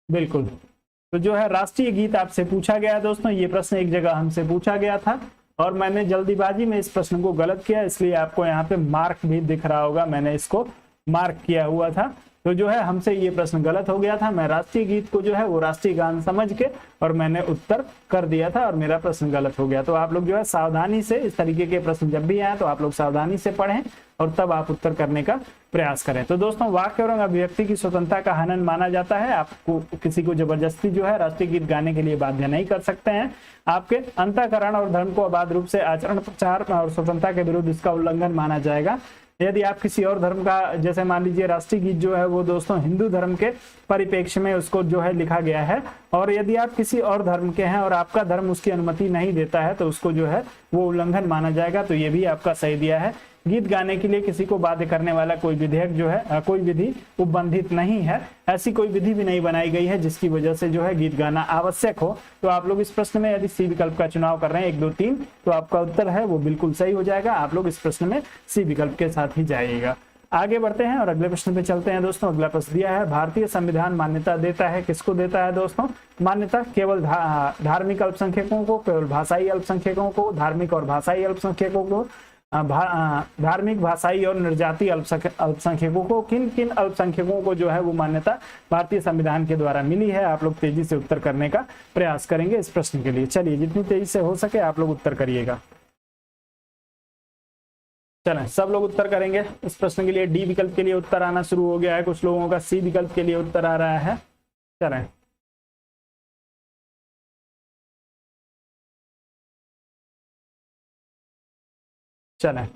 बिल्कुल, तो जो है राष्ट्रीय गीत आपसे पूछा गया है दोस्तों। ये प्रश्न एक जगह हमसे पूछा गया था और मैंने जल्दीबाजी में इस प्रश्न को गलत किया, इसलिए आपको यहाँ पे मार्क भी दिख रहा होगा, मैंने इसको मार्क किया हुआ था। तो जो है हमसे ये प्रश्न गलत हो गया था। मैं राष्ट्रीय गीत को जो है वो राष्ट्रीय गान समझ के और मैंने उत्तर कर दिया था और मेरा प्रश्न गलत हो गया। तो आप लोग जो है सावधानी से इस तरीके के प्रश्न जब भी आए तो आप लोग सावधानी से पढ़ें और तब आप उत्तर करने का प्रयास करें। तो दोस्तों वाक्य और अभिव्यक्ति की स्वतंत्रता का हनन माना जाता है। आपको किसी को जबरदस्ती जो है राष्ट्रीय गीत गाने के लिए बाध्य नहीं कर सकते हैं। आपके अंतःकरण और धर्म को अबाध रूप से आचरण प्रचार और स्वतंत्रता के विरुद्ध इसका उल्लंघन माना जाएगा। यदि आप किसी और धर्म का, जैसे मान लीजिए राष्ट्रीय गीत जो है वो दोस्तों हिंदू धर्म के परिप्रेक्ष्य में उसको जो है लिखा गया है, और यदि आप किसी और धर्म के हैं और आपका धर्म उसकी अनुमति नहीं देता है तो उसको जो है वो उल्लंघन माना जाएगा। तो ये भी आपका सही दिया है। गीत गाने के लिए किसी को बाध्य करने वाला कोई विधेयक जो है कोई विधि उपबंधित नहीं है। ऐसी कोई विधि भी नहीं बनाई गई है जिसकी वजह से जो है गीत गाना आवश्यक हो। तो आप लोग इस प्रश्न में यदि सी विकल्प का चुनाव कर रहे हैं 1 2 3 तो आपका उत्तर है वो बिल्कुल सही हो जाएगा। आप लोग इस प्रश्न में सी विकल्प के साथ ही जाइएगा। आगे बढ़ते हैं और अगले प्रश्न पे चलते हैं दोस्तों। अगला प्रश्न दिया है, भारतीय संविधान मान्यता देता है, किसको देता है दोस्तों? मान्यता केवल धार्मिक अल्पसंख्यकों को, केवल भाषाई अल्पसंख्यकों को, धार्मिक और भाषाई अल्पसंख्यकों को, धार्मिक भाषाई और निर्जातीय अल्पसंख्यकों को, किन किन अल्पसंख्यकों को जो है वो मान्यता भारतीय संविधान के द्वारा मिली है? आप लोग तेजी से उत्तर करने का प्रयास करेंगे इस प्रश्न के लिए। चलिए जितनी तेजी से हो सके आप लोग उत्तर करिएगा। चलें सब लोग उत्तर करेंगे इस प्रश्न के लिए। डी विकल्प के लिए उत्तर आना शुरू हो गया है, कुछ लोगों का सी विकल्प के लिए उत्तर आ रहा है। चलें चलें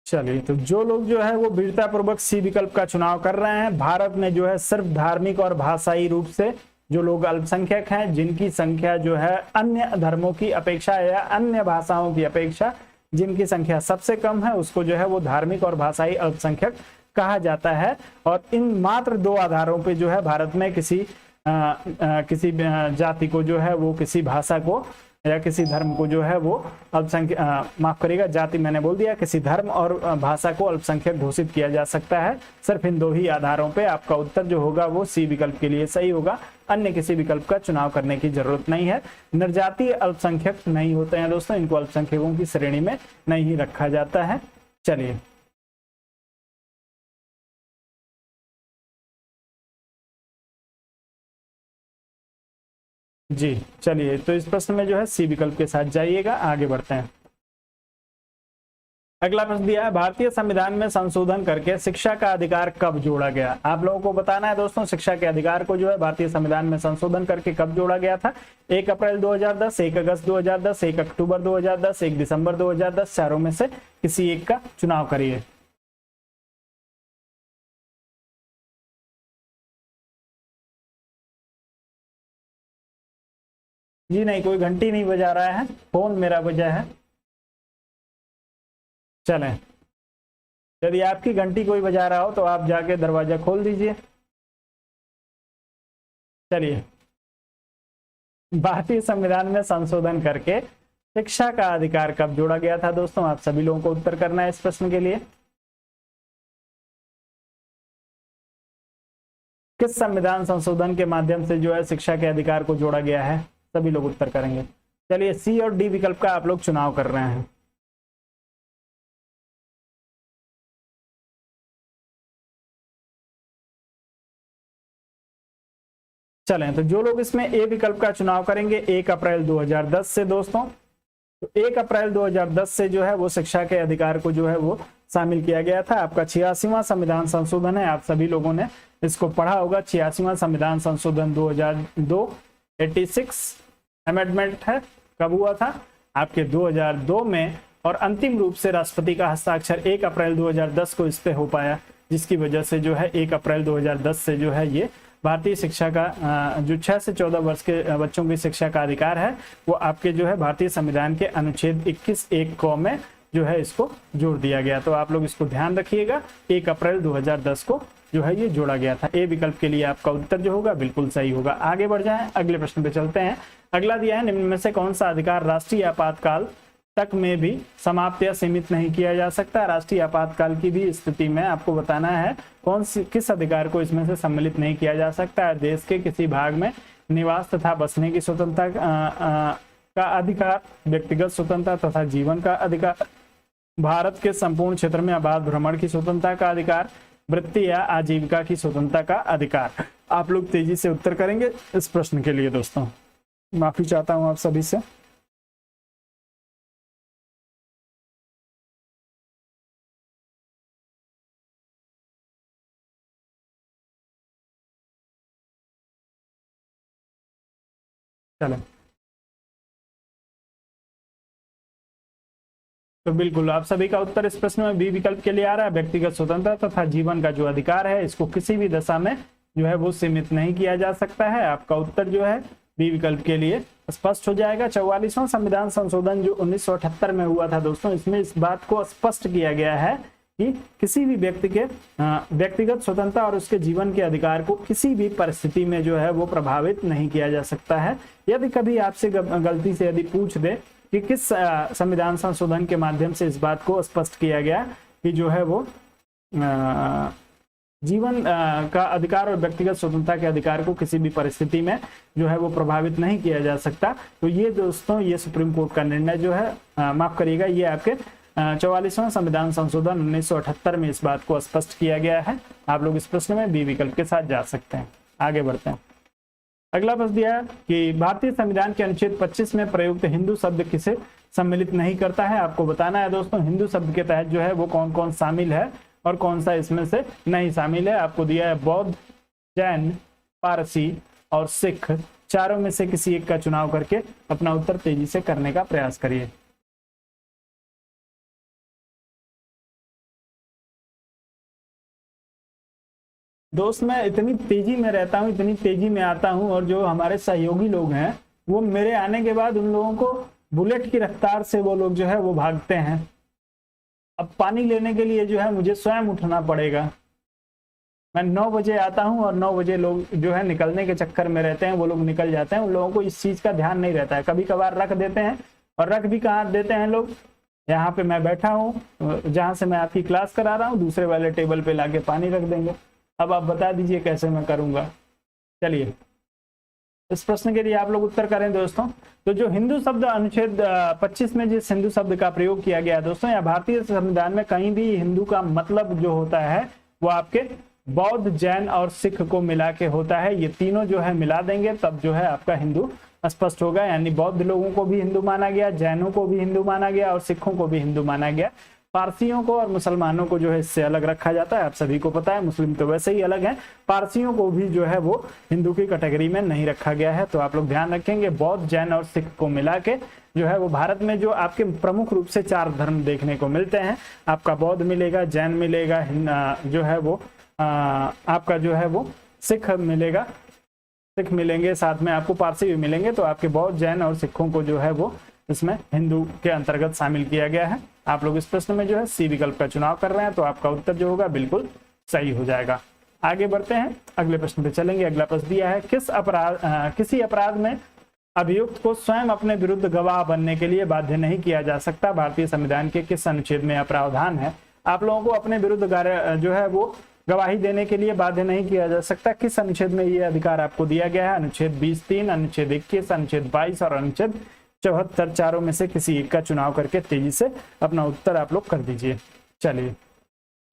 चलिए, तो जो लोग जो है वो वीरता पूर्वक सी विकल्प का चुनाव कर रहे हैं, भारत में जो है सिर्फ धार्मिक और भाषाई रूप से जो लोग अल्पसंख्यक हैं, जिनकी संख्या जो है अन्य धर्मों की अपेक्षा या अन्य भाषाओं की अपेक्षा जिनकी संख्या सबसे कम है, उसको जो है वो धार्मिक और भाषाई अल्पसंख्यक कहा जाता है। और इन मात्र 2 आधारों पे जो है भारत में किसी जाति को जो है वो, किसी भाषा को या किसी धर्म को जो है वो अल्पसंख्यक, माफ करिएगा जाति मैंने बोल दिया, किसी धर्म और भाषा को अल्पसंख्यक घोषित किया जा सकता है। सिर्फ इन 2 ही आधारों पे आपका उत्तर जो होगा वो सी विकल्प के लिए सही होगा। अन्य किसी विकल्प का चुनाव करने की जरूरत नहीं है। निर्जातीय अल्पसंख्यक नहीं होते हैं दोस्तों, इनको अल्पसंख्यकों की श्रेणी में नहीं रखा जाता है। चलिए जी, चलिए तो इस प्रश्न में जो है सी विकल्प के साथ जाइएगा। आगे बढ़ते हैं। अगला प्रश्न दिया है, भारतीय संविधान में संशोधन करके शिक्षा का अधिकार कब जोड़ा गया? आप लोगों को बताना है दोस्तों, शिक्षा के अधिकार को जो है भारतीय संविधान में संशोधन करके कब जोड़ा गया था? 1 अप्रैल 2010, 1 अगस्त 2010, 1 अक्टूबर 2010, 1 दिसंबर 2010, चारों में से किसी एक का चुनाव करिए। जी नहीं, कोई घंटी नहीं बजा रहा है, फोन मेरा बजा है। चलें, यदि आपकी घंटी कोई बजा रहा हो तो आप जाके दरवाजा खोल दीजिए। चलिए, भारतीय संविधान में संशोधन करके शिक्षा का अधिकार कब जोड़ा गया था दोस्तों? आप सभी लोगों को उत्तर करना है इस प्रश्न के लिए। किस संविधान संशोधन के माध्यम से जो है शिक्षा के अधिकार को जोड़ा गया है? सभी लोग उत्तर करेंगे। चलिए सी और डी विकल्प का आप लोग चुनाव कर रहे हैं। चलें, तो जो लोग इसमें ए विकल्प का चुनाव करेंगे 1 अप्रैल 2010 से दोस्तों, तो 1 अप्रैल 2010 से जो है वो शिक्षा के अधिकार को जो है वो शामिल किया गया था। आपका 86वां संविधान संशोधन है, आप सभी लोगों ने इसको पढ़ा होगा। 86वां संविधान संशोधन 2002 86 अमेंडमेंट है, कब हुआ था? आपके 2002 में, और अंतिम रूप से राष्ट्रपति का हस्ताक्षर 1 अप्रैल 2010 को इस पे हो पाया, जिसकी वजह से जो है 1 अप्रैल 2010 से जो है ये भारतीय शिक्षा का जो 6 से 14 वर्ष के बच्चों की शिक्षा का अधिकार है वो आपके जो है भारतीय संविधान के अनुच्छेद 21(1) में जो है इसको जोड़ दिया गया। तो आप लोग इसको ध्यान रखिएगा, 1 अप्रैल 2010 को जो है ये जोड़ा गया था। ए विकल्प के लिए आपका उत्तर जो होगा बिल्कुल सही होगा। आगे बढ़ जाएं, अगले प्रश्न पे चलते हैं। अगला दिया है, निम्न में से कौन सा अधिकार राष्ट्रीय आपातकाल तक में भी समाप्त या सीमित नहीं किया जा सकता? राष्ट्रीय आपातकाल की भी स्थिति में आपको बताना है किस अधिकार को इसमें से सम्मिलित नहीं किया जा सकता है। देश के किसी भाग में निवास तथा बसने की स्वतंत्रता का अधिकार, व्यक्तिगत स्वतंत्रता तथा जीवन का अधिकार, भारत के संपूर्ण क्षेत्र में आबाद भ्रमण की स्वतंत्रता का अधिकार, वृत्ति या आजीविका की स्वतंत्रता का अधिकार। आप लोग तेजी से उत्तर करेंगे इस प्रश्न के लिए दोस्तों। माफी चाहता हूं आप सभी से। चलें, तो बिल्कुल आप सभी का उत्तर इस प्रश्न में बी विकल्प के लिए आ रहा है। व्यक्तिगत स्वतंत्रता तथा जीवन का जो अधिकार है इसको किसी भी दशा में जो है वो सीमित नहीं किया जा सकता है। आपका उत्तर जो है बी विकल्प के लिए स्पष्ट हो जाएगा। 44वां संविधान संशोधन जो 1978 में हुआ था दोस्तों, इसमें इस बात को स्पष्ट किया गया है कि किसी भी व्यक्ति के व्यक्तिगत स्वतंत्रता और उसके जीवन के अधिकार को किसी भी परिस्थिति में जो है वो प्रभावित नहीं किया जा सकता है। यदि कभी आपसे गलती से यदि पूछ दे कि किस संविधान संशोधन के माध्यम से इस बात को स्पष्ट किया गया कि जो है वो जीवन का अधिकार और व्यक्तिगत स्वतंत्रता के अधिकार को किसी भी परिस्थिति में जो है वो प्रभावित नहीं किया जा सकता, तो ये दोस्तों ये सुप्रीम कोर्ट का निर्णय जो है माफ करिएगा, ये आपके 44वां संविधान संशोधन 1978 में इस बात को स्पष्ट किया गया है। आप लोग इस प्रश्न में बी विकल्प के साथ जा सकते हैं। आगे बढ़ते हैं। अगला प्रश्न दिया है कि भारतीय संविधान के अनुच्छेद 25 में प्रयुक्त हिंदू शब्द किसे सम्मिलित नहीं करता है? आपको बताना है दोस्तों हिंदू शब्द के तहत जो है वो कौन कौन शामिल है और कौन सा इसमें से नहीं शामिल है। आपको दिया है बौद्ध, जैन, पारसी और सिख, चारों में से किसी एक का चुनाव करके अपना उत्तर तेजी से करने का प्रयास करिए। दोस्त मैं इतनी तेजी में रहता हूँ, इतनी तेजी में आता हूँ, और जो हमारे सहयोगी लोग हैं वो मेरे आने के बाद उन लोगों को बुलेट की रफ्तार से वो लोग जो है वो भागते हैं। अब पानी लेने के लिए जो है मुझे स्वयं उठना पड़ेगा। मैं 9 बजे आता हूँ और 9 बजे लोग जो है निकलने के चक्कर में रहते हैं, वो लोग निकल जाते हैं। उन लोगों को इस चीज का ध्यान नहीं रहता है। कभी कभार रख देते हैं, और रख भी कहाँ देते हैं लोग, यहाँ पे मैं बैठा हूँ जहाँ से मैं आपकी क्लास करा रहा हूँ, दूसरे वाले टेबल पे लाके पानी रख देंगे। अब आप बता दीजिए कैसे मैं करूंगा। चलिए इस प्रश्न के लिए आप लोग उत्तर करें दोस्तों। तो जो हिंदू शब्द अनुच्छेद 25 में जिस हिंदू शब्द का प्रयोग किया गया दोस्तों, या भारतीय संविधान में कहीं भी हिंदू का मतलब जो होता है वो आपके बौद्ध, जैन और सिख को मिला के होता है। ये तीनों जो है मिला देंगे तब जो है आपका हिंदू स्पष्ट होगा। यानी बौद्ध लोगों को भी हिंदू माना गया, जैनों को भी हिंदू माना गया और सिखों को भी हिंदू माना गया। पारसियों को और मुसलमानों को जो है इससे अलग रखा जाता है। आप सभी को पता है मुस्लिम तो वैसे ही अलग है, पारसियों को भी जो है वो हिंदू की कैटेगरी में नहीं रखा गया है। तो आप लोग ध्यान रखेंगे बौद्ध, जैन और सिख को मिला के जो है वो भारत में जो आपके प्रमुख रूप से 4 धर्म देखने को मिलते हैं। आपका बौद्ध मिलेगा, जैन मिलेगा, जो है वो आपका जो है वो सिख मिलेगा, सिख मिलेंगे, साथ में आपको पारसी भी मिलेंगे। तो आपके बौद्ध, जैन और सिखों को जो है वो इसमें हिंदू के अंतर्गत शामिल किया गया है। आप लोग इस प्रश्न में जो है सी विकल्प का चुनाव कर रहे हैं, तो आपका उत्तर जो होगा बिल्कुल सही हो जाएगा। आगे बढ़ते हैं, अगले प्रश्न पे चलेंगे। अगला प्रश्न दिया है किसी अपराध में अभियुक्त को स्वयं अपने विरुद्ध गवाह बनने के लिए बाध्य नहीं किया जा सकता? भारतीय संविधान के किस अनुच्छेद में प्रावधान है? आप लोगों को अपने विरुद्ध जो है वो गवाही देने के लिए बाध्य नहीं किया जा सकता। किस अनुच्छेद में ये अधिकार आपको दिया गया है? अनुच्छेद 20(3), अनुच्छेद 21, अनुच्छेद 22 और अनुच्छेद 74। चारों में से किसी एक का चुनाव करके तेजी से अपना उत्तर आप लोग कर दीजिए। चलिए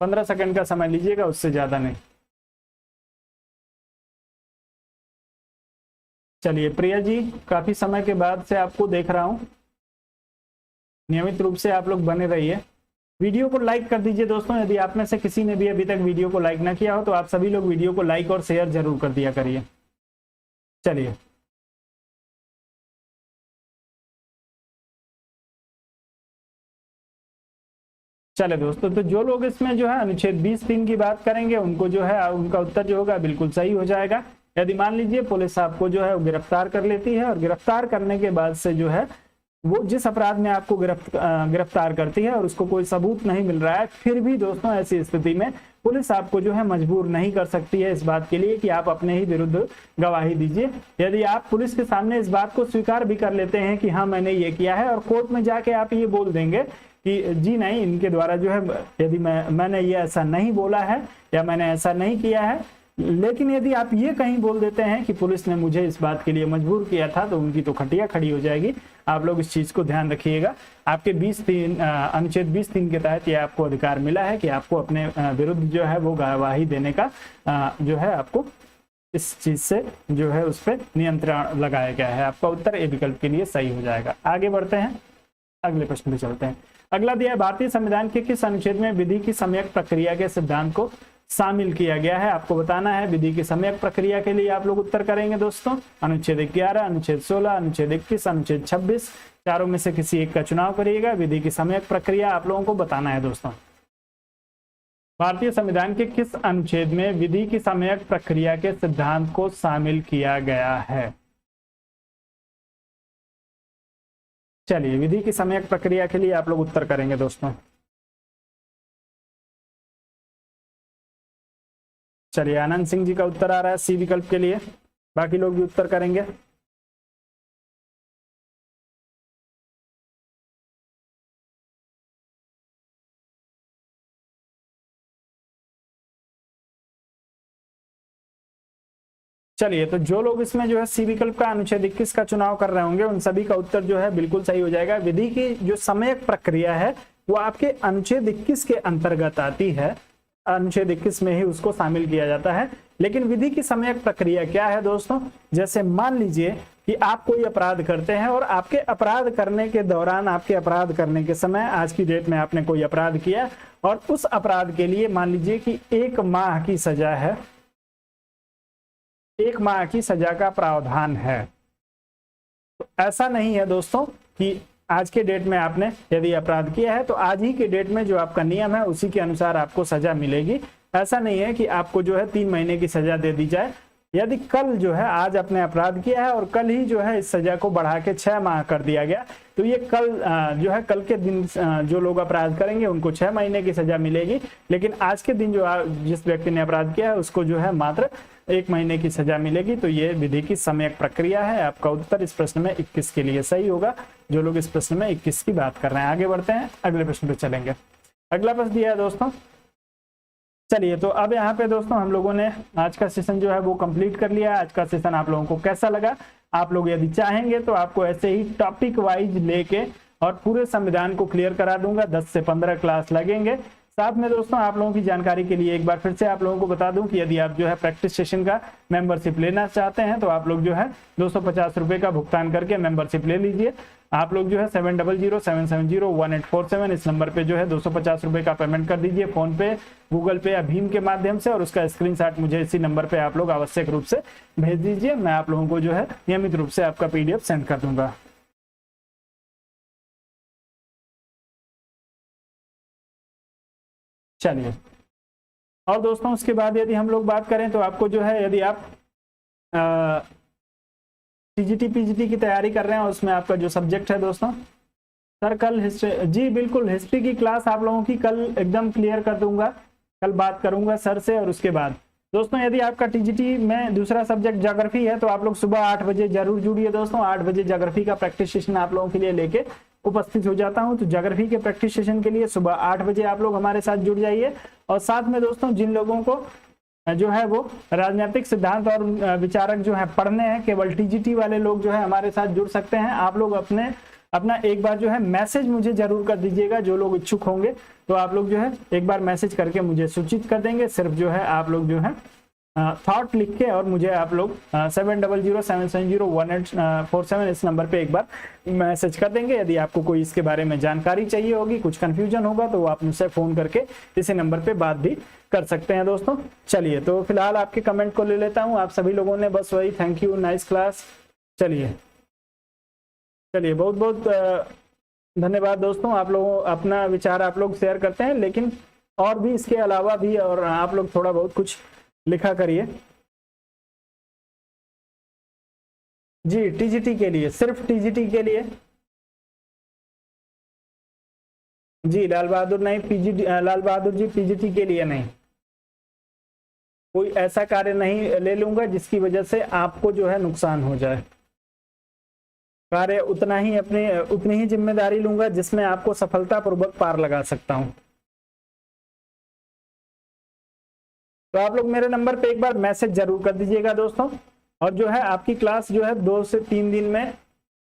15 सेकंड का समय लीजिएगा, उससे ज्यादा नहीं। चलिए प्रिया जी, काफी समय के बाद से आपको देख रहा हूं, नियमित रूप से आप लोग बने रहिए। वीडियो को लाइक कर दीजिए दोस्तों, यदि आप में से किसी ने भी अभी तक वीडियो को लाइक ना किया हो तो आप सभी लोग वीडियो को लाइक और शेयर जरूर कर दिया करिए। चलिए चले दोस्तों, तो जो लोग इसमें जो है अनुच्छेद 20(3) की बात करेंगे उनको जो है उनका उत्तर जो होगा बिल्कुल सही हो जाएगा। यदि मान लीजिए पुलिस आपको जो है गिरफ्तार कर लेती है और गिरफ्तार करने के बाद से जो है वो जिस अपराध में आपको गिरफ्तार करती है और उसको कोई सबूत नहीं मिल रहा है, फिर भी दोस्तों ऐसी स्थिति में पुलिस आपको जो है मजबूर नहीं कर सकती है इस बात के लिए कि आप अपने ही विरुद्ध गवाही दीजिए। यदि आप पुलिस के सामने इस बात को स्वीकार भी कर लेते हैं कि हाँ मैंने ये किया है, और कोर्ट में जाके आप ये बोल देंगे कि जी नहीं, इनके द्वारा जो है यदि मैंने ये ऐसा नहीं बोला है या मैंने ऐसा नहीं किया है, लेकिन यदि आप ये कहीं बोल देते हैं कि पुलिस ने मुझे इस बात के लिए मजबूर किया था, तो उनकी तो खटिया खड़ी हो जाएगी। आप लोग इस चीज को ध्यान रखिएगा। आपके अनुच्छेद 20(3) के तहत ये आपको अधिकार मिला है कि आपको अपने विरुद्ध जो है वो गवाही देने का जो है आपको इस चीज से जो है उस पर नियंत्रण लगाया गया है। आपका उत्तर ए विकल्प के लिए सही हो जाएगा। आगे बढ़ते हैं, अगले प्रश्न पे चलते हैं। अगला दिया है, भारतीय संविधान के किस अनुच्छेद में विधि की सम्यक प्रक्रिया के सिद्धांत को शामिल किया गया है? आपको बताना है। विधि की सम्यक प्रक्रिया के लिए आप लोग उत्तर करेंगे दोस्तों अनुच्छेद 11, अनुच्छेद 16, अनुच्छेद 21, अनुच्छेद 26, चारों में से किसी एक का चुनाव करिएगा। विधि की सम्यक प्रक्रिया आप लोगों को बताना है दोस्तों। भारतीय संविधान के किस अनुच्छेद में विधि की सम्यक प्रक्रिया के सिद्धांत को शामिल किया गया है? चलिए, विधि की सम्यक प्रक्रिया के लिए आप लोग उत्तर करेंगे दोस्तों। चलिए, आनंद सिंह जी का उत्तर आ रहा है सी विकल्प के लिए, बाकी लोग भी उत्तर करेंगे। चलिए, तो जो लोग इसमें जो है सी विकल्प का अनुच्छेद 21 का चुनाव कर रहे होंगे उन सभी का उत्तर जो है बिल्कुल सही हो जाएगा। विधि की जो सम्यक प्रक्रिया है वो आपके अनुच्छेद 21 के अंतर्गत आती है, अनुच्छेद 21 में ही उसको शामिल किया जाता है। लेकिन विधि की सम्यक प्रक्रिया क्या है दोस्तों? जैसे मान लीजिए कि आप कोई अपराध करते हैं और आपके अपराध करने के दौरान, आपके अपराध करने के समय, आज की डेट में आपने कोई अपराध किया और उस अपराध के लिए मान लीजिए कि 1 माह की सजा है, 1 माह की सजा का प्रावधान है। तो ऐसा नहीं है दोस्तों कि आज के डेट में आपने यदि अपराध किया है तो आज ही के डेट में जो आपका नियम है उसी के अनुसार आपको सजा मिलेगी। ऐसा नहीं है कि आपको जो है 3 महीने की सजा दे दी जाए। यदि कल जो है, आज आपने अपराध किया है और कल ही जो है इस सजा को बढ़ा के 6 माह कर दिया गया, तो ये कल जो है कल के दिन जो लोग अपराध करेंगे उनको 6 महीने की सजा मिलेगी। लेकिन आज के दिन जो जिस व्यक्ति ने अपराध किया है उसको जो है मात्र 1 महीने की सजा मिलेगी। तो ये विधि की सम्यक प्रक्रिया है। आपका उत्तर इस प्रश्न में 21 के लिए सही होगा, जो लोग इस प्रश्न में 21 की बात कर रहे हैं। आगे बढ़ते हैं, अगले प्रश्न पे चलेंगे। अगला प्रश्न दिया है दोस्तों। चलिए, तो अब यहाँ पे दोस्तों हम लोगों ने आज का सेशन जो है वो कंप्लीट कर लिया। आज का सेशन आप लोगों को कैसा लगा? आप लोग यदि चाहेंगे तो आपको ऐसे ही टॉपिक वाइज लेके और पूरे संविधान को क्लियर करा दूंगा। 10 से 15 क्लास लगेंगे। साथ में दोस्तों आप लोगों की जानकारी के लिए एक बार फिर से आप लोगों को बता दूं कि यदि आप जो है प्रैक्टिस सेशन का मेंबरशिप लेना चाहते हैं तो आप लोग जो है 250 रुपए का भुगतान करके मेंबरशिप ले लीजिए। आप लोग जो है 7007701847 इस नंबर पे जो है 250 रुपए का पेमेंट कर दीजिए, फोन पे, गूगल पे या भीम के माध्यम से, और उसका स्क्रीनशॉट मुझे इसी नंबर पे आप लोग आवश्यक रूप से भेज दीजिए। मैं आप लोगों को जो है नियमित रूप से आपका PDF सेंड कर दूंगा। चलिए, और दोस्तों उसके बाद यदि हम लोग बात करें तो आपको जो है, यदि आप TGT PGT की तैयारी कर रहे हैं, उसमें आपका जो सब्जेक्ट है दोस्तों, सर कल हिस्ट्री, जी बिल्कुल, हिस्ट्री की क्लास आप लोगों की कल एकदम क्लियर कर दूंगा। कल बात करूंगा सर से। और उसके बाद दोस्तों यदि आपका TGT में दूसरा सब्जेक्ट ज्योग्राफी है तो आप लोग सुबह 8 बजे जरूर जुड़िए दोस्तों। 8 बजे ज्योग्राफी का प्रैक्टिस सेशन आप लोगों के लिए लेके उपस्थित हो जाता हूं। तो ज्योग्राफी के प्रैक्टिस सेशन के लिए सुबह 8 बजे आप लोग हमारे साथ जुड़ जाइए। और साथ में दोस्तों जिन लोगों को जो है वो राजनीतिक सिद्धांत और विचारक जो है पढ़ने हैं, केवल TGT वाले लोग जो है हमारे साथ जुड़ सकते हैं। आप लोग अपना एक बार जो है मैसेज मुझे जरूर कर दीजिएगा। जो लोग इच्छुक होंगे तो आप लोग जो है एक बार मैसेज करके मुझे सूचित कर देंगे। सिर्फ जो है आप लोग जो है थॉट लिख के और मुझे आप लोग 7007701847 इस नंबर पे एक बार मैसेज कर देंगे। यदि आपको कोई इसके बारे में जानकारी चाहिए होगी, कुछ कंफ्यूजन होगा, तो आप मुझसे फोन करके इसी नंबर पे बात भी कर सकते हैं दोस्तों। चलिए, तो फिलहाल आपके कमेंट को ले लेता हूँ। आप सभी लोगों ने बस वही थैंक यू, नाइस क्लास। चलिए बहुत बहुत धन्यवाद दोस्तों। आप लोगों अपना विचार आप लोग शेयर करते हैं, लेकिन और भी इसके अलावा भी और आप लोग थोड़ा बहुत कुछ लिखा करिए। जी, टीजीटी के लिए, सिर्फ टीजीटी के लिए। जी लाल बहादुर नहीं, पीजीटी, लाल बहादुर जी पीजीटी के लिए नहीं। कोई ऐसा कार्य नहीं ले लूंगा जिसकी वजह से आपको जो है नुकसान हो जाए। कार्य उतनी ही जिम्मेदारी लूंगा जिसमें आपको सफलतापूर्वक पार लगा सकता हूं। तो आप लोग मेरे नंबर पे एक बार मैसेज जरूर कर दीजिएगा दोस्तों। और जो है आपकी क्लास जो है 2 से 3 दिन में,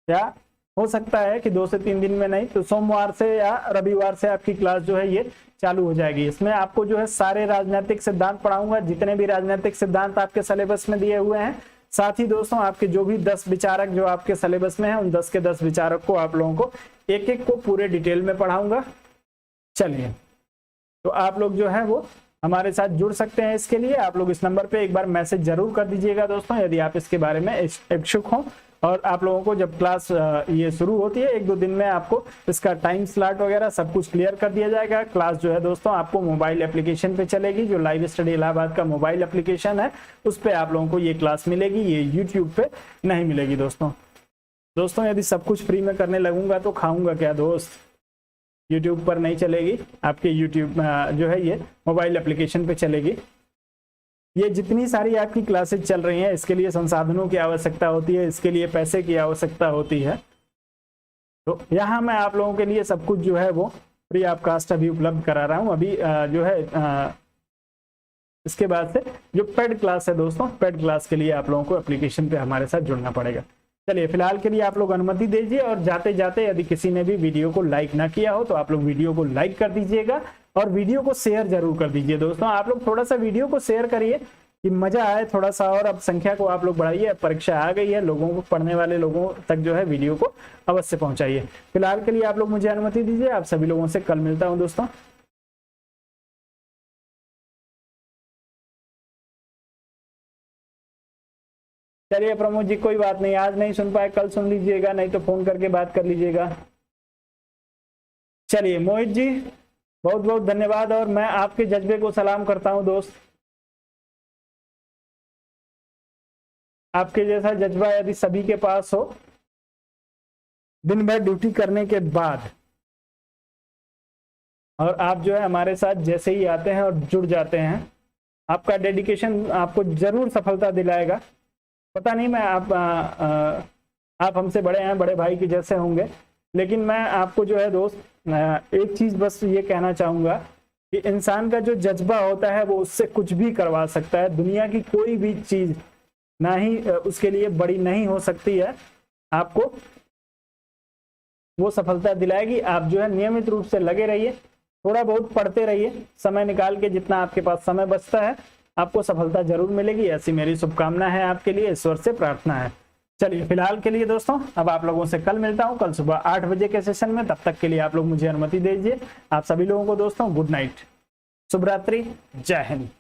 या हो सकता है कि 2 से 3 दिन में नहीं तो सोमवार से या रविवार से आपकी क्लास जो है ये चालू हो जाएगी। इसमें आपको जो है सारे राजनीतिक सिद्धांत पढ़ाऊंगा, जितने भी राजनीतिक सिद्धांत आपके सिलेबस में दिए हुए हैं। साथ ही दोस्तों आपके जो भी 10 विचारक जो आपके सिलेबस में है, उन 10 के 10 विचारक को आप लोगों को एक एक को पूरे डिटेल में पढ़ाऊंगा। चलिए, तो आप लोग जो है वो हमारे साथ जुड़ सकते हैं। इसके लिए आप लोग इस नंबर पे एक बार मैसेज जरूर कर दीजिएगा दोस्तों, यदि आप इसके बारे में इच्छुक हो। और आप लोगों को जब क्लास ये शुरू होती है 1-2 दिन में आपको इसका टाइम स्लॉट वगैरह सब कुछ क्लियर कर दिया जाएगा। क्लास जो है दोस्तों आपको मोबाइल एप्लीकेशन पे चलेगी, जो लाइव स्टडी इलाहाबाद का मोबाइल एप्लीकेशन है, उस पर आप लोगों को ये क्लास मिलेगी। ये यूट्यूब पे नहीं मिलेगी दोस्तों। यदि सब कुछ फ्री में करने लगूंगा तो खाऊंगा क्या दोस्त। यूट्यूब पर नहीं चलेगी, आपके यूट्यूब जो है ये मोबाइल एप्लीकेशन पे चलेगी। ये जितनी सारी आपकी क्लासेज चल रही हैं, इसके लिए संसाधनों की आवश्यकता होती है, इसके लिए पैसे की आवश्यकता होती है। तो यहाँ मैं आप लोगों के लिए सब कुछ जो है वो फ्री ऑफ कास्ट अभी उपलब्ध करा रहा हूँ। अभी जो है इसके बाद से जो पेड क्लास है दोस्तों, पेड क्लास के लिए आप लोगों को एप्लीकेशन पे हमारे साथ जुड़ना पड़ेगा। चलिए, फिलहाल के लिए आप लोग अनुमति दीजिए। और जाते जाते यदि किसी ने भी वीडियो को लाइक ना किया हो तो आप लोग वीडियो को लाइक कर दीजिएगा और वीडियो को शेयर जरूर कर दीजिए दोस्तों। आप लोग थोड़ा सा वीडियो को शेयर करिए कि मजा आए थोड़ा सा, और अब संख्या को आप लोग बढ़ाइए। परीक्षा आ गई है, लोगों को, पढ़ने वाले लोगों तक जो है वीडियो को अवश्य पहुंचाइए। फिलहाल के लिए आप लोग मुझे अनुमति दीजिए। आप सभी लोगों से कल मिलता हूं दोस्तों। चलिए प्रमोद जी, कोई बात नहीं, आज नहीं सुन पाए कल सुन लीजिएगा, नहीं तो फोन करके बात कर लीजिएगा। चलिए मोहित जी, बहुत बहुत धन्यवाद और मैं आपके जज्बे को सलाम करता हूं दोस्त। आपके जैसा जज्बा यदि सभी के पास हो, दिन भर ड्यूटी करने के बाद, और आप जो है हमारे साथ जैसे ही आते हैं और जुड़ जाते हैं, आपका डेडिकेशन आपको जरूर सफलता दिलाएगा। पता नहीं, मैं आप हमसे बड़े हैं, बड़े भाई के जैसे होंगे, लेकिन मैं आपको जो है दोस्त एक चीज बस ये कहना चाहूंगा कि इंसान का जो जज्बा होता है वो उससे कुछ भी करवा सकता है। दुनिया की कोई भी चीज ना ही उसके लिए बड़ी नहीं हो सकती है, आपको वो सफलता दिलाएगी। आप जो है नियमित रूप से लगे रहिए, थोड़ा बहुत पढ़ते रहिए, समय निकाल के, जितना आपके पास समय बचता है आपको सफलता जरूर मिलेगी। ऐसी मेरी शुभकामना है आपके लिए, ईश्वर से प्रार्थना है। चलिए, फिलहाल के लिए दोस्तों अब आप लोगों से कल मिलता हूं, कल सुबह 8 बजे के सेशन में। तब तक के लिए आप लोग मुझे अनुमति दीजिए। आप सभी लोगों को दोस्तों गुड नाइट, शुभ रात्रि, जय हिंद।